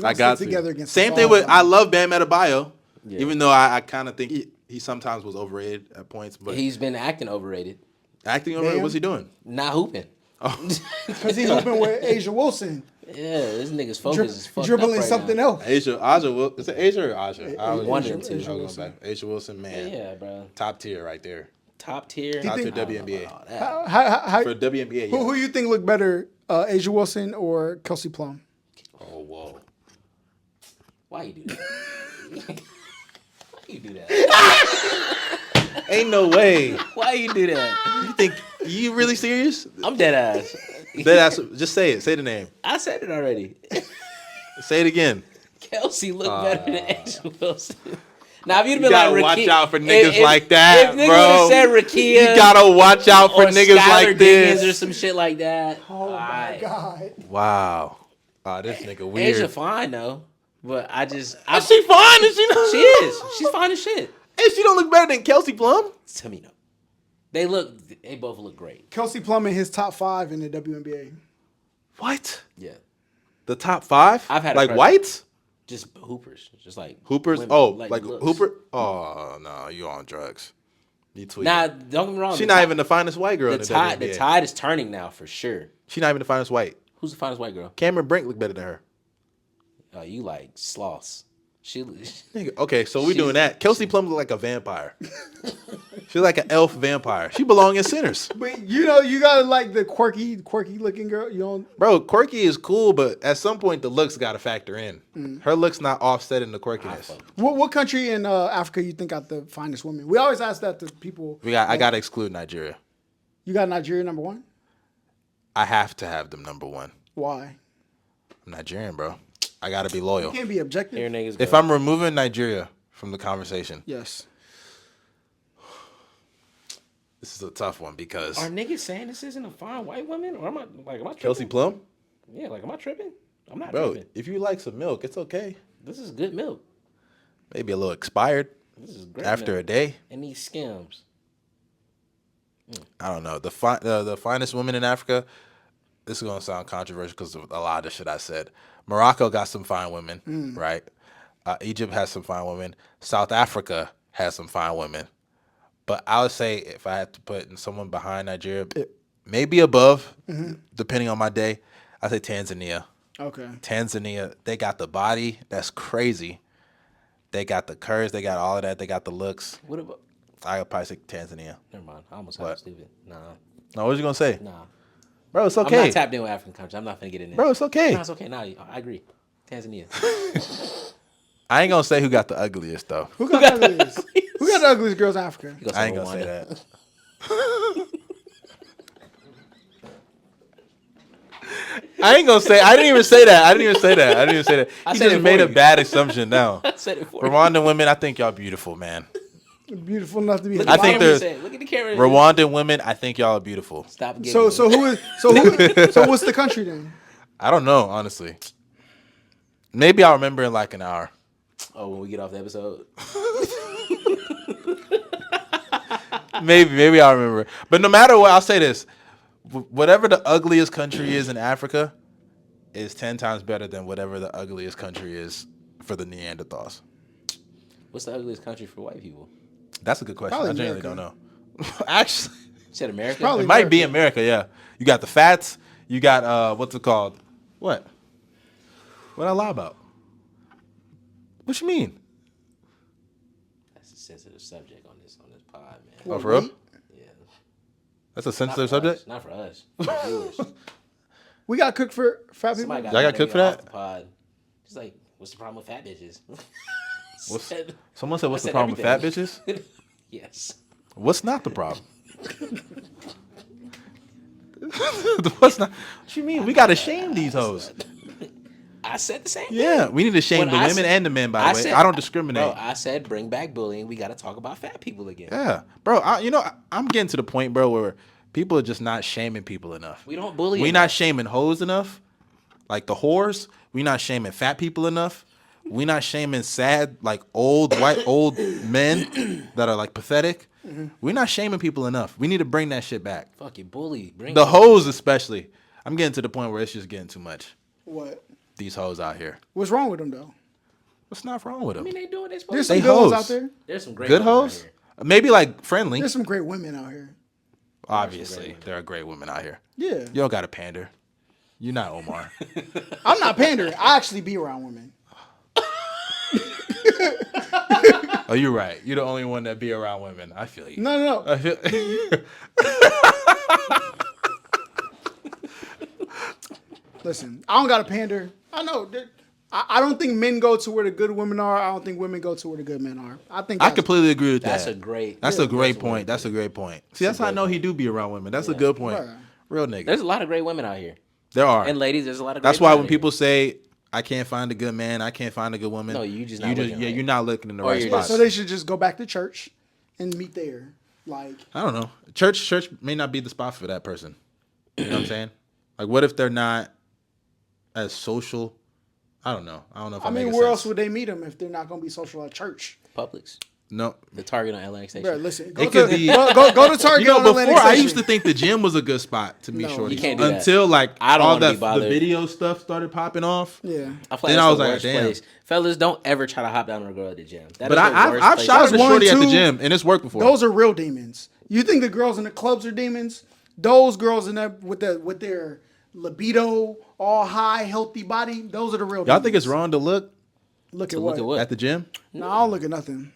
I got together against same us thing all, with man. I love Bam Adebayo, Yeah. even though I kind of think he sometimes was overrated at points. But He's been acting overrated. acting overrated, what's he doing? Not hooping. Because he's hooping with Asia Wilson. Yeah, this nigga's focus is fucked dribbling up right something now. else. Is it Asia or Aja? I was One of them two. Asia Wilson. Asia Wilson, man. Yeah, bro. Top tier right there. Top tier. Top tier think- WNBA. How, For WNBA, yeah. who you think look better, Asia Wilson or Kelsey Plum? Oh, whoa. Why you do that? Why you do that? Ain't no way. Why you do that? You think, you really serious? I'm dead ass. Just say it. Say the name. I said it already. Say it again. Kelsey looked better than Asia Wilson. Now, if you'd been You gotta like watch Rakia, out for niggas like that, if niggas bro. would have said Rakia, You gotta watch out for or niggas Skylar like Diggins or this. some shit like that. Oh my God. Wow. This nigga weird. Asia fine though, but Is she fine? Is she not? she is. She's fine as shit. Hey, she don't look better than Kelsey Plum? Tell me no. They both look great. Kelsey Plum in his top 5 in the WNBA. What? Yeah, The top 5? I've had a like crush. whites? just hoopers, just like Hoopers? women, Like looks. Hooper? Oh, no, you on drugs. You tweaking. Nah, don't get me wrong. She not even the finest white girl in the WNBA. The tide is turning now for sure. She not even the finest white. Who's the finest white girl? Cameron Brink look better than her. Oh, you like sloths. She Nigga, okay, so we doing that. Kelsey Plum look like a vampire. She's like an elf vampire. She belong in Sinners. But you know, you gotta like the quirky looking girl. You don't. Bro, quirky is cool, but at some point the looks got to factor in. Her looks not offsetting the quirkiness. What country in Africa you think got the finest women? We always ask that to people. I got to exclude Nigeria. You got Nigeria number 1. I have to have them number 1. Why? I'm Nigerian, bro. I got to be loyal. You can't be objective. here niggas. If go. I'm removing Nigeria from the conversation, Yes. this is a tough one because Are niggas saying this isn't a fine white woman, or am I tripping? Kelsey Plum, Yeah, like am I tripping? I'm not bro, tripping. if you like some milk, it's okay. This is good milk. Maybe a little expired This is great after milk. a day. And these skims. I don't know. The finest women in Africa, this is going to sound controversial because of a lot of the shit I said. Morocco got some fine women, right? Egypt has some fine women. South Africa has some fine women. But I would say if I had to put someone behind Nigeria, maybe above, depending on my day, I'd say Tanzania. Okay. Tanzania, they got the body. That's crazy. They got the curves. They got all of that. They got the looks. What about? I would probably say Tanzania. Never mind. I almost What? got stupid. Nah. No, what was you going to say? Nah. Bro, it's I'm okay. not tapped in with African countries. I'm not finna get in there. Bro, it's okay. Nah, it's okay. Nah, I agree. Tanzania. I ain't going to say who got the ugliest, though. Who got the ugliest? Who got the ugliest girls in Africa? You I ain't going to say Rwanda. that. I ain't gonna say. I didn't even say that. He I said just it made for a you. bad assumption now. I said it for you. Rwandan women, I think y'all beautiful, man. Beautiful enough to be. Look I at the think camera there's- say it. Look at the camera. Rwandan women, I think y'all are beautiful. Stop getting So what's the country then? I don't know, honestly. Maybe I'll remember in like an hour. Oh, when we get off the episode. Maybe I'll remember. But no matter what, I'll say this: whatever the ugliest country is in Africa is 10 times better than whatever the ugliest country is for the Neanderthals. What's the ugliest country for white people? That's a good question. Probably I genuinely America. don't know. Actually. You said America? Probably It might be America, yeah. You got the fats. You got what's it called? What? What I lie about? What you mean? That's a sensitive subject on pod, man. Oh, for real? weight? Yeah. That's a Not sensitive for subject. us. Not for us. For the viewers. We got cooked for fat people. Somebody got Y'all got that cooked nigga for that? off the pod. Just like, what's the problem with fat bitches? Someone said, "What's I the problem with fat everything. bitches?" Yes. What's not the problem? What's not? What you mean? We gotta shame these hoes. I said the same thing. Yeah, we need to shame When the I women said- and the men. By the way, said- I don't discriminate. Bro, I said bring back bullying. We got to talk about fat people again. Yeah, bro. I'm getting to the point, bro, where people are just not shaming people enough. We don't bully We enough. not shaming hoes enough, like the whores. We not shaming fat people enough. We not shaming sad, like old men that are like pathetic. We not shaming people enough. We need to bring that shit back. Fuck you, bully. Bring The it. hoes especially. I'm getting to the point where it's just getting too much. What? These hoes out here. What's wrong with them though? What's not wrong with I them? mean, they doing this. There's They some good ones hoes. out there. There's some great Good women out hoes? here. Maybe like friendly. There's some great women out here. Obviously, there are great women out here. Yeah. You don't got to pander. You're not Omar. I'm not pandering. I actually be around women. Oh, you're right. You're the only one that be around women. I feel you. No. I feel. Listen, I don't got to pander. I know. I don't think men go to where the good women are. I don't think women go to where the good men are. I think I that's- completely agree with that. That's a great. That's a great that's point. That's a great point. See, that's how I know he do be around women. That's a good point. Right. Real nigga. There's a lot of great women out here, There are. and ladies. There's a lot of. Great That's why women when out here. people say I can't find a good man, I can't find a good woman. No, you just not looking right. you're not looking in the Or right you're spot. So they should just go back to church and meet there. Like, I don't know. Church may not be the spot for that person. You know what I'm saying? Like, what if they're not as social? I don't know. I don't know if I mean, where else would they meet them if they're not going to be social at church? Publix, No. the Target on Atlantic Station. Bro, listen, go It could be. go to Target. You know, on before Atlantic I Station. used to think the gym was a good spot to meet No, shorties. you can't do that. Until like I don't all wanna be the bothered. video stuff started popping off. Yeah. I feel Then like I that's was the like, worst damn. place. Fellas, don't ever try to hop down on a girl at the gym. That But is the worst I've place. shot at a That's shorty one, at the two. gym and it's worked before. Those are real demons. You think the girls in the clubs are demons? Those girls in that with their libido, all high, healthy body, those are the real Y'all demons. think it's wrong to look Look at look what? at what? at the gym? No, I don't look at nothing.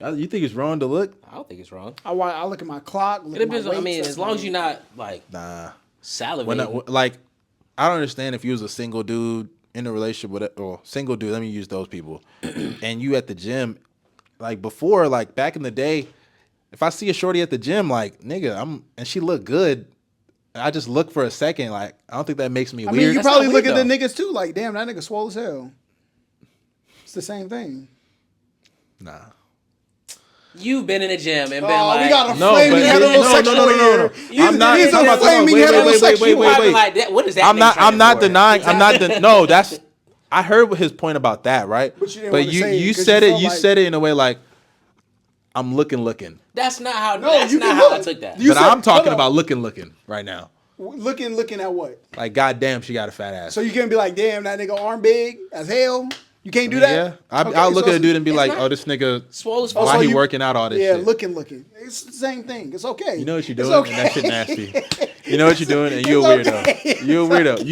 You think it's wrong to look? I don't think it's wrong. I look at my clock. Look It at my depends. I weights, mean, that's as long my- as you're not like Nah. salivating. When I don't understand if you was a single dude in a relationship with or single dude. Let me use those people. And you at the gym, like before, like back in the day, if I see a shorty at the gym, like nigga, and she look good, I just look for a second. Like I don't think that makes me I weird. mean, you That's probably not look weird, at the though. niggas too. Like, damn, that nigga swole as hell. It's the same thing. Nah. You've been in the gym and been Oh, like, we got a No, flaming but heterosexual no. here. I'm not. He's I'm a not flaming wait, heterosexual. you probably like that. What is that? I'm nigga not. training I'm not for? denying. I'm not. Exactly. No, that's. I heard his point about that, right? But you didn't wanna you say it you 'cause said you it. felt You like- said it in a way like, I'm looking. That's not how. No, that's you not can how I look. took that. You But said- I'm talking hold about on. looking right now. Looking at what? Like, goddamn, she got a fat ass. So you can't be like, damn, that nigga arm big as hell. You can't do that. Yeah, Okay, I'll look so at a dude and be it's like, not- oh, this nigga, Swole as Oh, fuck. why so he you- working out all this Yeah, shit? looking. It's the same thing. It's okay. You know what you're It's doing, okay. and that shit nasty. You know what you're doing, and you're a It's weirdo. okay. You're a weirdo.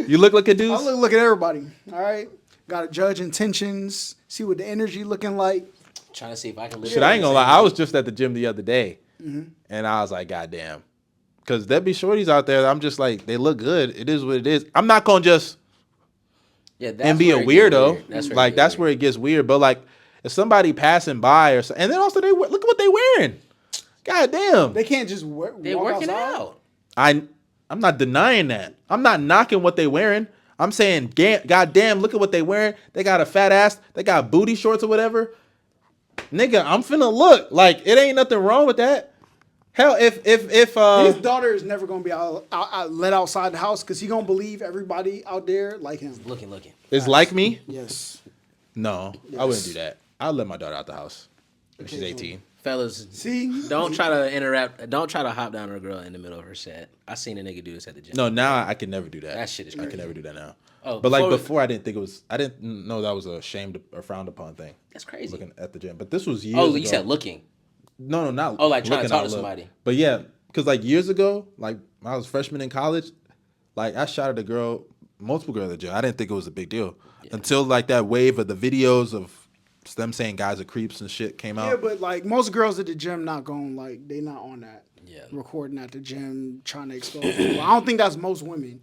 You look at dudes. I look at everybody. All right. Got to judge intentions. See what the energy looking like. Trying to see if I can live. Shit, I ain't gonna lie. I was just at the gym the other day, and I was like, goddamn, because there be shorties out there. I'm just like, they look good. It is what it is. I'm not gonna just Yeah, that's and be a where it gets weirdo. weird. That's where Like that's where it gets weird. But like, if somebody passing by or so, and then also look at what they wearing. Goddamn. They can't just they're walk working outside. out. I'm not denying that. I'm not knocking what they wearing. I'm saying, goddamn, look at what they wearing. They got a fat ass. They got booty shorts or whatever. Nigga, I'm finna look. Like, it ain't nothing wrong with that. Hell, if His daughter is never gonna be let outside the house because he gonna believe everybody out there like him. Looking. is like me, Yes. no, I wouldn't do that. I'll let my daughter out the house when she's 18. Fellas, See, don't try to interrupt. Don't try to hop down on a girl in the middle of her set. I seen a nigga do this at the gym. No, now I can never do that. That shit is I crazy. can never do that now. Oh, but like before- before, I didn't think it was. I didn't know that was a shamed or frowned upon thing. That's crazy. Looking at the gym, but this was years. Oh, ago. you said looking. No, not. Oh, like trying to looking talk out to look. somebody. But yeah, because like years ago, like when I was freshman in college, like I shot at a girl, multiple girls at the gym. I didn't think it was a big deal until like that wave of the videos of them saying guys are creeps and shit came Yeah, out. but like most girls at the gym not going like they not on that. Yeah. Recording at the gym, trying to expose people. I don't think that's most women.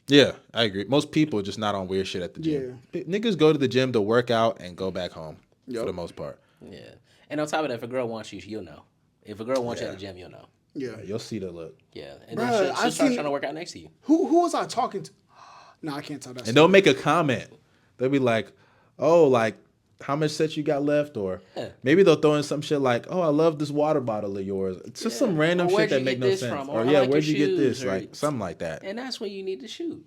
Yeah, I agree. Most people are just not on weird shit at the gym. Niggas go to the gym to work out and go back home for the most part. Yeah. And on top of that, if a girl wants you, you'll know. If a girl wants you at the gym, you'll know. Yeah. You'll see the look. Yeah. And Bruh, then she'll I start seen- trying to work out next to you. Who was I talking to? No, I can't tell that. And they'll make a comment. They'll be like, "Oh, like how much set you got left?" Or maybe they'll throw in some shit like, "Oh, I love this water bottle of yours." It's just some random Or shit where'd that you make get no this sense. from? Or Or I yeah, like where'd your you get this? shoes, or- Like something like that. And that's when you need to shoot.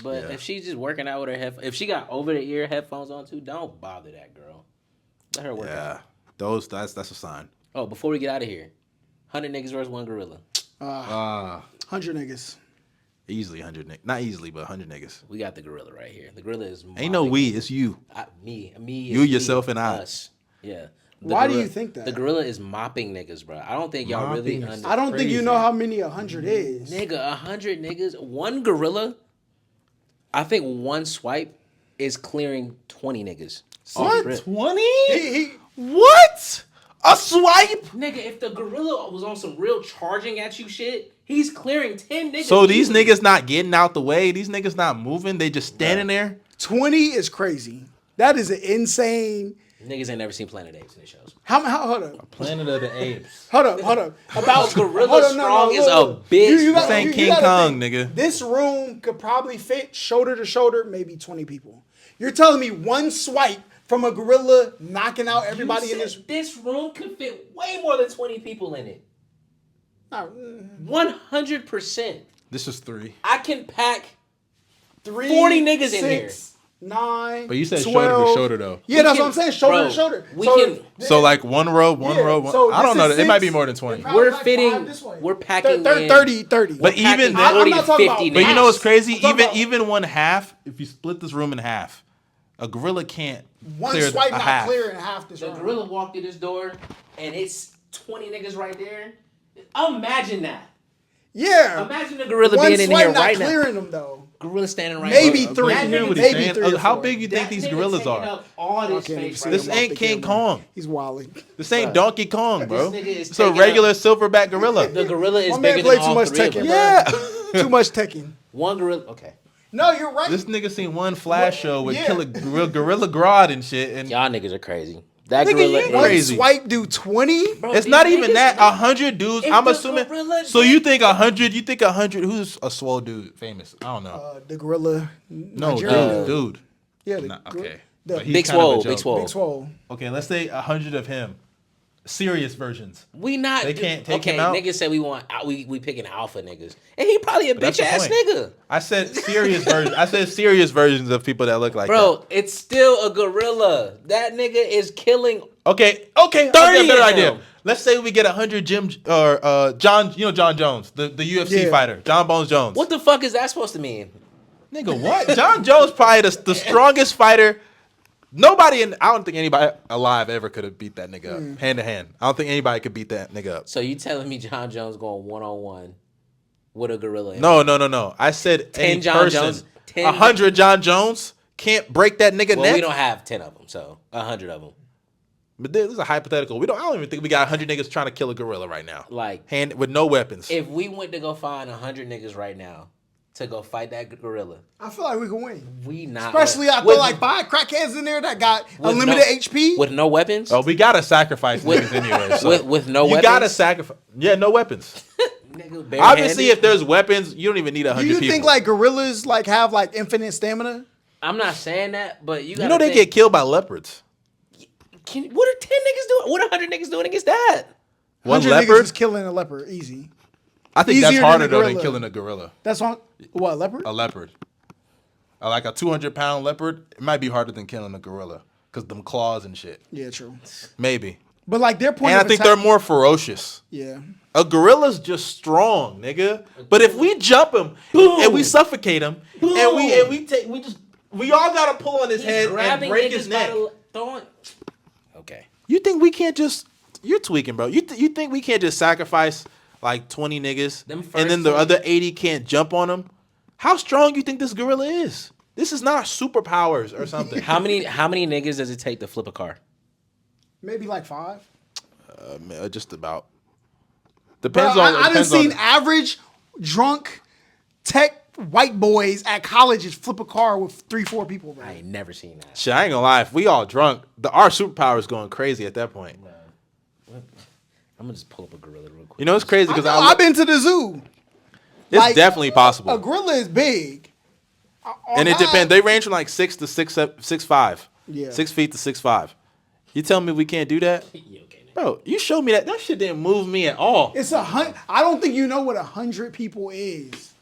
But Yeah. if she's just working out with her if she got over the ear headphones on too, don't bother that girl. Let her work out. Yeah, that's a sign. Oh, before we get out of here, 100 niggas versus one gorilla. 100 niggas. Easily 100 niggas. Not easily, but 100 niggas. We got the gorilla right here. The gorilla is Ain't no mopping- we, it's you. me. You, is yourself, me, and I. Us. Yeah. Why do you think that? The gorilla is mopping niggas, bro. I don't think y'all really Mopping is- understand. I don't think you Crazy. know how many 100 is. Nigga, 100 niggas, one gorilla. I think one swipe is clearing 20 niggas. What? Rip. 20? What? A swipe? Nigga, if the gorilla was on some real charging at you shit, he's clearing 10 niggas. So these easily. niggas not getting out the way. These niggas not moving. They just standing there. 20 is crazy. That is an insane. Niggas ain't never seen Planet Apes in the shows. Hold up. Planet of the Apes. Hold up. About gorilla hold up, strong is look. a bitch. This ain't King gotta Kong, think. nigga. This room could probably fit shoulder to shoulder, maybe 20 people. You're telling me one swipe from a gorilla knocking out everybody in this? This room could fit way more than 20 people in it. Nah, 100%. This is 3. I can pack 3, 40 niggas in here. 9. But you said 12. shoulder to shoulder though. Yeah, that's can- what I'm saying. Shoulder bro, to shoulder. we can- So like one row, one Yeah, row. so I don't this know. is It might be 6. more than 20. Probably We're like fitting- 5 this way. we're packing in- 30. But even Packing then, 40 I'm not to talking 50 about- but you know what's crazy? I'm talking about- Even one half, if you split this room in half, a gorilla can't One clear swipe a not half. clearing half this The room. gorilla walked through this door and it's 20 niggas right there. Imagine that. Yeah. Imagine the gorilla One being in swipe here not right now. clearing them though. Gorilla standing right Maybe there. three. But you hear what he's Maybe saying? 3 or How 4. big you think That these nigga gorillas taking are? up all I this can't even space see right This him now. off ain't the King camera. Kong. He's wilding. This ain't Donkey Kong, bro. nigga is It's a taking regular silverback gorilla. The gorilla is My man bigger played than too all much three of Tekken, them. bro. Yeah. Too much Tekken. One gorilla. Okay. No, you're right. This nigga seen one Flash show with Yeah. Killer Gorilla Grodd and shit, and Y'all niggas are crazy. That Nigga, gorilla you is One crazy. swipe do 20? Bro, it's these not even niggas- that. 100 dudes. If I'm the assuming. gorilla So did- you think 100? You think 100? Who's a swole dude famous? I don't know. The gorilla. No, Nigerian dude. Yeah, the Nah, gorilla- okay. The But he's Big kind of a Swole, joke. Big Swole. Big Swole. Okay, let's say 100 of him. Serious versions. We not. They can't take okay, him out? niggas say we picking alpha niggas, and he probably a That's bitch the ass point. nigga. I said serious versions. I said serious versions of people that look like Bro, it's still a gorilla. That nigga is killing. that. Okay. I got 30 a better of idea. them. Let's say we get 100 Jim or John. You know John Jones, the UFC Yeah. fighter, John Bones Jones. What the fuck is that supposed to mean? Nigga, what? John Jones probably the strongest fighter. I don't think anybody alive ever could have beat that nigga up, hand to hand. I don't think anybody could beat that nigga up. So you telling me John Jones going 1-on-1 with a gorilla? No. I said 10 any John person. Jones, 10 100 John Jones can't break that nigga Well, neck. we don't have 10 of them, so 100 of them. But this is a hypothetical. I don't even think we got 100 niggas trying to kill a gorilla right now. Like, Hand with no weapons. if we went to go find 100 niggas right now to go fight that gorilla, I feel like we can win. we not. Especially I with- feel like 5 crackheads in there that got with unlimited no- HP. with no weapons. Oh, we gotta sacrifice niggas anyway. So. with no you weapons. gotta sacrifice. Yeah, no weapons. Nigga, Obviously, barehanded. if there's weapons, you don't even need 100 Do you people. think like gorillas like have like infinite stamina? I'm not saying that, but you you know they think, get killed by leopards. What are 10 niggas doing? What are 100 niggas doing against that? One 100 niggas leopard. is killing a leopard easy. I think that's easier than harder a though than gorilla. killing a gorilla. That's on what leopard? A leopard. Like a 200-pound leopard, it might be harder than killing a gorilla because them claws and shit. Yeah, true. Maybe. But like their point And I of think attack, they're more ferocious. yeah. A gorilla's just strong, nigga. But if we jump him and we suffocate him and we all gotta pull on his head and Grabbing break niggas his by neck. the throwing. Okay. You think we can't just? You're tweaking, bro. You think we can't just sacrifice like 20 niggas Them first and then the 20 other 80 can't jump on them? How strong you think this gorilla is? This is not superpowers or something. How many niggas does it take to flip a car? Maybe like 5. Just about. Bro, Depends on. I done depends on seen average drunk tech white boys at colleges flip a car with 3-4 people. Bro. I ain't never seen that. Shit, I ain't gonna lie. If we all drunk, our superpower is going crazy at that point. I'm gonna just pull up a gorilla real quick. You know, it's crazy because I've been to the zoo. it's like, definitely possible. A gorilla is big. And it depends. They range from like 6 to 6'5". Yeah. 6 feet to 6'5". You tell me we can't do that? Yeah, okay, nigga. Bro, you showed me that. That shit didn't move me at all. It's 100. I don't think you know what 100 people is.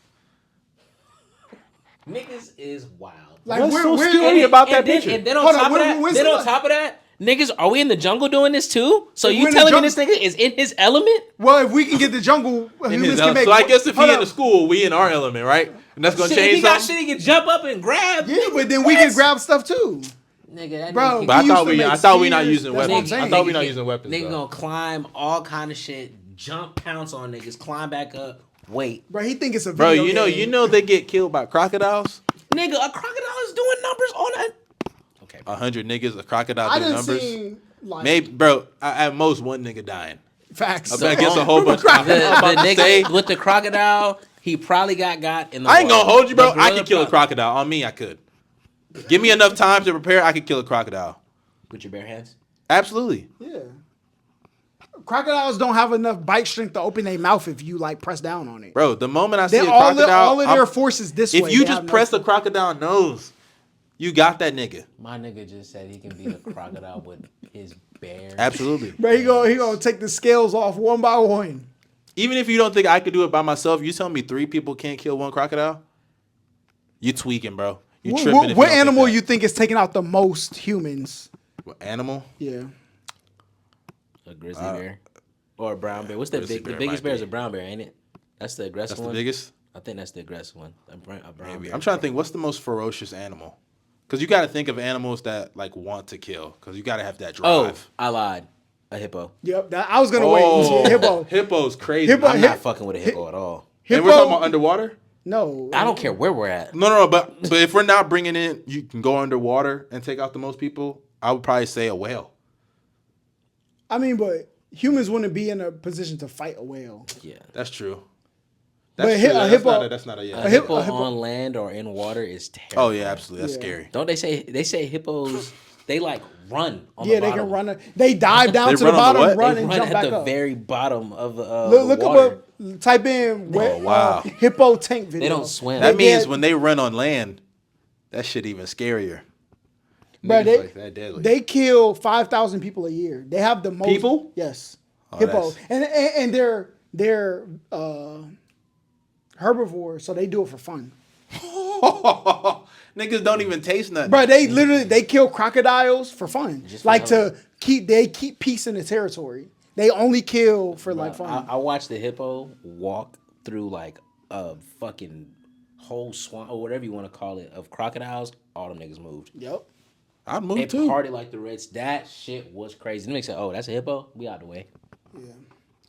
Niggas is wild. Like What's so we're scary about that then, picture? And then on Hold on, top of that, when's then the on last- top of that, niggas, are we in the jungle doing this too? So If we're you in the telling me jungle- this nigga is in his element? Well, if we can get the jungle, humans can make. So I guess if Hold he in up. the school, we in our element, right? And that's gonna Shit, change he got something. shit he can jump up and grab. Yeah, but then we can grab stuff too. Nigga, that Bro, nigga, But We used to I make thought we not spears. using That's what I'm weapons. saying. I thought we nigga not can- using weapons. Nigga though. gonna climb all kind of shit, jump, pounce on niggas, climb back up, wait. Bro, he think it's a Bro, video game. you know they get killed by crocodiles. Nigga, a crocodile is doing numbers on that. Okay, 100 niggas, a crocodile I do done numbers. seen like Maybe, bro, at most one nigga dying. facts. I guess a whole bunch. the I'm about to nigga say, with the crocodile, he probably got in the I ain't gonna water. hold you, bro. The I gorilla could kill a probably- crocodile. On me, I could. Give me enough time to prepare. I could kill a crocodile. With your bare hands? Absolutely, Yeah. Crocodiles don't have enough bite strength to open their mouth if you like press down on it. bro. The moment I see They a all crocodile, of their forces this way. if you They just have no press the force. crocodile nose, you got that nigga. My nigga just said he can beat a crocodile with his bare. Absolutely. Bro, he gonna take the scales off one by one. Even if you don't think I could do it by myself, you tell me 3 people can't kill one crocodile. You tweaking, bro. You tripping. What, if you what don't think animal that. you think is taking out the most humans? What animal? Yeah. A grizzly bear. Or a brown bear. What's the grizzly big? The bear biggest might bear is be. a brown bear, ain't it? That's the aggressive That's the one. biggest. I think that's the aggressive one. A brown Maybe. bear. I'm trying to think. What's the most ferocious animal? Because you got to think of animals that like want to kill. Because you got to have that Oh, drive. I lied. A hippo. Yep. I was gonna wait. Hippo. Hippo's crazy. Hippo- I'm hip- not fucking with a hippo at all. And we're talking about underwater. No. I don't care where we're at. No, but if we're not bringing in, you can go underwater and take out the most people. I would probably say a whale. I mean, but humans wouldn't be in a position to fight a whale. Yeah. That's true. But That's a true. hippo- That's not a yeah. A hip- hippo a hippo- on land or in water is terrible. Oh yeah, absolutely. That's Yeah. scary. Don't they say hippos? They like run. On Yeah, the they bottom. can run. They dive down They to the run on the bottom, what? run They and run jump at back the up. very bottom of the Look water. up type in wow. hippo tank video. They don't swim. That They- means when they run on land, that shit even scarier. Bro, Niggas like that deadly. they kill 5,000 people a year. They have the most People? Yes, Oh, hippo, that's- and they're herbivores, so they do it for fun. Niggas don't even taste nothing. Bro, they literally they kill crocodiles for fun, Just for like fun. to keep peace in the territory. They only kill for like fun. I watched the hippo walk through like a fucking whole swamp or whatever you want to call it of crocodiles. All them niggas moved. Yep. I'd They move too. partied like the Reds. That shit was crazy. Them niggas said, "Oh, that's a hippo. We out the way."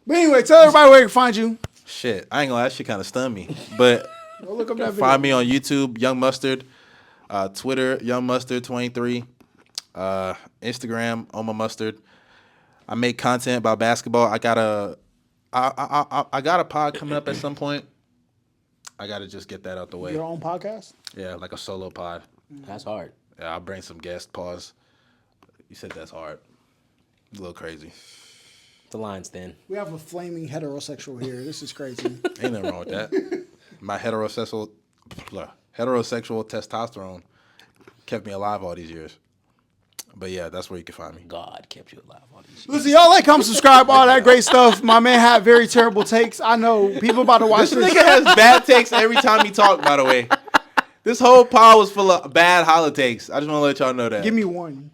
But anyway, tell everybody where they can find you. Shit, I ain't gonna lie, that shit kind of stunned me. But Go look up that video. find me on YouTube, Young Mustard, Twitter, Young Mustard 23, Instagram, Oma Mustard. I make content about basketball. I got a pod coming up at some point. I gotta just get that out the way. Your own podcast. Yeah, like a solo pod. That's hard. Yeah, I'll bring some guest pause. You said that's hard. A little crazy. The line's thin. We have a flaming heterosexual here. This is crazy. Ain't nothing wrong with that. My heterosexual testosterone kept me alive all these years. But yeah, that's where you can find me. God kept you alive all these years. Listen, y'all like, comment, subscribe, all that great stuff. My man had very terrible takes. I know people about to watch This this. nigga has bad takes every time he talk, by the way. This whole pod was full of bad holiday takes. I just want to let y'all know that. Give me one.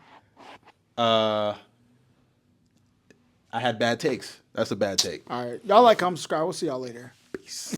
I had bad takes. That's a bad take. All right. Y'all like, comment, subscribe. We'll see y'all later. Peace.